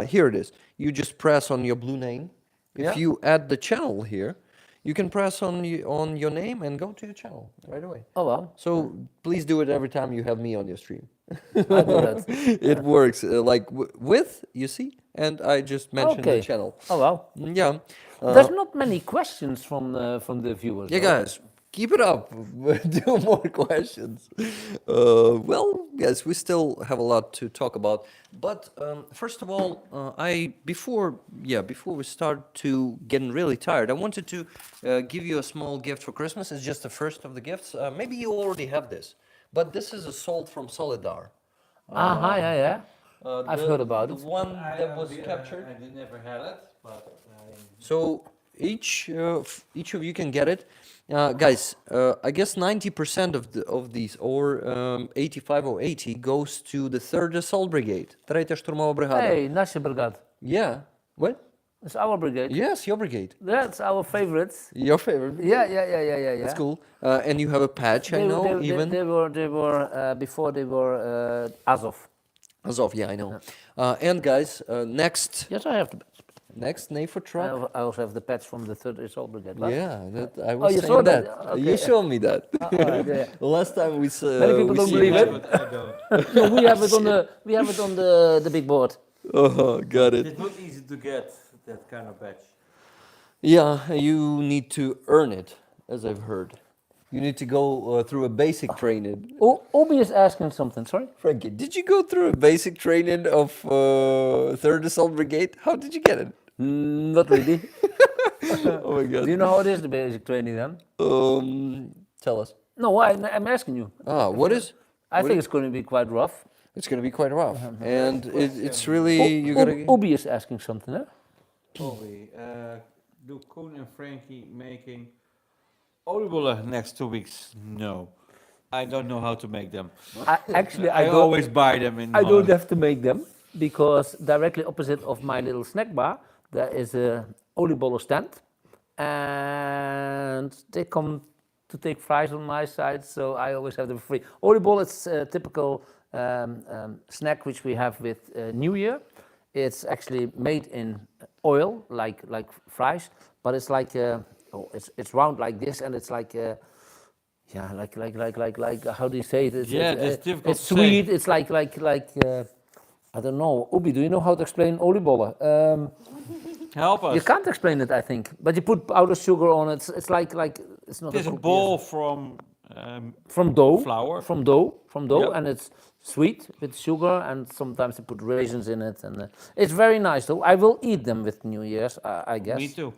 Here it is. You just press on your blue name. If Yeah. you add the channel here, you can press on your name and go to your channel right away. Oh well, So please do it every time you have me on your stream. I do that. It works like with, you see, and I just mentioned Okay. the channel. Oh well. Yeah. There's not many questions from the viewers. Yeah, though. guys, keep it up. Do more questions. Well, yes, we still have a lot to talk about. But first of all, before we start to getting really tired, I wanted to give you a small gift for Christmas. It's just the first of the gifts. Maybe you already have this, but this is a salt from Solidar. Yeah. I've heard about it. The one that was captured. I never had it, but So each of you can get it, guys. I guess 90% of these, or 85 or 80, goes to the 3rd Assault Brigade, Третя штурмова бригада. Hey, naša brigade. Yeah. What? It's our brigade. Yes, your brigade. That's our favorites. Your favorite. Yeah. That's cool. And you have a patch, I know. Even They were before they were Azov. Azov. Yeah, I know. And guys, next Yes, I have the patch. next NAFO truck. I also have the patch from the 3rd Assault Brigade. What? Yeah, that I was you saying saw that. that? Okay. You showed me that. Alright, yeah. The last time we saw. Many people don't believe it. I don't. No, we have it on the big board. Oh, got it. It's not easy to get that kind of badge. Yeah, you need to earn it, as I've heard. You need to go through a basic training. Obi is asking something. Sorry. Frankie, did you go through a basic training of 3rd Assault Brigade? How did you get it? Not really. Oh my God. Do you know how it is, the basic training then? Tell us. No, I'm asking you. What is? I think it's going to be quite rough. It's going to be quite rough, and it's really you gotta. Obi is asking something, huh? Bobby, do Koen and Frankie making oliebollen next 2 weeks? No. I don't know how to make them. I don't- always buy them in I don't Holland. have to make them because directly opposite of my little snack bar there is a oliebollen stand, and they come to take fries on my side, so I always have them free. Oliebollen is a typical snack which we have with New Year. It's actually made in oil, like fries, but it's like it's round like this, and it's like. Yeah, like how do you say it? It's, Yeah, that's difficult It's to say. sweet. It's like I don't know. Ubi, do you know how to explain oliebollen? Help us. You can't explain it, I think. But you put powdered sugar on it. It's like it's not. It's a cookie, ball is from from dough. flour. From dough, Yep. and it's sweet with sugar, and sometimes you put raisins in it, and it's very nice. Though I will eat them with New Year's, I guess. Me too.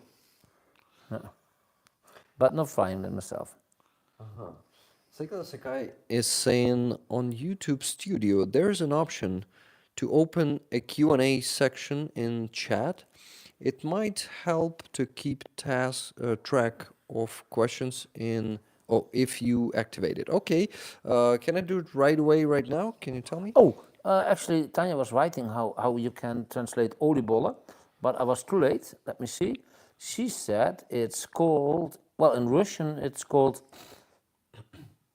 But not frying them myself. Secai is saying on YouTube Studio there's an option to open a Q&A section in chat. It might help to keep track of questions if you activate it. Okay, can I do it right away right now? Can you tell me? Oh, actually, Tanya was writing how you can translate oliebollen, but I was too late. Let me see. She said it's called, well, in Russian it's called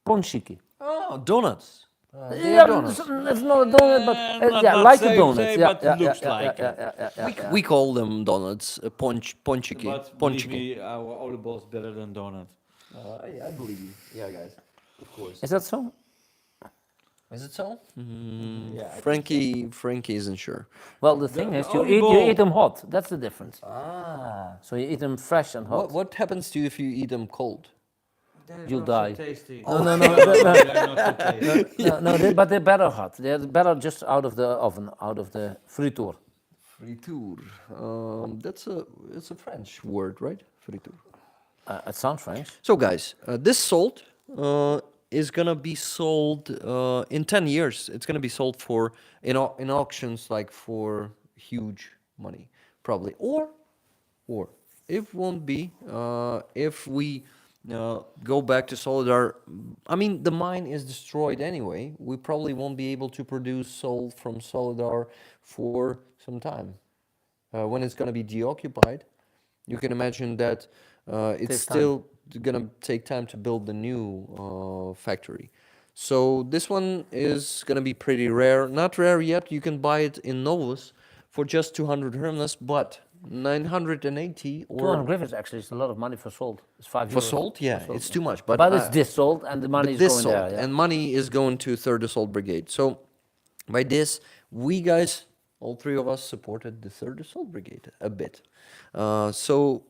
ponchiki. Oh, donuts. Yeah, it's not a donut, but Not like same, a donut. same, Yeah, but yeah, looks yeah, like yeah, it. We call them donuts, ponchiki. But believe Ponchiki. me, our oliebol is better than donut. I believe you. Yeah, guys. Of course. Is that so? Is it so? Yeah. Frankie isn't sure. Well, the thing is, you oliebol- eat them hot. That's the difference. Ah. So you eat them fresh and hot. What happens to you if you eat them cold? You'll die. Tasty. No, no, They're not so tasty. but they're better hot. They're better just out of the oven, out of the friture. Friture. It's a French word, right? Friture. It sounds French. So guys, this salt is gonna be sold in 10 years. It's gonna be sold for in auctions, like for huge money, probably. Or it won't be if we go back to Solidar. I mean, the mine is destroyed anyway. We probably won't be able to produce salt from Solidar for some time. When it's gonna be deoccupied, you can imagine that it's Takes time. still gonna take time to build the new factory. So this one is gonna be pretty rare. Not rare yet. You can buy it in Novus for just 200 hryvnias, but 980 or 200 griffins actually is a lot of money for salt. It's 5 for euros. salt. Yeah, For salt, it's yeah. too much. But it's this salt, and the money is this going salt there. Yeah. and money is going to 3rd Assault Brigade. So by this, we guys, all three of us, supported the 3rd Assault Brigade a bit. So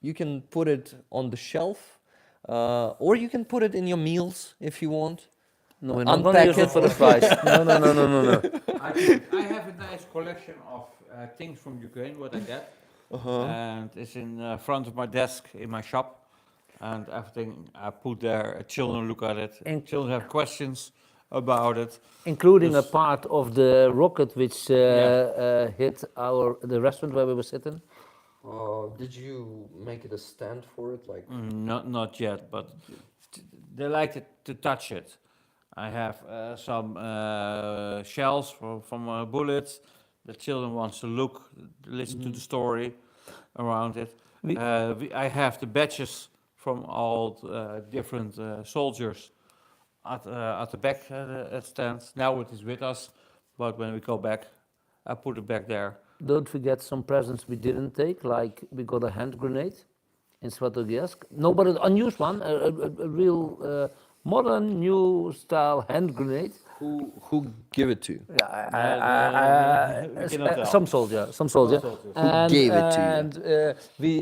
you can put it on the shelf, or you can put it in your meals if you want. No, we're not going to use it for the fries. No. I have a nice collection of things from Ukraine, what I get. And it's in front of my desk in my shop. And everything I put there, children look at it. And- Children have questions about it. Including a Yes. part of the rocket which Yeah. hit the restaurant where we were sitting. Did you make it a stand for it? Like, Not yet, but they like to touch it. I have some shells from bullets. The children wants to look, listen to the story around it. I have the badges from all different soldiers at the back stand. Now it is with us, but when we go back, I put it back there. Don't forget some presents we didn't take, like we got a hand grenade in Svatogorsk. No, but an unused one, a real modern, new style hand grenade. who give it to you? We cannot tell. Some soldier. soldier. And, gave it to you? And we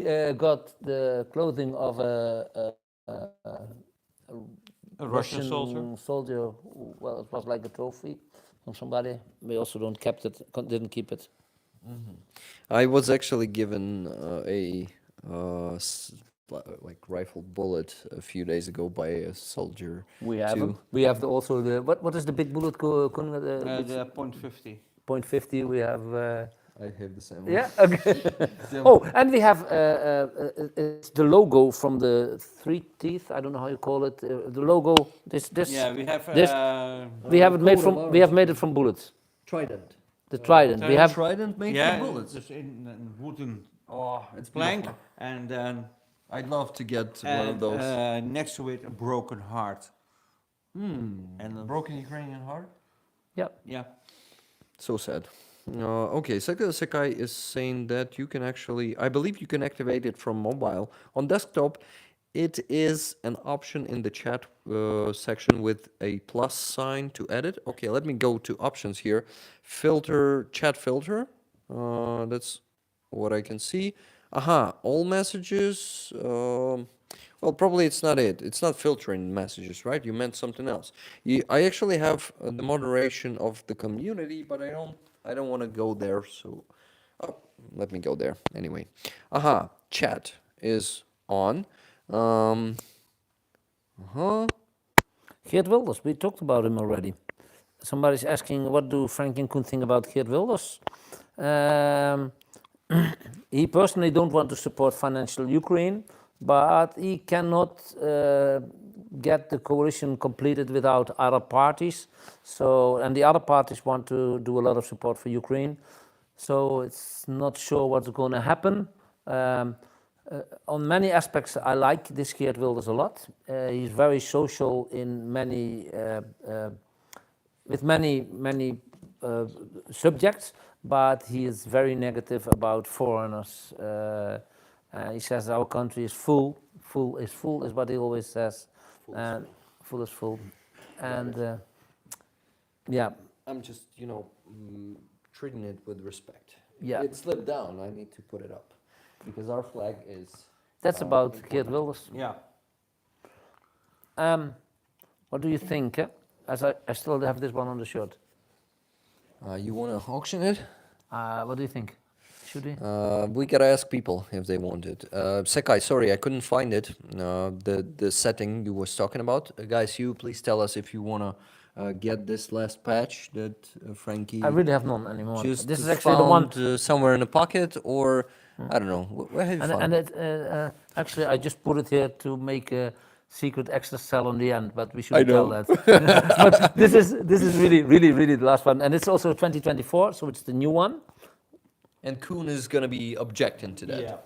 got the clothing of a A Russian soldier. soldier. Well, it was like a trophy from somebody. We also didn't keep it. I was actually given like rifle bullet a few days ago by a soldier. We have too. them. We have also the what is the big bullet? The .50. .50. We have. I have the same one. Yeah. Okay. Oh, and we have it's the logo from the three teeth. I don't know how you call it. The logo. This. Yeah, we have. this- We have it made from. We have made it from bullets. Trident. The trident. We have. Trident made yeah, from bullets. just in wooden Oh, it's plank, beautiful. and then I'd love to get one of those. next to it a broken heart. And Broken Ukrainian heart. Yeah. yeah, So sad. Okay, Secai is saying that you can actually, I believe you can activate it from mobile. On desktop, it is an option in the chat section with a plus sign to edit. Okay, let me go to options here. Filter, chat filter. That's what I can see. Aha, all messages. Well, probably it's not it. It's not filtering messages, right? You meant something else. I actually have the moderation of the community, but I don't want to go there. So, let me go there anyway. Aha, chat is on. Geert Wilders. We talked about him already. Somebody's asking, what do Franky and Coen think about Geert Wilders? He personally don't want to support financial Ukraine, but he cannot get the coalition completed without other parties. So, and the other parties want to do a lot of support for Ukraine. So it's not sure what's going to happen. On many aspects, I like this Geert Wilders a lot. He's very social in with many subjects, but he is very negative about foreigners. He says our country is full is what he always says. Full is full. And yeah. I'm just, treating it with respect. Yeah. It slipped down. I need to put it up because our flag is. That's about Geert Wilders. yeah. What do you think? As I still have this one on the shirt. You want to auction it? What do you think? Should we? We gotta ask people if they want it. Secai, sorry, I couldn't find it. The setting you was talking about, guys. You please tell us if you wanna get this last patch that Franky. I really have none anymore. just This is actually the one. found, somewhere in a pocket, or I don't know. Where have you found And it? actually, I just put it here to make a secret extra cell on the end, but we I shouldn't tell know. that. But this is really the last one, and it's also 2024, so it's the new one. And Coen is gonna be objecting to that. Yeah.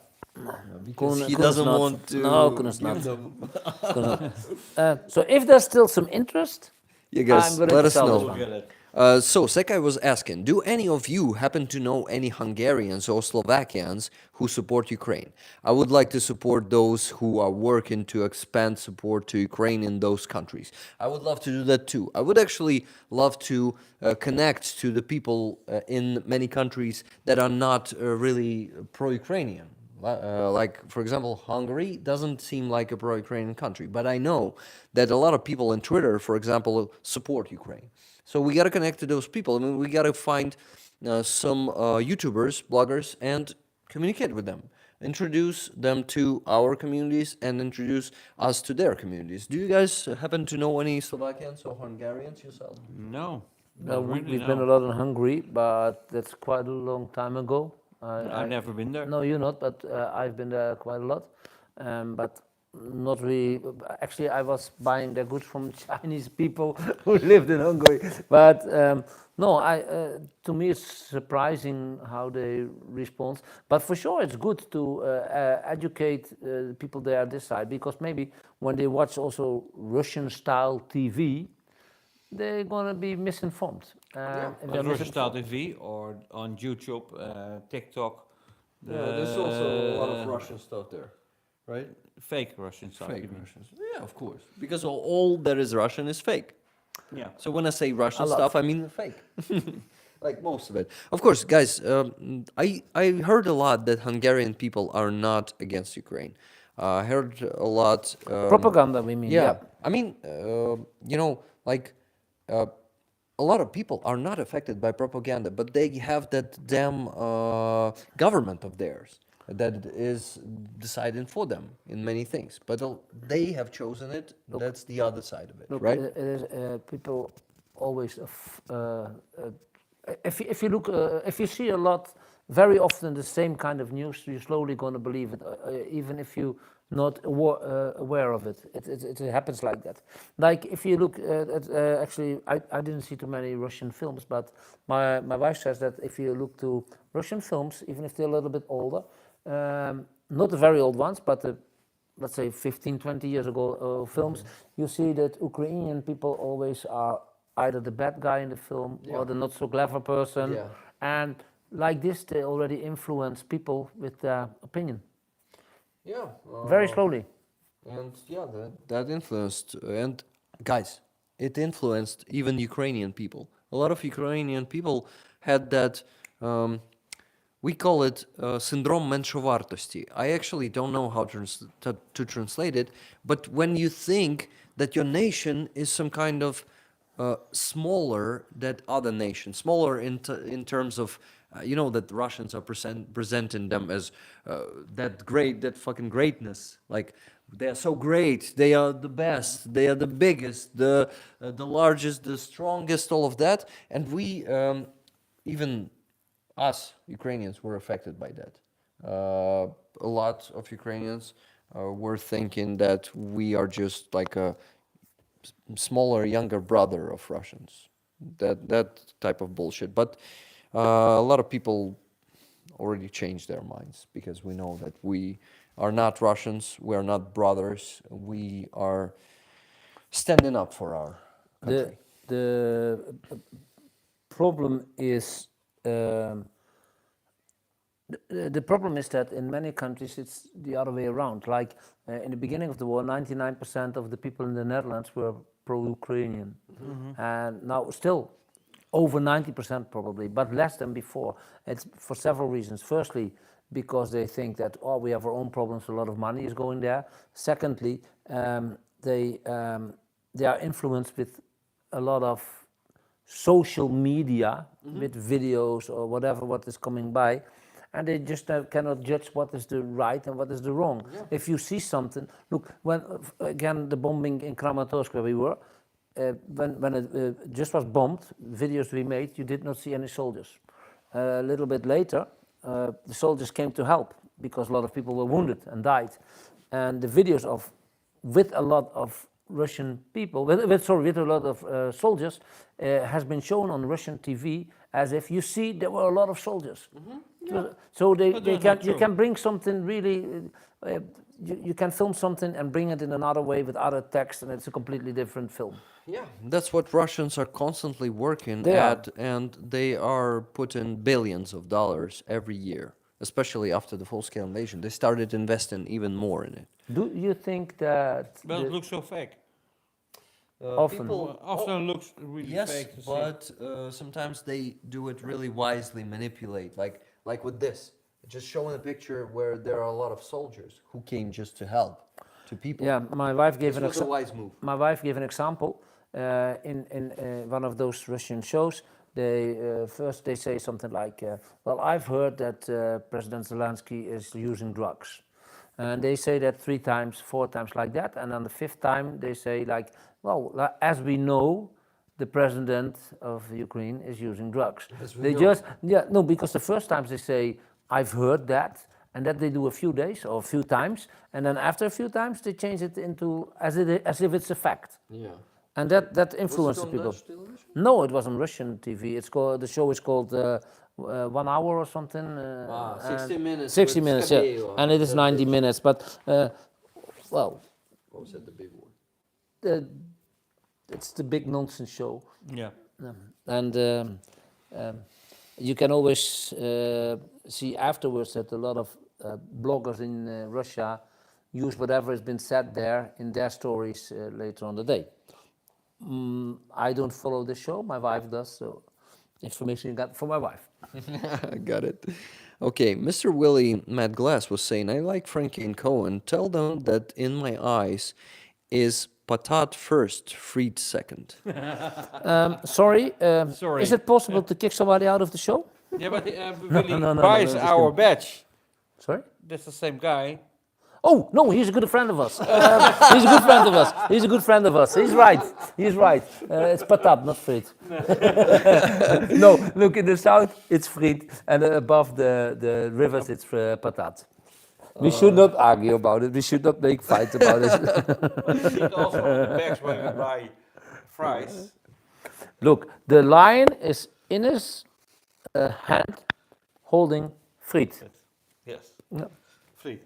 Because Koen- he Koen is doesn't not. want to. No, Koen is not. Koen is not. So if there's still some interest, You guys, I'm gonna let us sell this know. one. Get it. So Secai was asking, do any of you happen to know any Hungarians or Slovakians who support Ukraine? I would like to support those who are working to expand support to Ukraine in those countries. I would love to do that too. I would actually love to connect to the people in many countries that are not really pro-Ukrainian. Like, for example, Hungary doesn't seem like a pro-Ukrainian country, but I know that a lot of people on Twitter, for example, support Ukraine. So we got to connect to those people. I mean, we got to find some YouTubers, bloggers, and communicate with them. introduce them to our communities and introduce us to their communities. Do you guys happen to know any Slovakians or Hungarians yourself? No. We've been a lot in Hungary, but that's quite a long time ago. I've never been there. No, you're not, but I've been there quite a lot. But not really. Actually, I was buying their goods from Chinese people who lived in Hungary. But no, to me it's surprising how they respond. But for sure, it's good to educate people there this side, because maybe when they watch also Russian-style TV, they're gonna be misinformed. If they're On Russian Style misinformed- TV or on YouTube, TikTok. there's also a lot of Russian stuff there, right? Fake Russian Style Fake TV. Russians. Yeah, of course. Because all that is Russian is fake. Yeah. So when I say Russian A lot. stuff, I mean fake. Like most of it. Of course, guys, I heard a lot that Hungarian people are not against Ukraine. I heard a lot. Propaganda, we mean. Yeah. I mean, like a lot of people are not affected by propaganda, but they have that damn government of theirs that is deciding for them in many things. But they have chosen it. That's the other side of it, Look, right? it is, people always. If you look, if you see a lot, very often the same kind of news, you're slowly going to believe it, even if you not aware of it. It happens like that. Like if you look at actually, I didn't see too many Russian films, but my wife says that if you look to Russian films, even if they're a little bit older, not the very old ones, but let's say 15, 20 years ago films, you see that Ukrainian people always are either the bad guy in the film or the not so clever person. Yeah. And like this, they already influence people with their opinion. Yeah. Very slowly. And yeah, that influenced, and guys, it influenced even Ukrainian people. A lot of Ukrainian people had that, we call it syndrome меншовартості. I actually don't know how to translate it, but when you think that your nation is some kind of smaller than other nations, smaller in terms of, that the Russians are presenting them as that fucking greatness. Like, they are so great, they are the best, they are the biggest, the largest, the strongest, all of that. And we, even us, Ukrainians, were affected by that. A lot of Ukrainians were thinking that we are just like a smaller, younger brother of Russians. That type of bullshit. But a lot of people already changed their minds, because we know that we are not Russians, we are not brothers, we are standing up for our country. The problem is the problem is that in many countries it's the other way around. Like in the beginning of the war, 99% of the people in the Netherlands were pro-Ukrainian, and now still over 90% probably, but less than before. It's for several reasons. Firstly, because they think that we have our own problems, a lot of money is going there. Secondly, they are influenced with a lot of social media, with videos or whatever what is coming by, and they just cannot judge what is the right and what is the wrong. If you see something, look, when again the bombing in Kramatorsk where we were, when it just was bombed, videos we made, you did not see any soldiers. A little bit later, the soldiers came to help, because a lot of people were wounded and died. And the videos with a lot of Russian people, with a lot of soldiers, has been shown on Russian TV as if you see there were a lot of soldiers. So you can bring something really, you can film something and bring it in another way with other text, and it's a completely different film. Yeah, that's what Russians are constantly working They at, and they are putting billions of dollars every year, especially after the full-scale invasion. They started investing even more in it. Do you think that But it looks so fake. often? Often looks really Yes, fake. To see. but sometimes they do it really wisely, manipulate, like with this, just showing a picture where there are a lot of soldiers who came just to help to people. Yeah, my wife gave This an was a wise move. My wife gave an example in one of those Russian shows They first they say something like, "Well, I've heard that President Zelensky is using drugs," and they say that 3 times, 4 times like that, and on the 5th time they say like, "Well, as we know, the president of Ukraine is using drugs." They just because the first times they say, "I've heard that," and that they do a few days or a few times, and then after a few times they change it into as if it's a fact. Yeah. And that influences people. No, it was on Russian TV. It's called the show is called 1 hour or something. 60 minutes. 60 with minutes, yeah, Secai, and it is 90 minutes. But well, What was that, the big one? it's the big nonsense show, Yeah. and you can always see afterwards that a lot of bloggers in Russia use whatever has been said there in their stories later on the day. I don't follow the show, my wife does, so information you got from my wife. Got it. Okay, Mr. Willie Matt Glass was saying, I like Franky and Coen. Tell them that in my eyes is patat first, Fried second. Sorry, Sorry. is it possible to kick somebody out of the show? Yeah, but Willy no, buys just our badge. Sorry? That's the same guy. Oh, no, he's a good friend of us. He's a good friend of us. He's a good friend of us. He's right. He's right. It's patat, not fried. No, look, in the south, it's fried, and above the rivers, it's patat. We should not argue about it. We should not make fights about it. But you see it also on the bags when you buy fries. Look, the lion is in his hand holding fried. Yes. No. Free.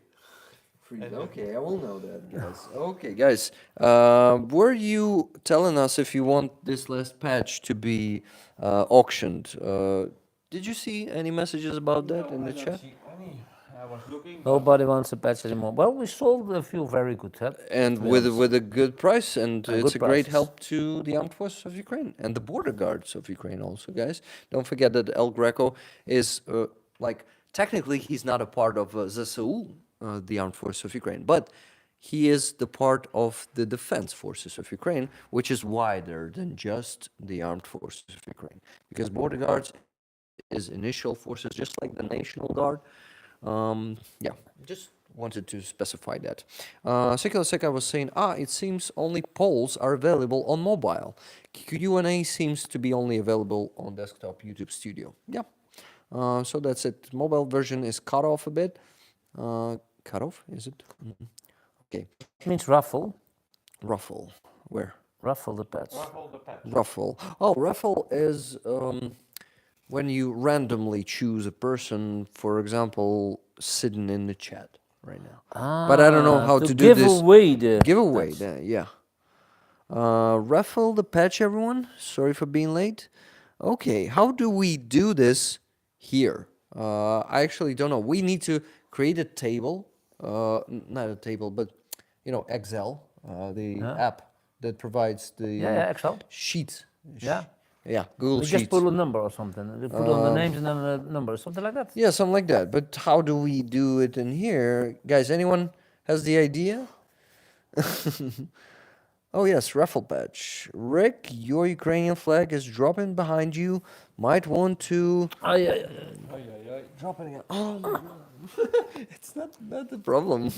Okay, I will know that, guys. Okay, guys, were you telling us if you want this last patch to be auctioned? Did you see any messages about that in the chat? I was looking. Nobody wants a patch anymore. Well, we sold a few very good, huh? And to be with honest. a good price, and And it's good a great prices. help to the armed forces of Ukraine and the border guards of Ukraine also, guys. Don't forget that El Greco is like technically he's not a part of ZSU, the armed forces of Ukraine, but he is the part of the defense forces of Ukraine, which is wider than just the armed forces of Ukraine, because border guards is initial forces, just like the National Guard. Yeah, just wanted to specify that. Secai was saying, it seems only polls are available on mobile. Q&A seems to be only available on desktop YouTube Studio. Yeah, so that's it. Mobile version is cut off a bit. Cut off, is it? Okay. It means ruffle. Ruffle, where? Ruffle the patch. Ruffle the patch. Ruffle. Oh, ruffle is when you randomly choose a person, for example, sitting in the chat right now. But I don't know how to do give this. away the Giveaway, patch. yeah. Raffle the patch, everyone. Sorry for being late. Okay, how do we do this here? I actually don't know. We need to create a table. Not a table, but Excel, the app that provides the Yeah, Excel. sheet. Yeah. Yeah, Google We Sheets. just put a number or something. We put on the names and then a number, something like that. Yeah, something like that. But how do we do it in here? Guys, anyone has the idea? Oh, yes, raffle patch. Rick, your Ukrainian flag is dropping behind you. Might want to Oh, yeah. drop it again. Oh, my God. It's not the problem.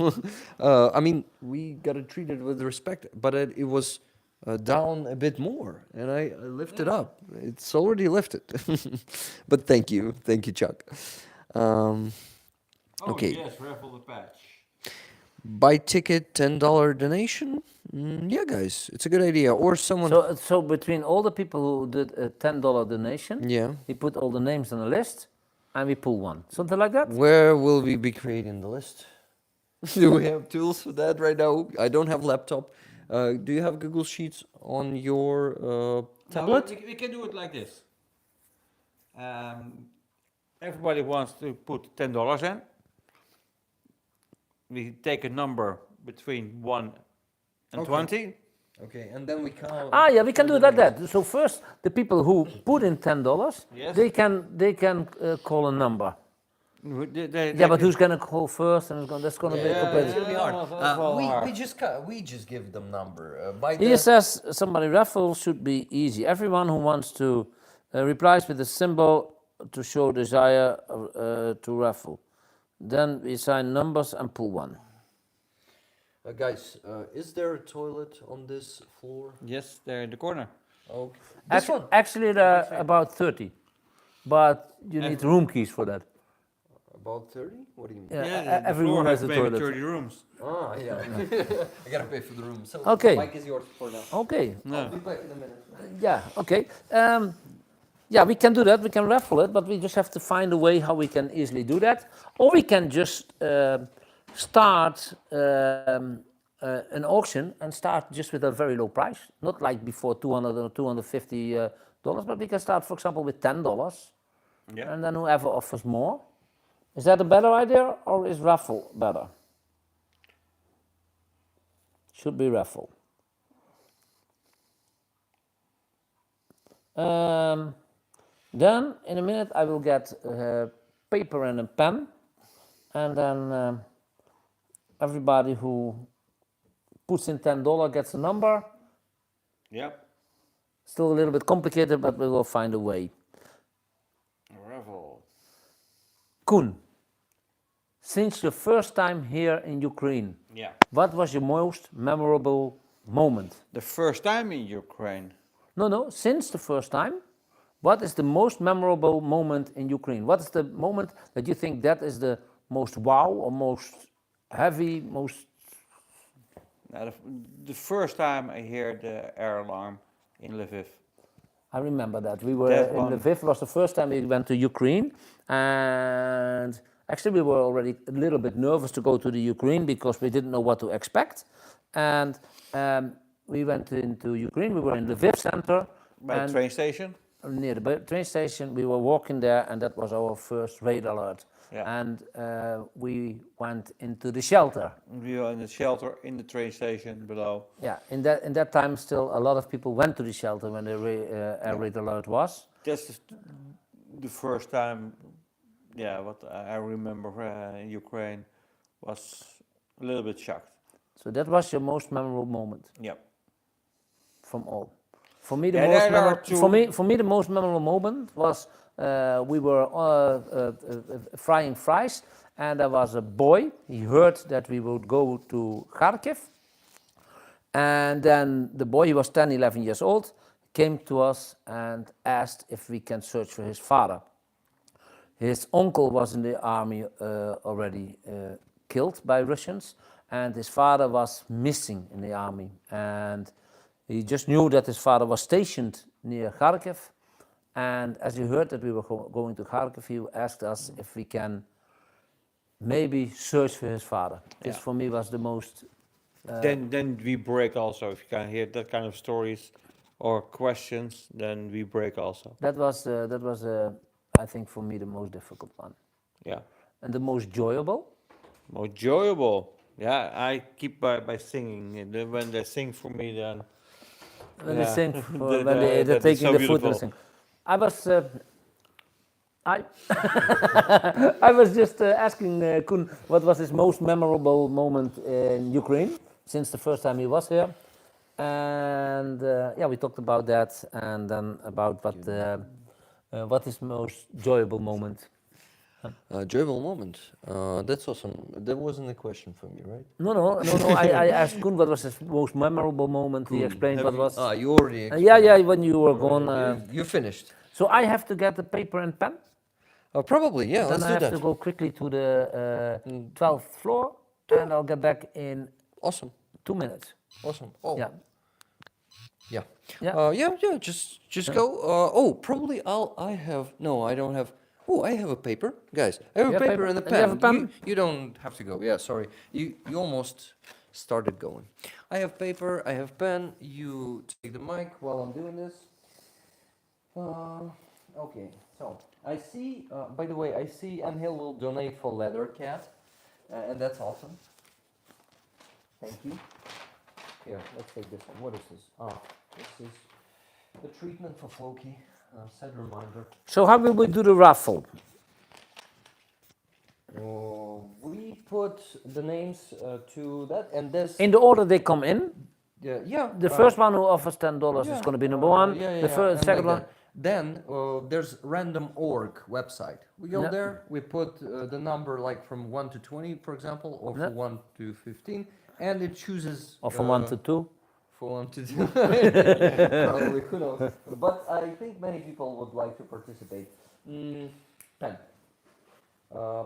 I mean, we got to treat it with respect, but it was down a bit more, and I lifted up. It's already lifted. But thank you, Chuck. Okay. Yes, raffle the patch. Buy ticket, $10 donation. Yeah, guys, it's a good idea. Or someone. So between all the people who did a $10 donation, Yeah. we put all the names on a list and we pull one. Something like that? Where will we be creating the list? Do we have tools for that right now? I don't have laptop. Do you have Google Sheets on your tablet? No, we can do it like this. Everybody wants to put $10 in. We take a number between 1 and 20. Okay, and then we count. Yeah, we can do it like that. So first, the people who put in $10, Yes. they can call a number. Yeah, but who's gonna call first? And that's gonna be It's complicated. gonna be hard. that's all hard. We just give them number. By He says somebody raffle should be easy. Everyone who wants to replies with a symbol to show desire to raffle. Then we assign numbers and pull one. Guys, is there a toilet on this floor? Yes, they're in the corner. Okay. This one? Actually, there are about 30, but you need room keys for that. About 30? What do you mean? Yeah, the everyone floor has a maybe toilet. 30 rooms. Ah, yeah. I gotta pay for the room. So, Okay. Mike is yours for now. Okay. No. I'll be back in a minute. Yeah. Okay. Yeah, we can do that. We can raffle it, but we just have to find a way how we can easily do that, or we can just start an auction and start just with a very low price, not like before 200 or 250 dollars, but we can start, for example, with $10, Yeah. and then whoever offers more. Is that a better idea, or is raffle better? Should be raffle. Then, in a minute, I will get paper and a pen, and then everybody who puts in $10 gets a number. Yeah. Still a little bit complicated, but we will find a way. Raffle. Koen, since your first time here in Ukraine, Yeah. what was your most memorable moment? The first time in Ukraine. No, since the first time, what is the most memorable moment in Ukraine? What is the moment that you think that is the most wow or most heavy, most... Now, the first time I hear the air alarm in Lviv. I remember that. We were That in one. Lviv, was the first time we went to Ukraine, and actually we were already a little bit nervous to go to the Ukraine because we didn't know what to expect. And we went into Ukraine, we were in the Lviv center. By the and train station. near the train station, we were walking there, and that was our first raid alert. Yeah. And we went into the shelter. We were in the shelter in the train station below. Yeah, in that time, still a lot of people went to the shelter when the air raid alert was. That's the first time, yeah, what I remember in Ukraine was a little bit shocked. So that was your most memorable moment Yeah. from all. For me, the Yeah, most there are memorable, for me, the most memorable moment was we were frying fries, and there was a boy. He heard that we would go to Kharkiv, and then the boy, he was 10, 11 years old, came to us and asked if we can search for his father. His uncle was in the army already killed by Russians, and his father was missing in the army. And he just knew that his father was stationed near Kharkiv. And as he heard that we were going to Kharkiv, he asked us if we can maybe search for his father. This for me was the most... Then we break also. If you can hear that kind of stories or questions, then we break also. That was, I think, for me, the most difficult one. Yeah. And the most enjoyable? More enjoyable. Yeah, I keep by singing. And then when they sing for me, then When Yeah. they sing, when That- they're that is taking so the food and beautiful. sing. I was, I was just asking Koen what was his most memorable moment in Ukraine since the first time he was here, and yeah, we talked about that, and then about what is most enjoyable moment. Enjoyable moment. That's awesome. That wasn't a question for me, right? No. I asked Koen what was his most memorable moment. He explained what was. Ah, you already. Yeah, when you were gone. You finished. So I have to get the paper and pen. Probably, yeah. Then Let's I do have that. to go quickly to the 12th floor, and I'll get back in Awesome. 2 minutes. Awesome. Oh. Yeah. Yeah. Yeah. Yeah. Just go. Probably I have. No, I don't have. Oh, I have a paper, guys. I have You a have paper paper? and a And you have pen. a pen? You don't have to go. Yeah, sorry. You almost started going. I have paper. I have pen. You take the mic while I'm doing this. Okay. So I see. By the way, I see Angel will donate for leather cat, and that's awesome. Thank you. Here, let's take this one. What is this? This is the treatment for Floki. Set reminder. So how will we do the raffle? We put the names to that, and this. In the order they come in. Yeah. The first one who offers $10 is yeah, going to be number one. yeah, The yeah, first, and second like one. that. Then there's random.org website. We go Yeah. there, we put the number like from 1 to 20, for example, or Yeah. from 1 to 15, and it chooses. Or from 1 to 2. For 1 to 2. Yeah, probably, who knows. But I think many people would like to participate. Pen. Uh,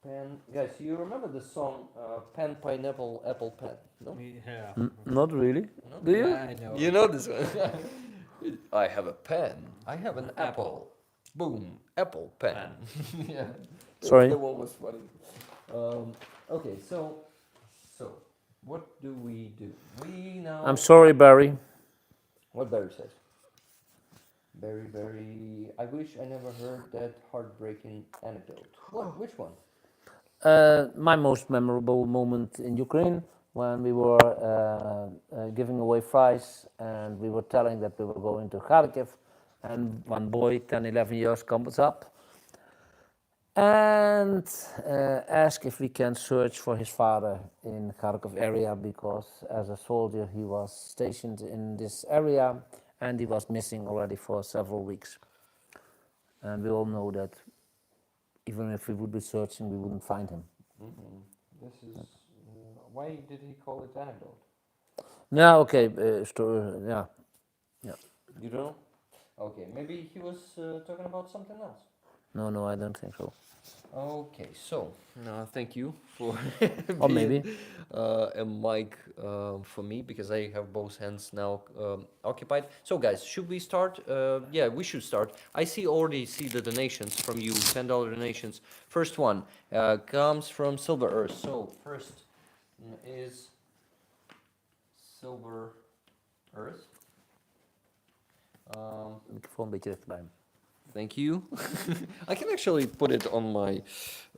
pen. Guys, you remember the song Pen, Pineapple, Apple, Pen? No? Yeah. Not really. No? Do you? I know. You know this one. I have a pen. I have an apple. Boom. Apple pen. Yeah. Sorry. The one was funny. Okay, so what do? We now. I'm sorry, Barry. What Barry says. Barry. I wish I never heard that heartbreaking anecdote. What? Which one? My most memorable moment in Ukraine when we were giving away fries and we were telling that we were going to Kharkiv, and one boy, 10, 11 years, comes up and asks if we can search for his father in Kharkiv area, because as a soldier he was stationed in this area and he was missing already for several weeks. And we all know that even if we would be searching, we wouldn't find him. This is. Why did he call it anecdote? No, okay, yeah. You don't know? Okay, maybe he was talking about something else. No, I don't think so. Okay, so thank you for Or being, maybe. a mic for me, because I have both hands now occupied. So guys, should we start? Yeah, we should start. I already see the donations from you, $10 donations. First one comes from Silver Earth. So first is Silver Earth. Microfoon een beetje dichterbij. Thank you. I can actually put it on my,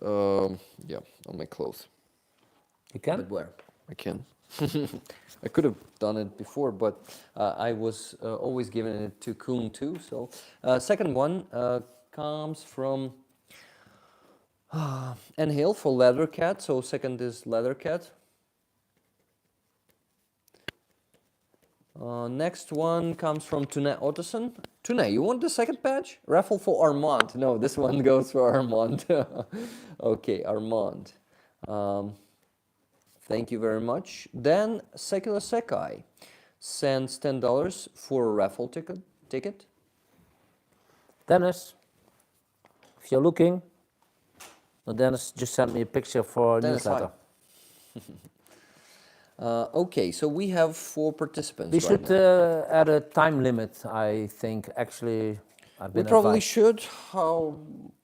on my clothes. You can? But where? I can. I could have done it before, but I was always giving it to Coen too. So, second one comes from Inhale for Leather Cat. So second is Leather Cat. Next one comes from Tune Ottoson. Tune, you want the second badge? Raffle for Armand. No, this one goes for Armand. Okay, Armand. Thank you very much. Then Secular Secai sends $10 for a raffle ticket. Dennis, if you're looking, Dennis just sent me a picture for a Dennis, newsletter. Okay, so we have 4 participants. We right should now. add a time limit, I think. Actually, I've We been probably advised. should. How?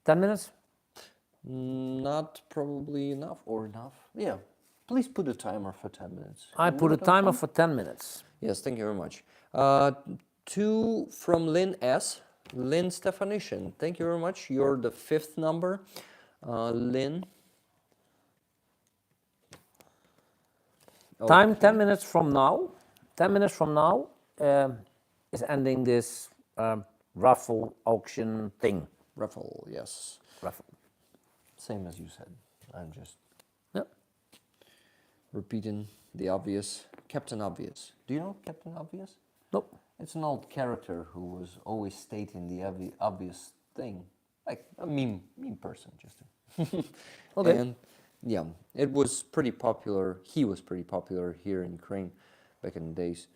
10 minutes? Not probably enough or enough. Yeah. Please put a timer for 10 minutes. I put a timer for 10 minutes. Yes, thank you very much. 2 from Lynn S. Lynn Stefanishin. Thank you very much. You're the 5th number. Lynn. Time 10 minutes from now. 10 minutes from now is ending this raffle auction thing. Raffle, yes. Raffle. Same as you said. I'm just Yep. repeating the obvious. Captain Obvious. Do you know Captain Obvious? Nope. It's an old character who was always stating the obvious thing. Like a meme person, just. Okay. And yeah, it was pretty popular. He was pretty popular here in Ukraine back in the days.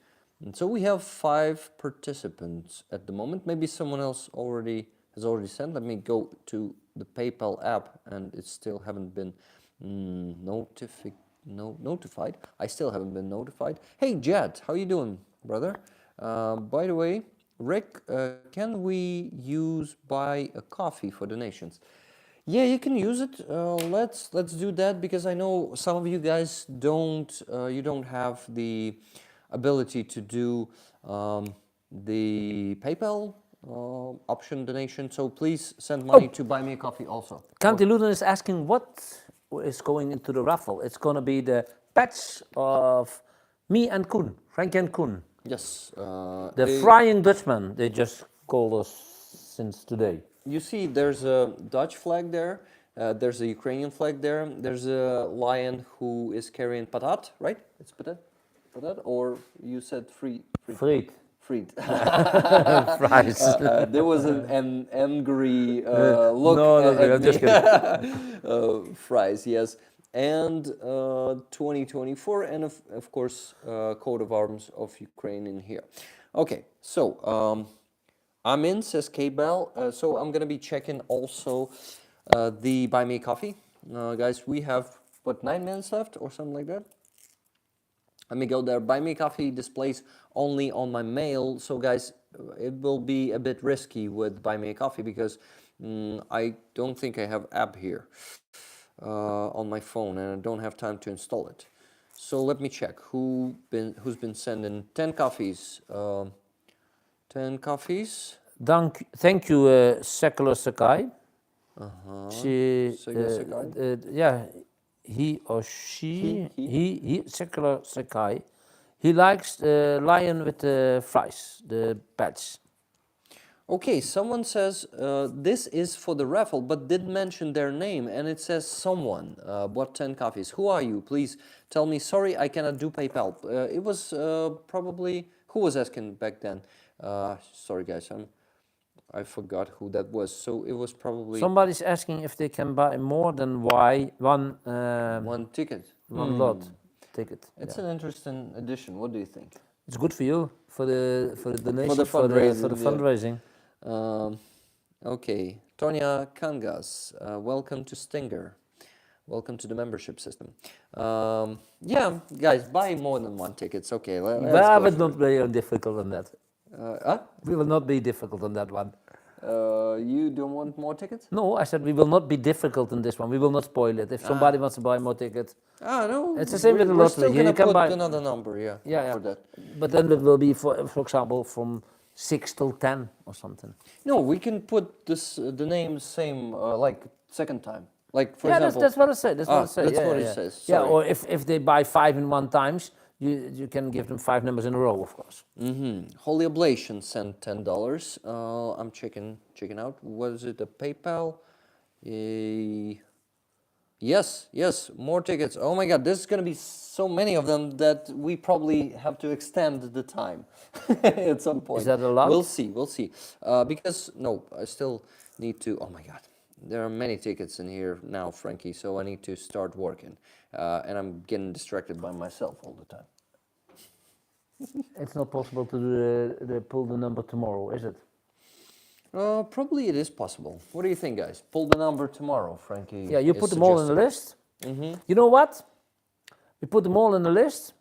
And so we have 5 participants at the moment. Maybe someone else has already sent. Let me go to the PayPal app, and it still haven't been notified. I still haven't been notified. Hey, Jed, how you doing, brother? By the way, Rick, can we buy a coffee for donations? Yeah, you can use it. Let's do that, because I know some of you guys don't have the ability to do the PayPal option donation. So please send money to buy me a coffee also. County Luton is asking what is going into the raffle. It's going to be the patch of me and Coen, Franky and Coen. Yes. The Flying Dutchman, they just called us since today. You see, there's a Dutch flag there. There's a Ukrainian flag there. There's a lion who is carrying patat, right? It's patat, or you said free. Fried. Fried. Fries. There was an angry look no, at I'm me. just kidding. Fries, yes. And 2024, and of course, coat of arms of Ukraine in here. Okay, so I'm in, says K-Bell. So I'm gonna be checking also the Buy Me a Coffee. Guys, we have, what, 9 minutes left or something like that? Let me go there. Buy Me Coffee displays only on my mail. So guys, it will be a bit risky with Buy Me a Coffee because I don't think I have app here on my phone and I don't have time to install it. So let me check who's been sending 10 coffees. 10 coffees. Thank you, Secular Secai. She, Secai? yeah, he or she, he, Secular Secai. He likes the lion with the flies, the badge. Okay, someone says this is for the raffle, but didn't mention their name, and it says someone bought 10 coffees. Who are you? Please tell me. Sorry, I cannot do PayPal. It was probably, who was asking back then? Sorry, guys, I forgot who that was. So it was probably Somebody's asking if they can buy more than one one ticket. one lot ticket. It's Yeah. an interesting addition. What do you think? It's good for you for the donation for the fundraising, yeah. fundraising. Okay, Tonya Kangas, welcome to Stinger. Welcome to the membership system. Yeah, guys, buy more than one ticket. It's okay. Let's But I go would for not be difficult on that. it. We will not be difficult on that one. You don't want more tickets? No, I said we will not be difficult in this one. We will not spoil it. If somebody wants to buy more tickets, No. It's the same with the we're lottery. still You gonna can put buy another number, yeah. yeah. For that. But then it will be, for example, from 6 till 10 or something. No, we can put this the name same like second time. Like for yeah, example. that's what I said. That's what I said. That's yeah, what yeah. it says. Yeah, Sorry. or if they buy 5 in one times, you can give them 5 numbers in a row, of course. Holy Oblation sent $10. I'm checking out. Was it a PayPal? Yes, more tickets. Oh my God, there's gonna be so many of them that we probably have to extend the time at some point. Is that allowed? We'll see. Because no, I still need to. Oh my God, there are many tickets in here now, Frankie. So I need to start working, and I'm getting distracted by myself all the time. It's not possible to do pull the number tomorrow, is it? Probably it is possible. What do you think, guys? Pull the number tomorrow, Frankie. Yeah, you is put them all in the list. You know what? We put them all in the list,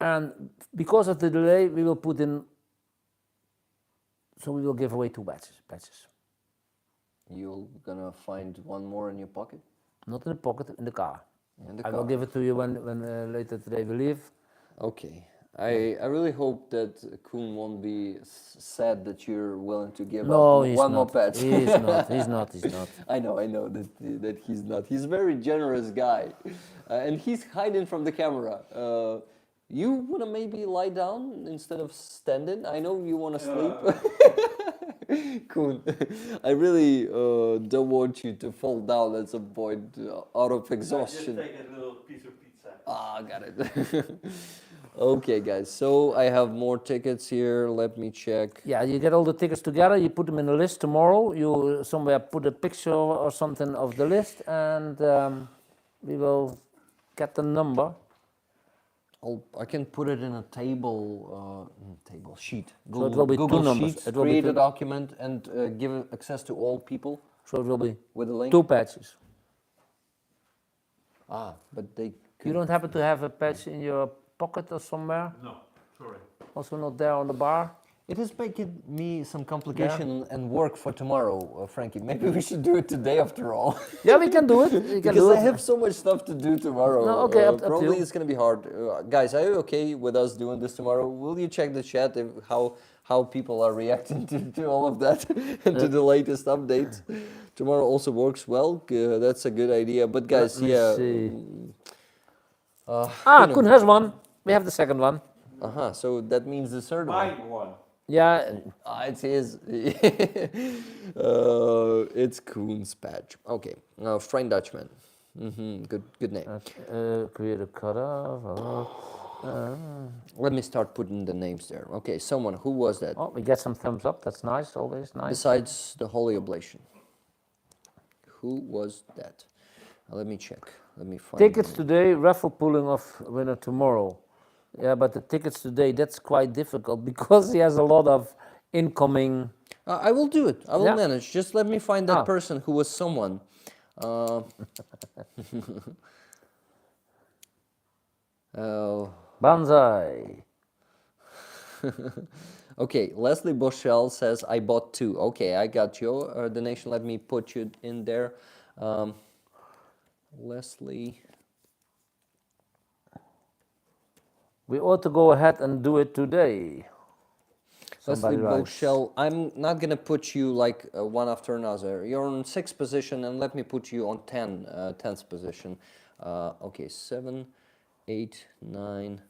and because of the delay, we will put in. So we will give away 2 batches. You're gonna find one more in your pocket? Not in the pocket, in the car. In the I will car. give it to you when later today we leave. Okay. I really hope that Koen won't be sad that you're willing to give No, up he's one more not. patch. He's not. I know that he's not. He's a very generous guy, and he's hiding from the camera. You wanna maybe lie down instead of standing? I know you wanna sleep. Koen, I really don't want you to fall down at some point out of exhaustion. Just take a little piece of pizza. Got it. Okay, guys, so I have more tickets here. Let me check. Yeah, you get all the tickets together. You put them in a list tomorrow. You somewhere put a picture or something of the list, and we will get the number. I can put it in a table sheet. So it will be Google 2 numbers. Sheets, It will be create a 2. document and give it access to all people So it will be with a link. 2 patches. But they You don't happen to have a patch in your pocket or somewhere? No, sorry. Also not there on the bar? It is making me some complication and work for tomorrow, Frankie. Maybe we should do it today after all. Yeah, we can do it. We can Because do I it. have so much stuff to do tomorrow. No, okay, up to probably you. it's gonna be hard. Guys, are you okay with us doing this tomorrow? Will you check the chat if, how people are reacting to all of that and to the latest updates? Tomorrow also works well. That's a good idea. But guys, Let me yeah. see. You know. Koen has one. We have the second one. So that means the third My one. one. Yeah, It's his. It's Koen's patch. Okay. Friend Dutchman. Good name. create a cutoff. Let me start putting the names there. Okay, someone, who was that? Oh, we get some thumbs up. That's nice. Always nice. Besides the Holy Oblation. Who was that? Let me check. Let me find Tickets the- today, raffle pulling off winner tomorrow. Yeah, but the tickets today, that's quite difficult because he has a lot of incoming. I will do it. I will Yeah. manage. Just let me find that Ah. person who was someone. Oh, Banzai. okay. Leslie Boschel says, I bought 2. Okay, I got your donation. Let me put you in there. Leslie. We ought to go ahead and do it today. Leslie Somebody writes. Boschel, I'm not going to put you like one after another. You're on 6th position, and let me put you on 10th position. Okay, 7, 8, 9,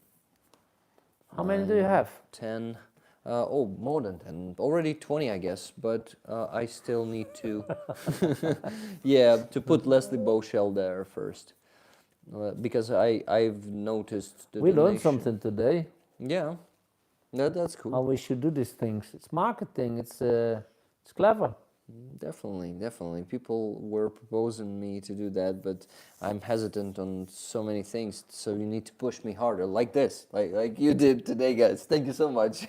How many do you have? 10. Oh, more than 10. Already 20, I guess. But I still need to, yeah, to put Leslie Boschel there first. Because I've noticed the We learned donation. something today. Yeah, that's cool. How we should do these things. It's marketing. It's clever. Definitely, definitely. People were proposing me to do that, but I'm hesitant on so many things. So you need to push me harder, like this, like you did today, guys. Thank you so much.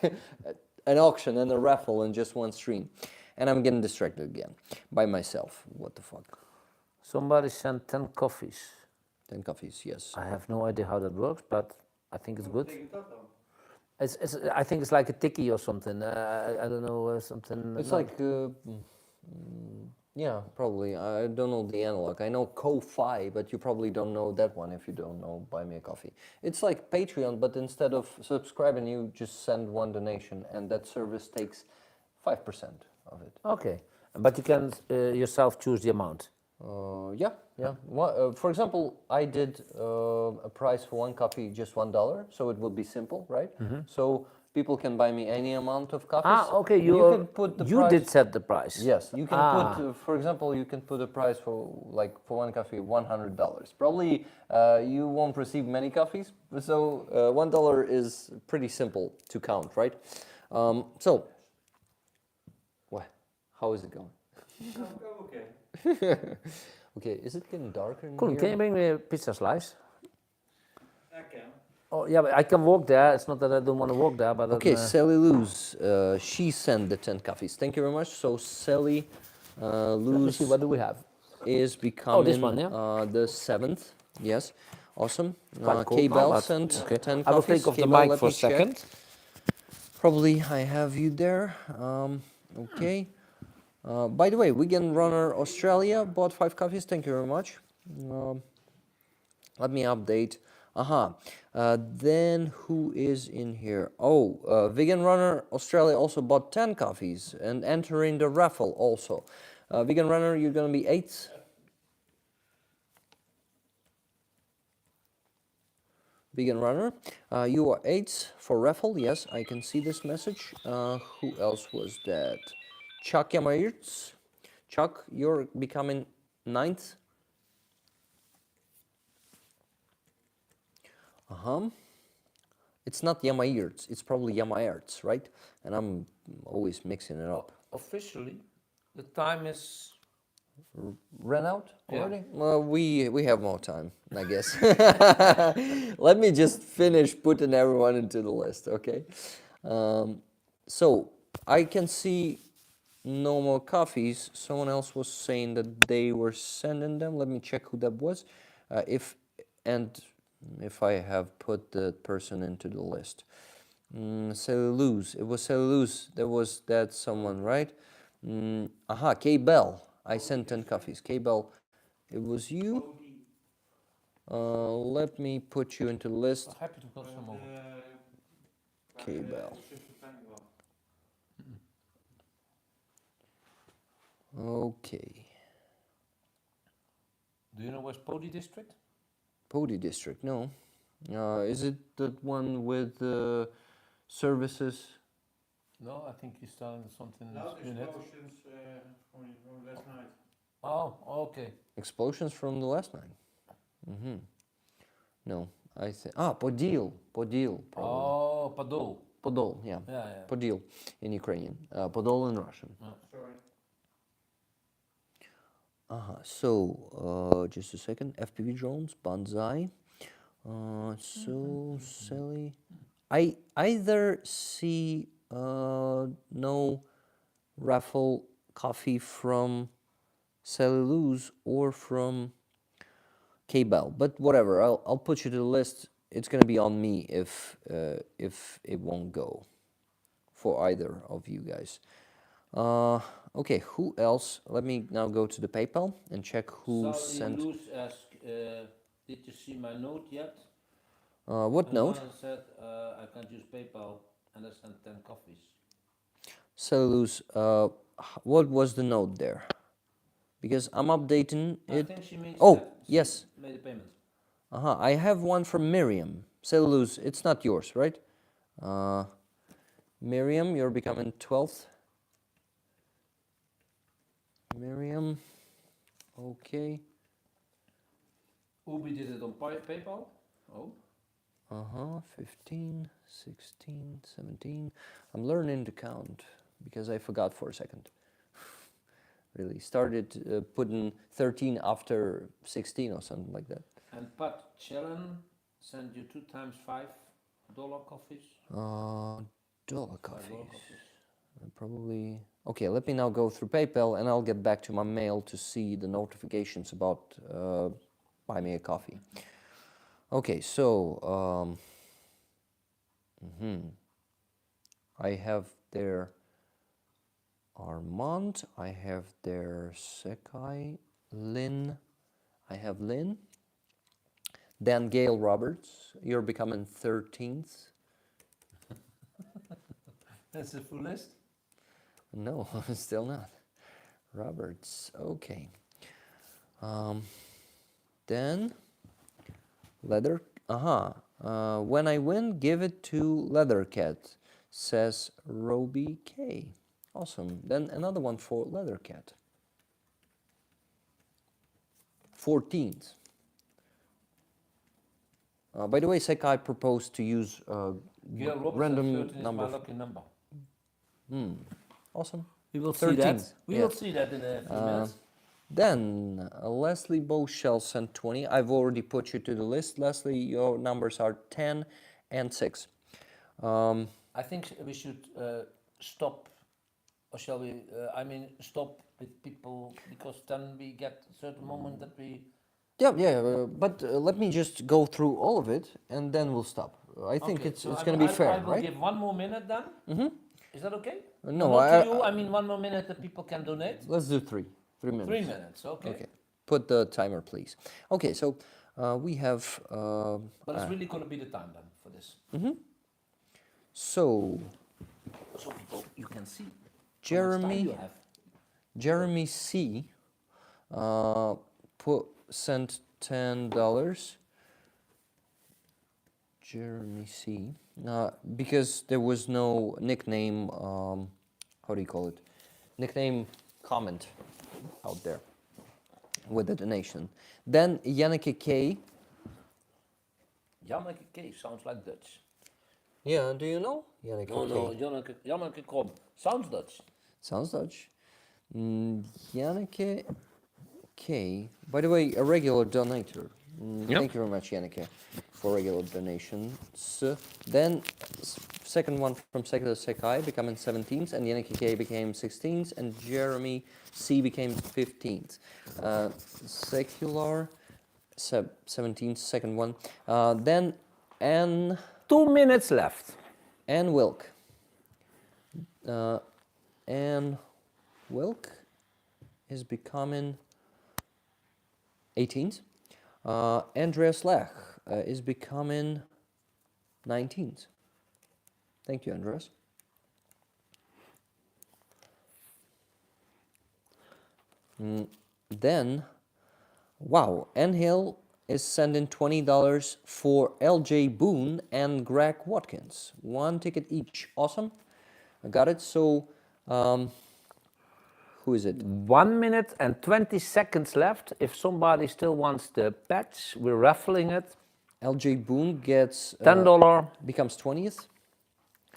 An auction and a raffle in just one stream, and I'm getting distracted again by myself. What the fuck? Somebody sent 10 coffees. 10 coffees, yes. I have no idea how that works, but I think it's good. I think it's like a tiki or something. I don't know, something. It's no. like, yeah, probably. I don't know the analog. I know Ko-Fi, but you probably don't know that one if you don't know Buy Me a Coffee. It's like Patreon, but instead of subscribing, you just send one donation, and that service takes 5% of it. Okay, but you can yourself choose the amount. Yeah, yeah. For example, I did a price for one coffee, just $1, so it would be simple, right? So people can buy me any amount of coffees. Ah, okay. You can put the you price. did set the price. Yes, you can put, for example, you can put a price for, like, for one coffee, $100. Probably you won't receive many coffees, so $1 is pretty simple to count, right? So, what? How is it going? Okay. Okay, is it getting darker in Cool. here? Can you bring me a pizza slice? I can. Oh yeah, but I can walk there. It's not that I don't want to walk there, but Okay, Sally Luz, she sent the 10 coffees. Thank you very much. So Sally let me Luz see. What do we have? is becoming this one, yeah? the 7th. Yes, awesome. Quite cool. K-Bell but- sent okay. 10 I will coffees. take off the K-Bell, mic let for a me check. second. Probably I have you there. Okay. By the way, Weekend Runner Australia bought 5 coffees. Thank you very much. Let me update. Then who is in here? Oh, Vegan Runner Australia also bought 10 coffees and entering the raffle also. Vegan Runner, you're gonna be 8th. Vegan Runner, you are 8th for raffle. Yes, I can see this message. Who else was that? Chuck Yamayirts. Chuck, you're becoming 9th. It's not Yamayirts, it's probably Yamayirts, right? And I'm always mixing it up. Officially, the time is. Ran out Yeah. already? Well, we have more time, I guess. Let me just finish putting everyone into the list, okay? So I can see no more coffees. Someone else was saying that they were sending them. Let me check who that was. If I have put the person into the list. Cellulose. It was Cellulose. There was that someone, right? K-Bell. I sent 10 coffees. K-Bell, it was you. Let me put you into the list. Happy to got some over. K-Bell. Okay. Do you know where's Podi district? Podi district, no. Is it that one with services? No, I think he's telling something. Loud explosions from last night. Oh, okay. Explosions from the last night. No, I think. Podil. Podil, probably. Oh, Podol. Podol, yeah. Yeah, yeah. Podil in Ukrainian. Podol in Russian. Sorry. So, just a second. FPV drones, Banzai. So, Sally. I either see no raffle coffee from Cellulose or from K-Bell, but whatever. I'll put you to the list. It's gonna be on me if it won't go for either of you guys. Okay, who else? Let me now go to the PayPal and check who sent. Luz asked, did you see my note yet? What And note? one said, I can't use PayPal, and I sent 10 coffees. Cellulose. What was the note there? Because I'm updating I it. think she means Oh, that she yes. made a payment. I have one from Miriam. Cellulose. It's not yours, right? Miriam, you're becoming 12th. Miriam. Okay. Ubi did it on PayPal. Oh. 15, 16, 17. I'm learning to count because I forgot for a second. Really started putting 13 after 16 or something like that. And Pat Chellen sent you 2 times $5 coffees. Dollar $5 coffees. Probably. Okay, let me now go through PayPal and I'll get back to my mail to see the notifications about buy me a coffee. Okay, so I have their Armand, I have their Secai, Lynn, I have Lynn, then Gail Roberts, you're becoming 13th. That's the full list? No, still not. Roberts, okay. Then Leather, when I win, give it to Leathercat, says Roby K. Awesome. Then another one for Leathercat. 14th. By the way, Secai proposed to use Gail Roberts random 13 number. is my lucky number. Awesome. We will 13. see that. We Yeah. will see that in a few minutes. Then Leslie Boshell sent 20. I've already put you to the list. Leslie, your numbers are 10 and 6. I think we should stop, or shall we? Stop with people because then we get a certain moment that we. But let me just go through all of it and then we'll stop. I think Okay, it's so going to be fair, I will right? give 1 more minute then. Mm-hmm. Is that okay? No, not to you. I mean 1 more minute that people can donate. Let's do 3 minutes. 3 minutes, okay. Okay. Put the timer, please. Okay, so we have. But it's really going to be the time then for this. So So people, you can see. How much time Jeremy. you have. Jeremy C. Sent $10. Jeremy C. Because there was no nickname. How do you call it? Nickname comment out there with the donation. Then Janneke K. Janneke K sounds like Dutch. Yeah, do you know Janneke No, K? Janneke Krom sounds Dutch. Sounds Dutch. Janneke K. By the way, a regular donator. Thank you very much, Janneke, for regular donations. Then, second one from Secular Secai becoming 17th, and Janneke K became 16th, and Jeremy C became 15th. Secular, 17th, second one. Then, Anne 2 minutes left. Wilk. Anne Wilk is becoming 18th. Andreas Lech is becoming 19th. Thank you, Andreas. Then, wow, Anhill is sending $20 for LJ Boone and Greg Watkins. 1 ticket each. Awesome. I got it. So, who is it? 1 minute and 20 seconds left. If somebody still wants the patch, we're raffling it. LJ Boone gets $10 becomes 20th,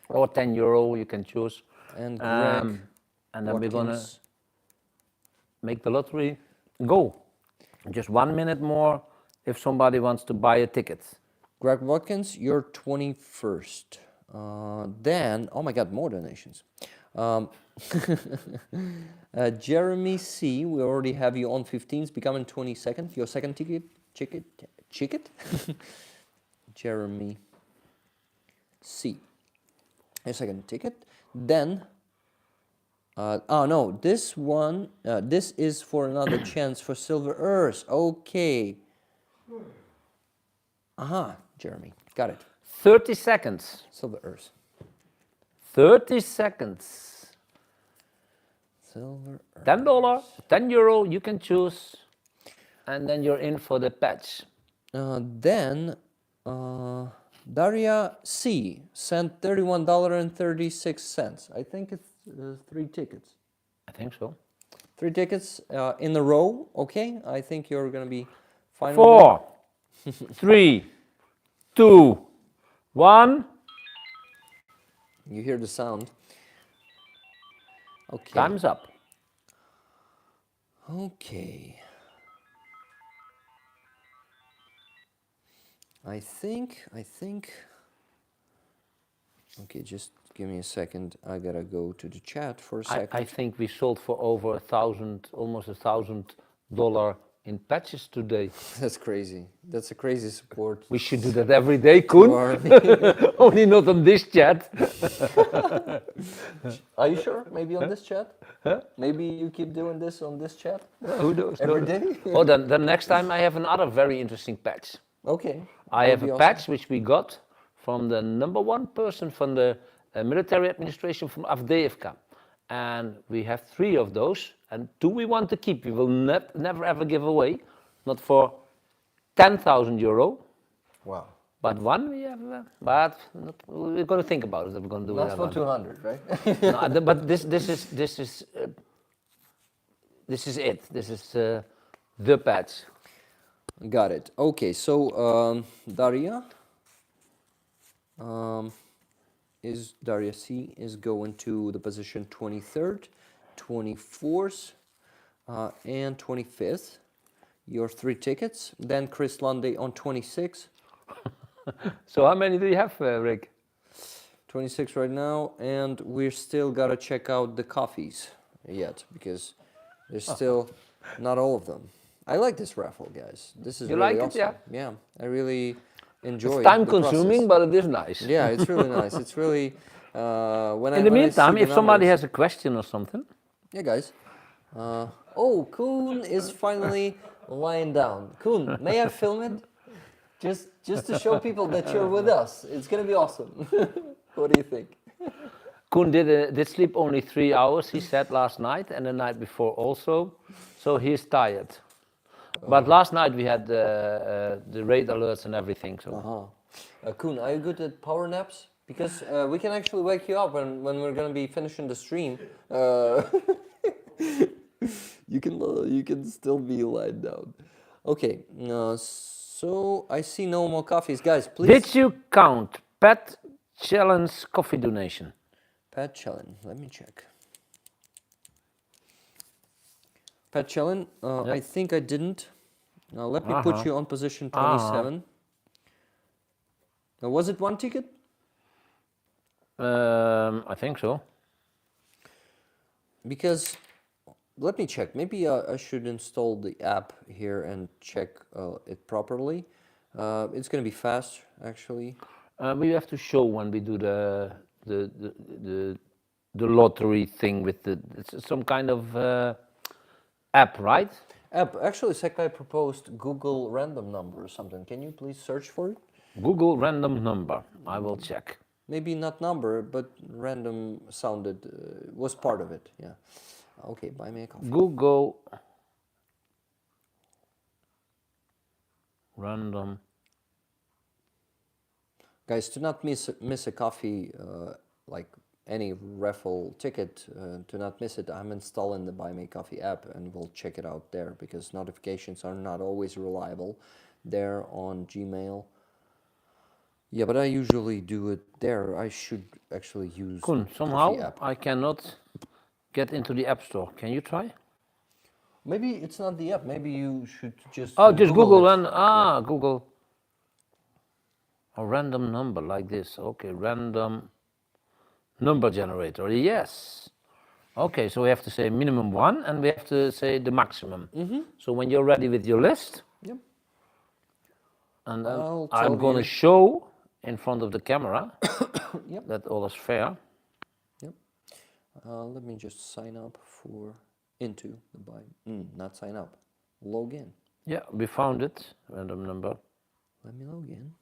or €10, you can choose. and Greg And then we're gonna Watkins. make the lottery go. Just 1 minute more if somebody wants to buy a ticket. Greg Watkins, you're 21st. Then, oh my God, more donations. Jeremy C, we already have you on 15th, becoming 22nd. Your second ticket? Jeremy C. Your second ticket. Then, oh no, this one, this is for another chance for Silver Earth. Okay. Jeremy, got it. 30 seconds. Silver Earth. 30 seconds. Silver Earth. $10, €10, you can choose. And then you're in for the patch. Then Daria C sent $31.36. I think it's 3 tickets. I think so. 3 tickets in a row. Okay, I think you're gonna be fine. 4, 3, 2, 1. You hear the sound. Okay. Time's up. Okay. I think. Okay, just give me a second. I gotta go to the chat for a second. I think we sold for over almost $1,000 in patches today. That's crazy. That's a crazy support. We should do that every day, Koen. Only not on this chat. Are you sure? Maybe on this chat? Huh? Maybe you keep doing this on this chat? Who knows? Every day? Oh, then next time I have another very interesting patch. Okay. I That have would be a awesome. patch which we got from the #1 person from the military administration from Avdiivka. And we have 3 of those, and 2 we want to keep. We will never ever give away, not for €10,000. Wow. But 1 we have, but we're going to think about it. We're going to do Not it. for 200, right? No, but this is it. This is the patch. Got it. Okay, so Daria Daria C is going to the position 23rd, 24th, and 25th. Your 3 tickets. Then Chris Lundy on 26. So how many do you have, Rick? 26 right now, and we're still gotta check out the coffees yet because there's still not all of them. I like this raffle, guys. This is You really like it, awesome. yeah? I really enjoy It's time the consuming, process. but it is nice. Yeah, it's really nice. It's really when In the when I meantime, see if the somebody numbers- has a question or something, yeah, guys. Oh, Koen is finally lying down. Koen, may I film it? Just to show people that you're with us. It's gonna be awesome. What do you think? Koen did sleep only 3 hours, he said last night, and the night before also, so he's tired. But last night we had the raid alerts and everything. So Koen, are you good at power naps? Because we can actually wake you up when we're gonna be finishing the stream. You can still be lying down. Okay, so I see no more coffees, guys. Please. did you count Pat Challenge coffee donation? Pat Chellin, let me check. Pat Chellin, I think I didn't. Now let me put you on position 27. Now, was it 1 ticket? I think so. Because, let me check. Maybe I should install the app here and check it properly. It's going to be fast, actually. We have to show when we do the lottery thing with it's some kind of app, right? App. Actually, Secai proposed Google random number or something. Can you please search for it? Google random number. I will check. Maybe not number, but random sounded was part of it. Yeah. Okay, buy me a coffee. Google random. Guys, do not miss a coffee like any raffle ticket. Do not miss it. I'm installing the Buy Me Coffee app, and we'll check it out there because notifications are not always reliable. There on Gmail Yeah, but I usually do it there. I should actually use Koen, the somehow app. I cannot get into the App Store. Can you try? Maybe it's not the app. Maybe you should just Oh, just Google it. and Google a random number like this. Okay, random number generator. Yes. Okay, so we have to say minimum 1 and we have to say the maximum. So when you're ready with your list, Yep. and then I'll I'm tell going to you. show in front of the camera Yep. that all is fair. Yep. Let me just sign up for into the buy. Not sign up. Log in. Yeah, we found it. Random number. Let me log in.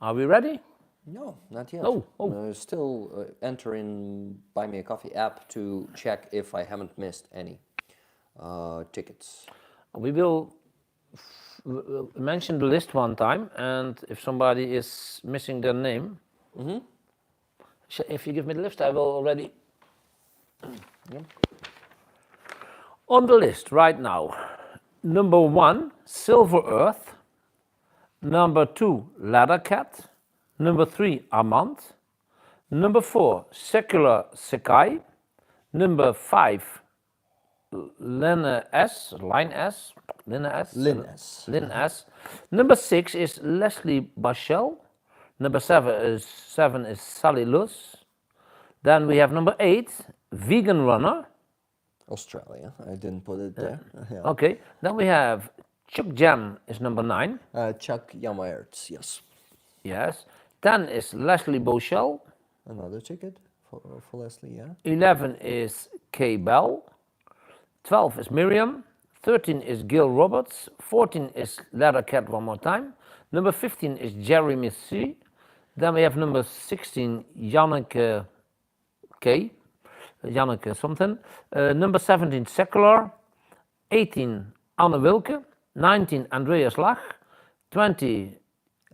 Are we ready? No, not yet. Oh, oh. Still entering Buy Me a Coffee app to check if I haven't missed any tickets. We will mention the list one time, and if somebody is missing their name, if you give me the list, I will already. On the list right now, number 1, Silver Earth. Number 2, Ladder Cat. Number 3, Armand. Number 4, Secular Secai. Number 5, Line S. Number 6 is Leslie Bachel. Number 7 is Sally Luz. Then we have number 8, Vegan Runner. Australia. I didn't put it there. Yeah. Okay. Then we have Chuck Jam is number 9. Chuck Yamaerts, yes. Yes. 10 is Leslie Bachel. Another ticket for Leslie, yeah. 11 is Kay Bell. 12 is Miriam. 13 is Gil Roberts. 14 is Ladder Cat one more time. Number 15 is Jeremy C. Then we have number 16, Janneke K. Janneke something. Number 17, Secular. 18, Anne Wilke. 19, Andreas Lach. 20,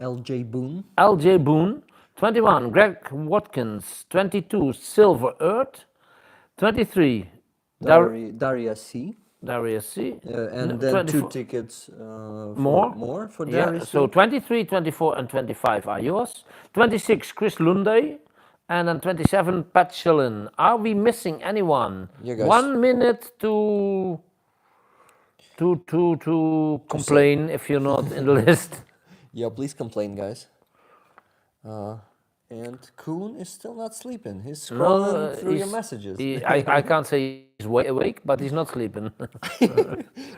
LJ Boone. LJ Boone. 21, Greg Watkins. 22, Silver Earth. 23, Daria C. Darius C. And then 24 2 tickets more. for Yeah, Darius so C. 23, 24, and 25 are yours. 26, Chris Lunde. And then 27, Pat Schillen. Are we missing anyone? Yeah, guys. 1 minute to complain if you're not in the list. Yeah, please complain, guys. And Koen is still not sleeping. He's scrolling through your messages. I can't say he's awake, but he's not sleeping.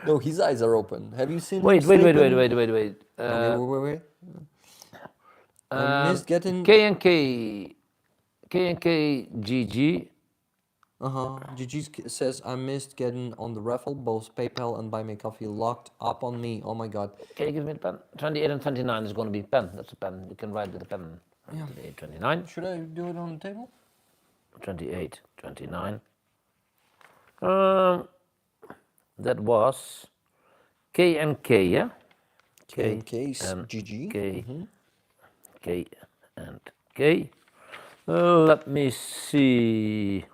No, his eyes are open. Have you seen him Wait. sleeping? Wait. Wait. I missed getting... K&K GG. GG says, I missed getting on the raffle. Both PayPal and Buy Me Coffee locked up on me. Oh my God. Can you give me the pen? 28 and 29 is going to be pen. That's a pen. You can write with a pen. Yeah. 28, 29. Should I do it on the table? 28, 29. That was K and K, yeah? K and K's and GG. K, K and K. Let me see.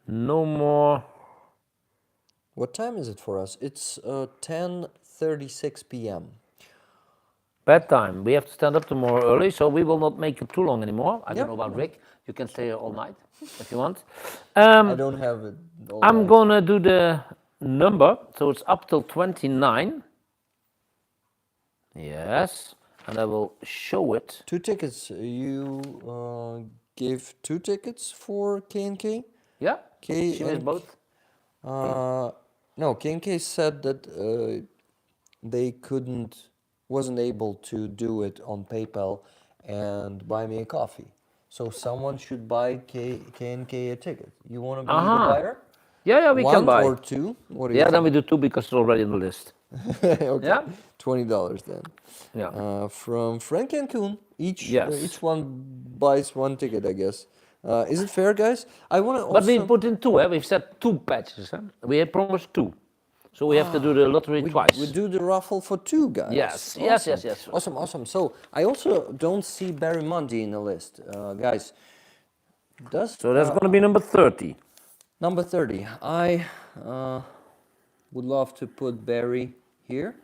No more. What time is it for us? It's 10:36 p.m. Bedtime. We have to stand up tomorrow early, so we will not make it too long anymore. I don't Yep. know about Rick. You can stay here all night if you want. I don't have it. I'm gonna do the number, so it's up till 29. Yes, and I will show it. 2 tickets. You gave 2 tickets for K&K? Yeah, K she has and both. No, K&K said that they wasn't able to do it on PayPal and Buy Me a Coffee. So someone should buy K&K a ticket. You want to be the buyer? Yeah, we can buy. 1 or 2? What do you Yeah, think? then we do 2 because it's already on the list. Okay. Yeah? $20 then. Yeah. From Franky and Coen. Each Yes. one buys 1 ticket, I guess. Is it fair, guys? I want to also... But we put in 2, we've said 2 patches. We have promised 2. So we have to do the lottery twice. We do the raffle for 2 guys. Yes. Awesome. So I also don't see Barry Mundy in the list, guys. Does So that's going to be number 30. number 30. I would love to put Barry here.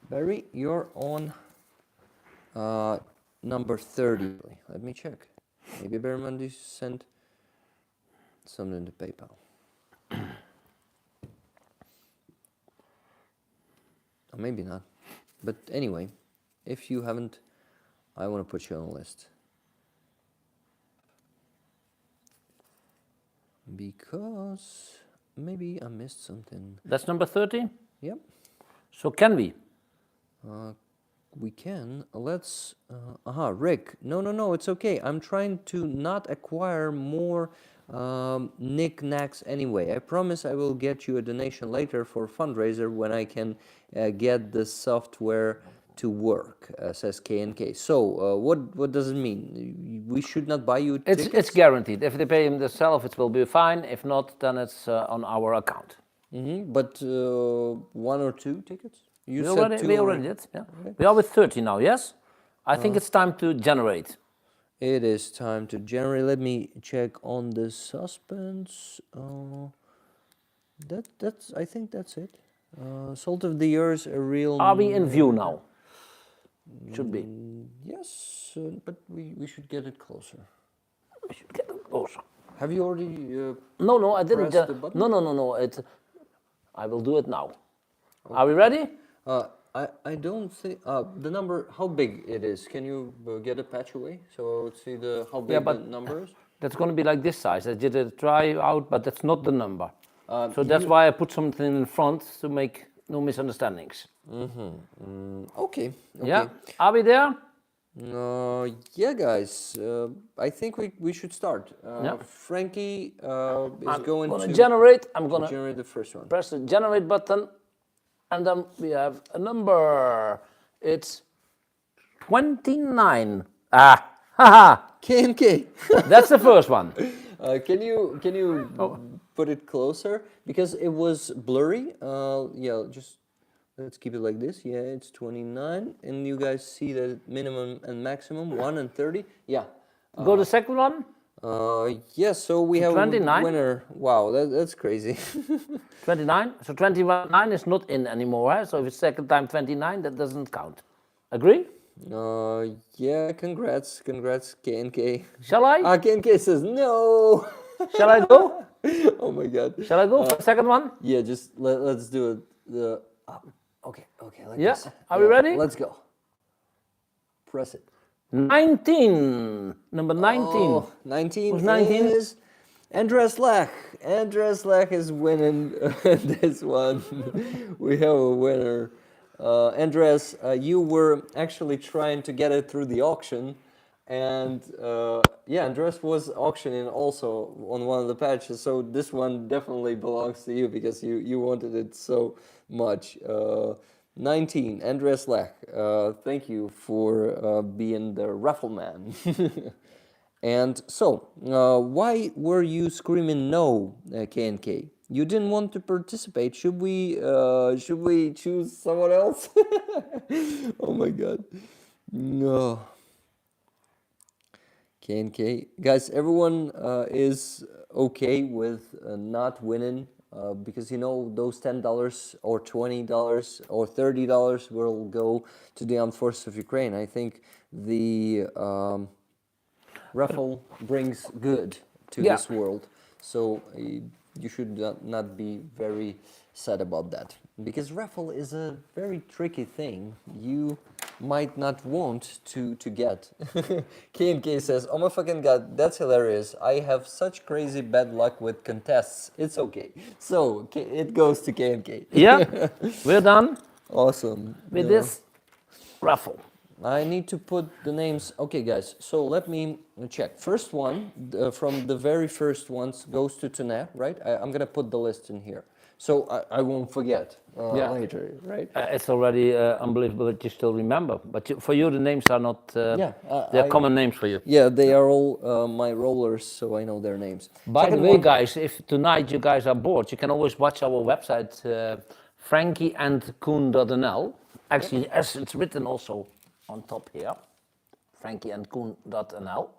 Barry, you're on number 30. Let me check. Maybe Barry sent something to PayPal. Or maybe not. But anyway, if you haven't, I want to put you on the list. Because maybe I missed something. That's number 30? Yep. So can we? We can. Let's. Rick. No, it's okay. I'm trying to not acquire more knickknacks anyway. I promise I will get you a donation later for a fundraiser when I can get the software to work, says K&K. So, what does it mean? We should not buy you tickets? It's guaranteed. If they pay him themselves, it will be fine. If not, then it's on our account. But 1 or 2 tickets? You We said already, 2 we already did. Yeah. We are with 30 now, yes? I think it's time to generate. It is time to generate. Let me check on the suspense. That's. I think that's it. Salt of the Earth, a real. Are we in view now? Should be. Yes, but we should get it closer. We should get it closer. Have you already? No, I didn't. Press the button? No. I will do it now. Are we ready? I don't think the number. How big it is? Can you get a patch away so I would see how big the number is? That's going to be like this size. I did a try out, but that's not the number. So that's why I put something in front to make no misunderstandings. Okay. Yeah. Are we there? Yeah, guys. I think we should start. Yeah. Frankie is going to generate. I'm going to generate the first one. press the generate button, and then we have a number. It's 29. Haha. K&K. That's the first one. Can you put it closer because it was blurry? Yeah, just let's keep it like this. Yeah, it's 29, and you guys see the minimum and maximum 1 and 30. Yeah. Go to the second one. Yeah. So we have 29? a winner. Wow, that's crazy. 29. So 29 is not in anymore. Eh? So if it's second time 29, that doesn't count. Agree? Yeah. Congrats, K&K. Shall I? K&K says no. Shall I go? Oh my God. Shall I go for the second one? Yeah, just let's do it. Okay, like Yeah. this. Are we ready? Let's go. Press it. 19. Number 19. Oh, 19 Who's 19? is Andrii Siromakha. Andrii Siromakha is winning this one. We have a winner. Andres, you were actually trying to get it through the auction, and yeah, Andres was auctioning also on one of the patches, so this one definitely belongs to you because you wanted it so much. 19, Andrii Siromakha, thank you for being the raffle man. And so, why were you screaming no, K&K? You didn't want to participate. Should we choose someone else? Oh my God. No. K&K. Guys, everyone is okay with not winning because, you know, those $10 or $20 or $30 will go to the armed forces of Ukraine. I think the raffle brings good to this world. So you should not be very sad about that. Because raffle is a very tricky thing. You might not want to get. K&K says, oh my fucking God, that's hilarious. I have such crazy bad luck with contests. It's okay. So it goes to K&K. Yeah, we're done Awesome. with this raffle. I need to put the names. Okay, guys, so let me check. First one, from the very first ones, goes to Tune, right? I'm going to put the list in here. So I won't forget later, right? It's already unbelievable that you still remember. But for you, the names are not, they're common names for you. Yeah, they are all my rollers, so I know their names. By the way, guys, if tonight you guys are bored, you can always watch our website, frankieandcoen.nl. Actually, as it's written also on top here, frankyandcoen.nl.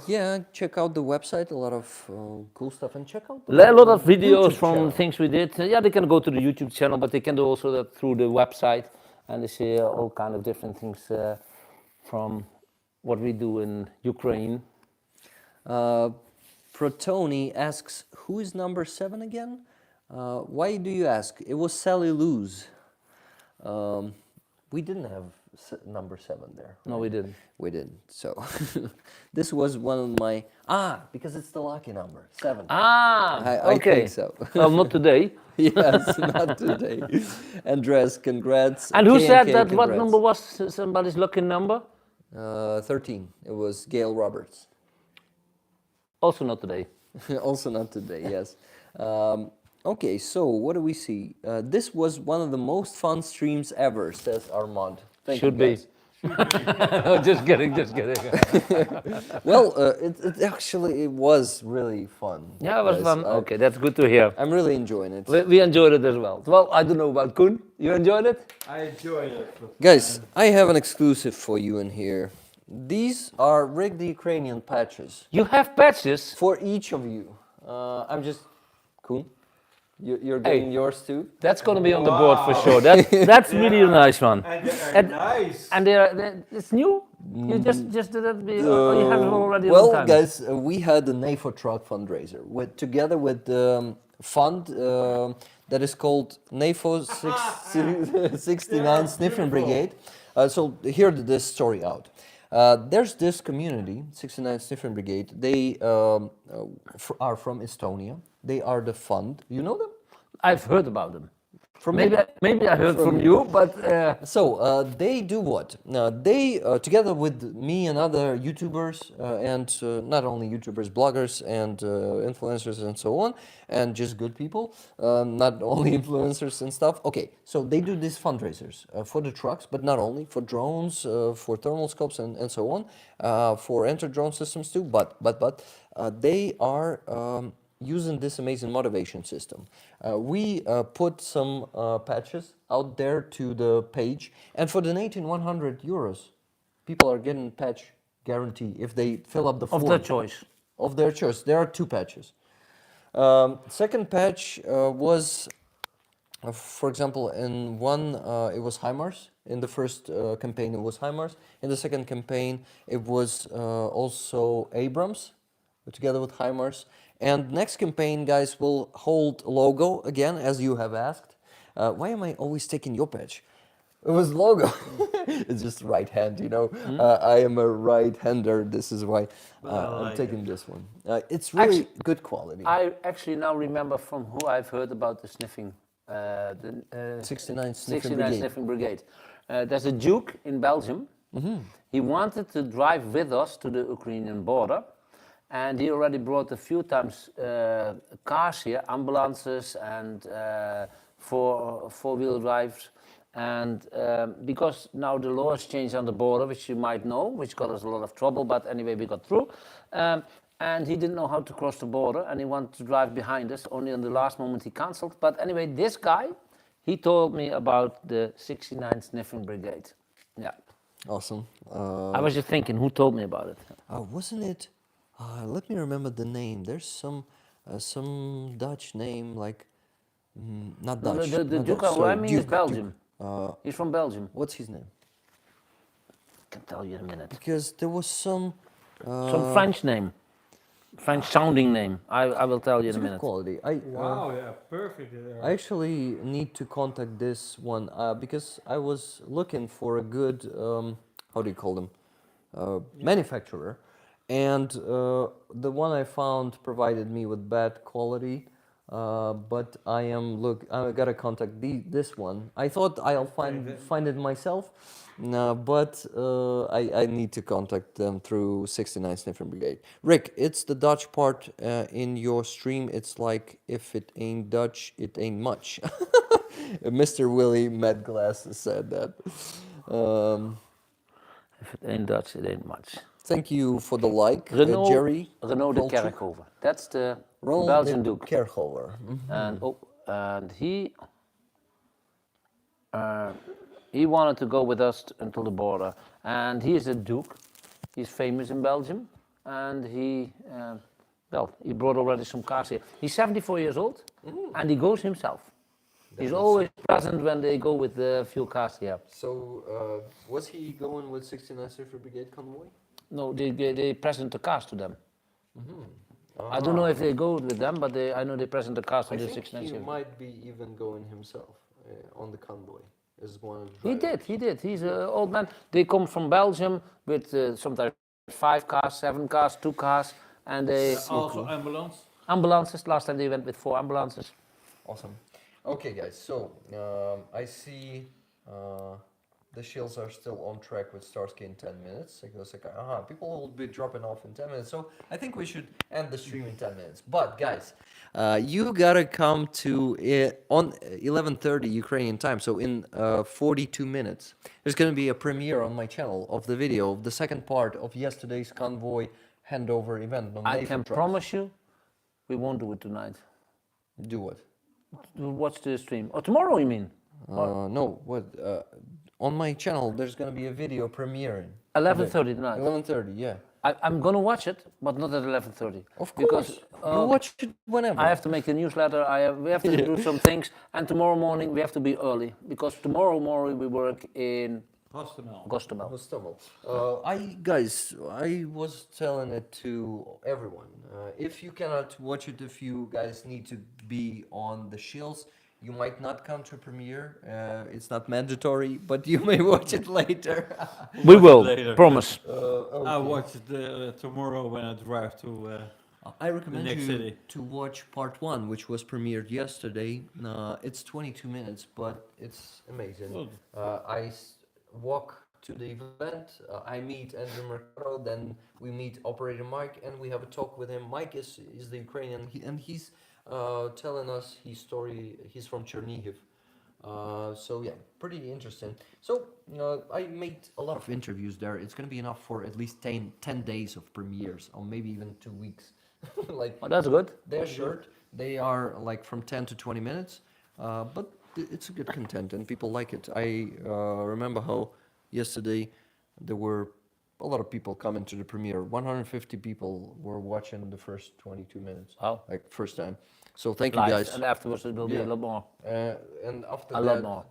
Yeah, check out the website. A lot of cool stuff, and check out the A lot of videos YouTube from channel. things we did. Yeah, they can go to the YouTube channel, but they can do also that through the website, and they see all kind of different things from what we do in Ukraine. Protoni asks, who is number 7 again? Why do you ask? It was Sally Lou's. We didn't have number 7 there. No, we didn't. We didn't. So this was one of my because it's the lucky number 7. I Okay. think so. Well, not today. Yes, not today. Andres, congrats. And who said K&K, that? What congrats. number was somebody's lucky number? 13. It was Gail Roberts. Also not today. Also not today, yes. Okay, so what do we see? This was one of the most fun streams ever, says Armand. Thank Should you, be. guys. No, just kidding, just kidding. Well, it actually was really fun. Yeah, it was guys. fun. Okay, that's good to hear. I'm really enjoying it. We enjoyed it as well. Well, I don't know about Koen. You enjoyed it? I enjoyed it. Guys, I have an exclusive for you in here. These are rigged Ukrainian patches You have patches. for each of you. I'm just... Koen, you're Hey. getting yours too? That's going to be on the board for sure. That's really a nice one. And they are And- nice. And it's new? You just did it? Or you have it already a long Well, time? guys, we had a NAFO truck fundraiser together with the fund that is called NAFO 69 Sniffing Brigade. So hear this story out. There's this community, 69 Sniffing Brigade. They are from Estonia. They are the fund. You know them? I've heard about them. From Maybe I heard from you, but So they do what? They, together with me and other YouTubers, and not only YouTubers, bloggers and influencers and so on, and just good people, not only influencers and stuff. Okay, so they do these fundraisers for the trucks, but not only for drones, for thermal scopes and so on, for anti-drone systems too. But they are using this amazing motivation system. We put some patches out there to the page, and for donating 100 euros, people are getting patch guarantee if they fill up the form. of their choice. Of their choice. There are 2 patches. Second patch was, for example, in one it was HIMARS. In the first campaign it was HIMARS. In the second campaign it was also Abrams, together with HIMARS. And next campaign, guys, will hold logo again, as you have asked. Why am I always taking your patch? It was logo. It's just right hand, you know. I am a right-hander. This is why I'm like taking this one. It's really good quality. I actually now remember from who I've heard about the sniffing. The 69 Sniffing 69 Brigade. Sniffing Brigade. There's a Duke in Belgium. He wanted to drive with us to the Ukrainian border. And he already brought a few times cars here, ambulances and four-wheel drives. And because now the law has changed on the border, which you might know, which got us a lot of trouble, but anyway, we got through. And he didn't know how to cross the border, and he wanted to drive behind us. Only on the last moment he cancelled. But anyway, this guy, he told me about the 69 Sniffing Brigade. Yeah. Awesome. I was just thinking, who told me about it? Wasn't it? Let me remember the name. There's some Dutch name, like not No, Dutch. the not Duke Dutch, who sorry, I mean is Duke, Belgium. Duke. He's from Belgium. What's his name? I can tell you in a minute. Because there was some Some French name. French sounding name. I will tell you in a good minute. quality. Wow, yeah, perfect. I actually need to contact this one because I was looking for a good how do you call them manufacturer, and the one I found provided me with bad quality. But I gotta contact this one. I thought I'll find it myself, no, but I need to contact them through 69 Sniffing Brigade. Rick, it's the Dutch part in your stream. It's like, if it ain't Dutch, it ain't much. Mr. Willie Medglass said that. If it ain't Dutch, it ain't much. Thank you for the like, Renault, Jerry. Renault de Kolchuk. Kerkhoven. That's the Ronald Belgian de Duke. Kerkhover. And he he wanted to go with us until the border, and he is a Duke. He's famous in Belgium, and he brought already some cars here. He's 74 years old, and he goes himself. He's always present when they go with the few cars here. So, was he going with 69th Infantry Brigade convoy? No, they present the cars to them. I don't know if they go with them, but I know they present the cars to I the think 69th. he might be even going himself on the convoy as one of the He drivers. did. He's an old man. They come from Belgium with sometimes 5 cars, 7 cars, 2 cars, and they Also ambulance. ambulances. Last time they went with 4 ambulances. Awesome. Okay, guys. So I see the shields are still on track with Starsky in 10 minutes. It goes like, people will be dropping off in 10 minutes. So I think we should end the stream in 10 minutes. But guys, you gotta come to on 11:30 Ukrainian time. So in 42 minutes, there's gonna be a premiere on my channel of the video of the second part of yesterday's convoy handover event. On I Mavic can trucks. promise you, we won't do it tonight. Do what? We'll watch the stream. Or tomorrow, you mean? No, what? On my channel, there's gonna be a video premiering. 11:30 tonight. 11:30, yeah. I'm gonna watch it, but not at 11:30. Of Because course. You watch it whenever. I have to make a newsletter. We have to do some things, and tomorrow morning we have to be early because tomorrow morning we work in Hostomel. Gostomel. Hostomel. Guys, I was telling it to everyone. If you cannot watch it, if you guys need to be on the shields, you might not come to premiere. It's not mandatory, but you may watch it later. We will, Later. promise. I'll watch it tomorrow when I drive to. I recommend next you city. to watch part 1, which was premiered yesterday. It's 22 minutes, but it's amazing. Good. Walk to the event. I meet Andrii Siromakha, then we meet Operator Mike, and we have a talk with him. Mike is the Ukrainian, and he's telling us his story. He's from Chernihiv. So yeah, pretty interesting. So I made a lot of interviews there. It's gonna be enough for at least 10 days of premieres, or maybe even 2 weeks. Like Oh, that's good. they're short. They are like from 10 to 20 minutes, but it's a good content and people like it. I remember how yesterday there were a lot of people coming to the premiere. 150 people were watching the first 22 minutes. Wow. Like first time. So thank you Live, guys. and afterwards it will be Yeah. a lot more. And after A that, lot more.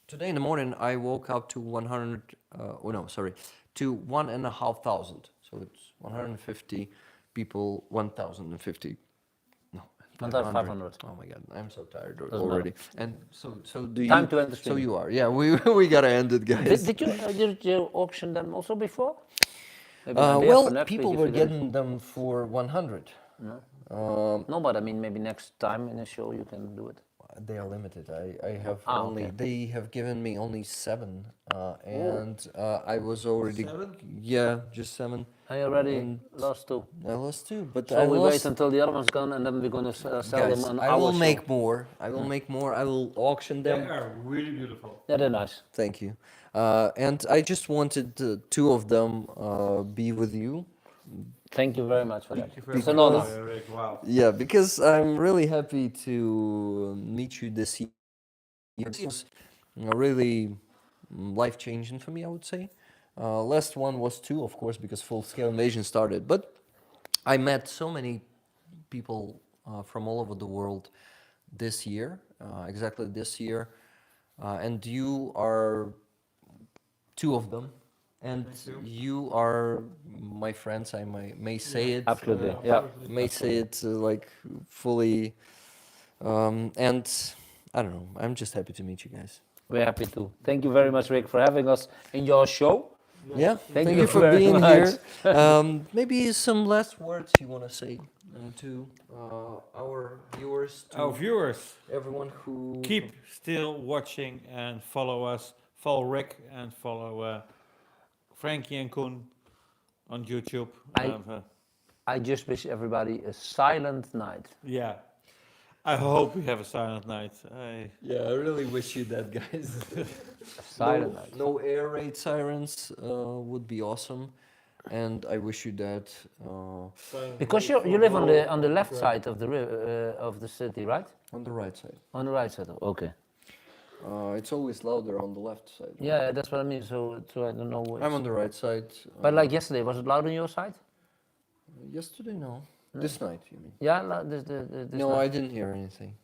today in the morning I woke up to 1,500. So it's 150 people, 1,050. No, 1,500. Oh my God, I'm so tired Doesn't already. And so do you? Time to end the So stream. you are. Yeah, we gotta end it, guys. Did you auction them also before? Maybe an idea for Well, next people week if were you don't- getting them for 100. No, but I mean maybe next time in a show you can do it. They are limited. I have only. okay. They have given me only 7, and I was already. 7? Yeah, just 7. I already And lost 2. I lost 2, but So I we lost. wait until the other one's gone and then we're gonna sell Guys, them on I our will show. make more. I will make more. I will auction They them. are really beautiful. Yeah, they're nice. Thank you. And I just wanted 2 of them be with you. Thank you very much for that. Thank you very It's an much, honor. Rick. Wow. Yeah, because I'm really happy to meet you this year. It's really life-changing for me, I would say. Last one was 2, of course, because full-scale invasion started. But I met so many people from all over the world this year, exactly this year. And you are 2 of them. And you are my friends, I may say it. Absolutely. Yeah. May say it like fully. And I don't know, I'm just happy to meet you guys. We're happy too. Thank you very much, Rick, for having us in your show. Yeah, Thank thank you you for very being much. here. Maybe some last words you want to say to our viewers, to Our viewers, everyone who keep still watching and follow us. Follow Rick and follow Franky and Coen on YouTube. I just wish everybody a silent night. Yeah. I hope we have a silent night. Yeah, I really wish you that, guys. Silent night. No air raid sirens would be awesome, and I wish you that. Because you live on the left side of the of the city, right? On the right side. On the right side. Okay. It's always louder on the left side. Yeah, that's what I mean. So I don't know. I'm on the right side. But like yesterday, was it loud on your side? Yesterday, no. This night, you mean? Yeah, this No, night. I didn't hear anything.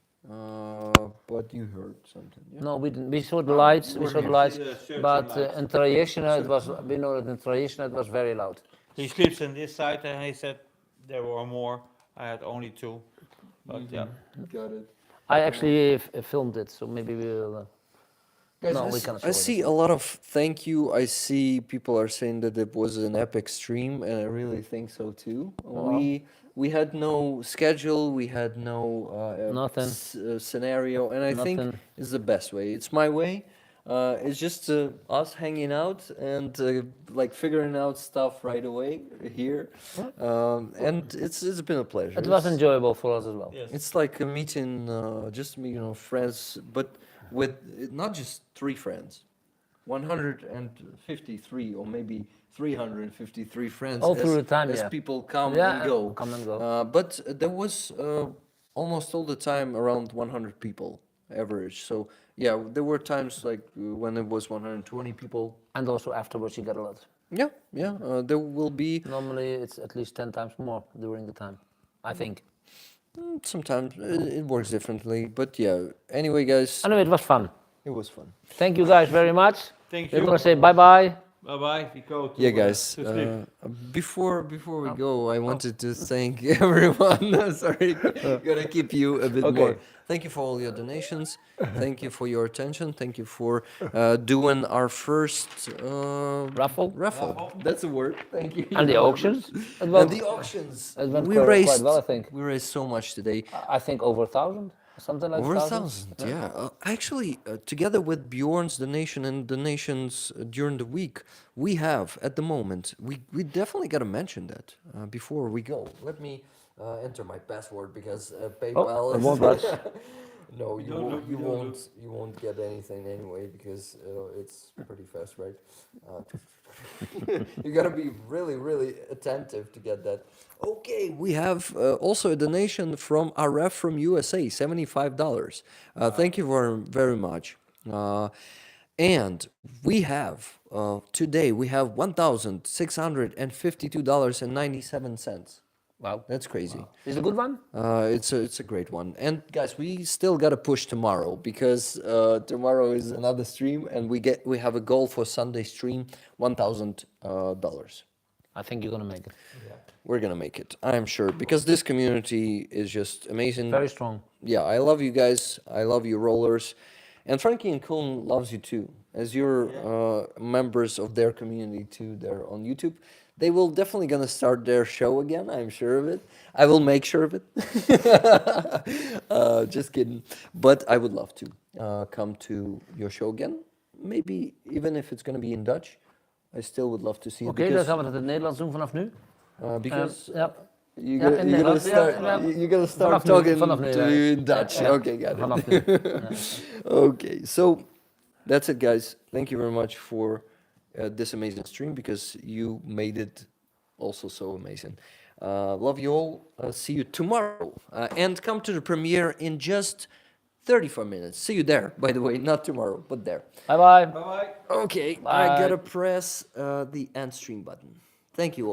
But you heard something, yeah? No, we didn't. We saw the lights. We saw the lights. The search But lights. in Trajectina, it was. We know that in Trajectina it was very loud. He sleeps on this side, and he said there were more. I had only two. But yeah. Got it. I actually filmed it, so maybe we'll. Guys, No, I we s- cannot I show it. see a lot of thank you. I see people are saying that it was an epic stream, and I really think so too. We had no schedule, we had no Nothing. scenario, and I think Nothing. it's the best way. It's my way. It's just us hanging out and like figuring out stuff right away here, and it's been a pleasure. It was It's- enjoyable for us as well. Yes. it's like a meeting, just friends, but with not just 3 friends, 153 or maybe 353 friends. All through the time, as yeah. people come Yeah, and go. come and go. But there was almost all the time around 100 people average. So yeah, there were times like when it was 120 people. And also afterwards, you get a lot. Yeah, yeah. There will be Normally, it's at least 10 times more during the time. I think. sometimes it works differently, but yeah. Anyway, guys, Anyway, it was fun. it was fun. Thank you guys very much. Thank We're you. gonna say bye bye. Bye bye. We go to, Yeah, guys. to sleep. Before we go, I wanted to thank everyone. Sorry, gotta keep you a bit Okay. more. Thank you for all your donations. Thank you for your attention. Thank you for doing our first Raffle. Raffle. That's a word. Thank you. And the auctions. It And went, the auctions. it went We quite raised well, I think. we raised so much today. I think over 1,000, something like Over 1,000. 1,000, yeah. Actually, together with Bjorn's donation and donations during the week, we have at the moment. We definitely got to mention that before we go. Let me enter my password because PayPal. Oh, it is- won't budge. No, you Don't won't. look, You don't won't. You won't get anything anyway because it's pretty fast, right? You gotta be really, really attentive to get that. Okay, we have also a donation from a ref from USA, $75. Thank you very much. And we have today we have $1,652.97. Wow. That's crazy. Is it a good one? It's a great one. And guys, we still gotta push tomorrow because tomorrow is another stream, and we have a goal for Sunday stream, $1,000. I think you're gonna make it. We're gonna make it, I'm sure, because this community is just amazing. Very strong. Yeah, I love you guys. I love you rollers, and Franky and Coen loves you too, as you're members of their community too. There on YouTube. They will definitely gonna start their show again. I'm sure of it. I will make sure of it. Just kidding. But I would love to come to your show again. Maybe even if it's gonna be in Dutch, I still would love to see it. Oké, dan gaan we het in het Nederlands doen vanaf nu. Because Ja, you Ja, gotta, in you gotta Nederlands, ja, start, ja. you gotta start Vanaf nu, talking vanaf nu, to ja. you in Dutch. Ja, Okay, got it. vanaf nu. Ja. Okay, so that's it, guys. Thank you very much for this amazing stream because you made it also so amazing. Love you all. See you tomorrow. And come to the premiere in just 35 minutes. See you there, by the way, not tomorrow, but there. Bye bye. Bye bye. Okay, I Bye. gotta press the end stream button. Thank you all.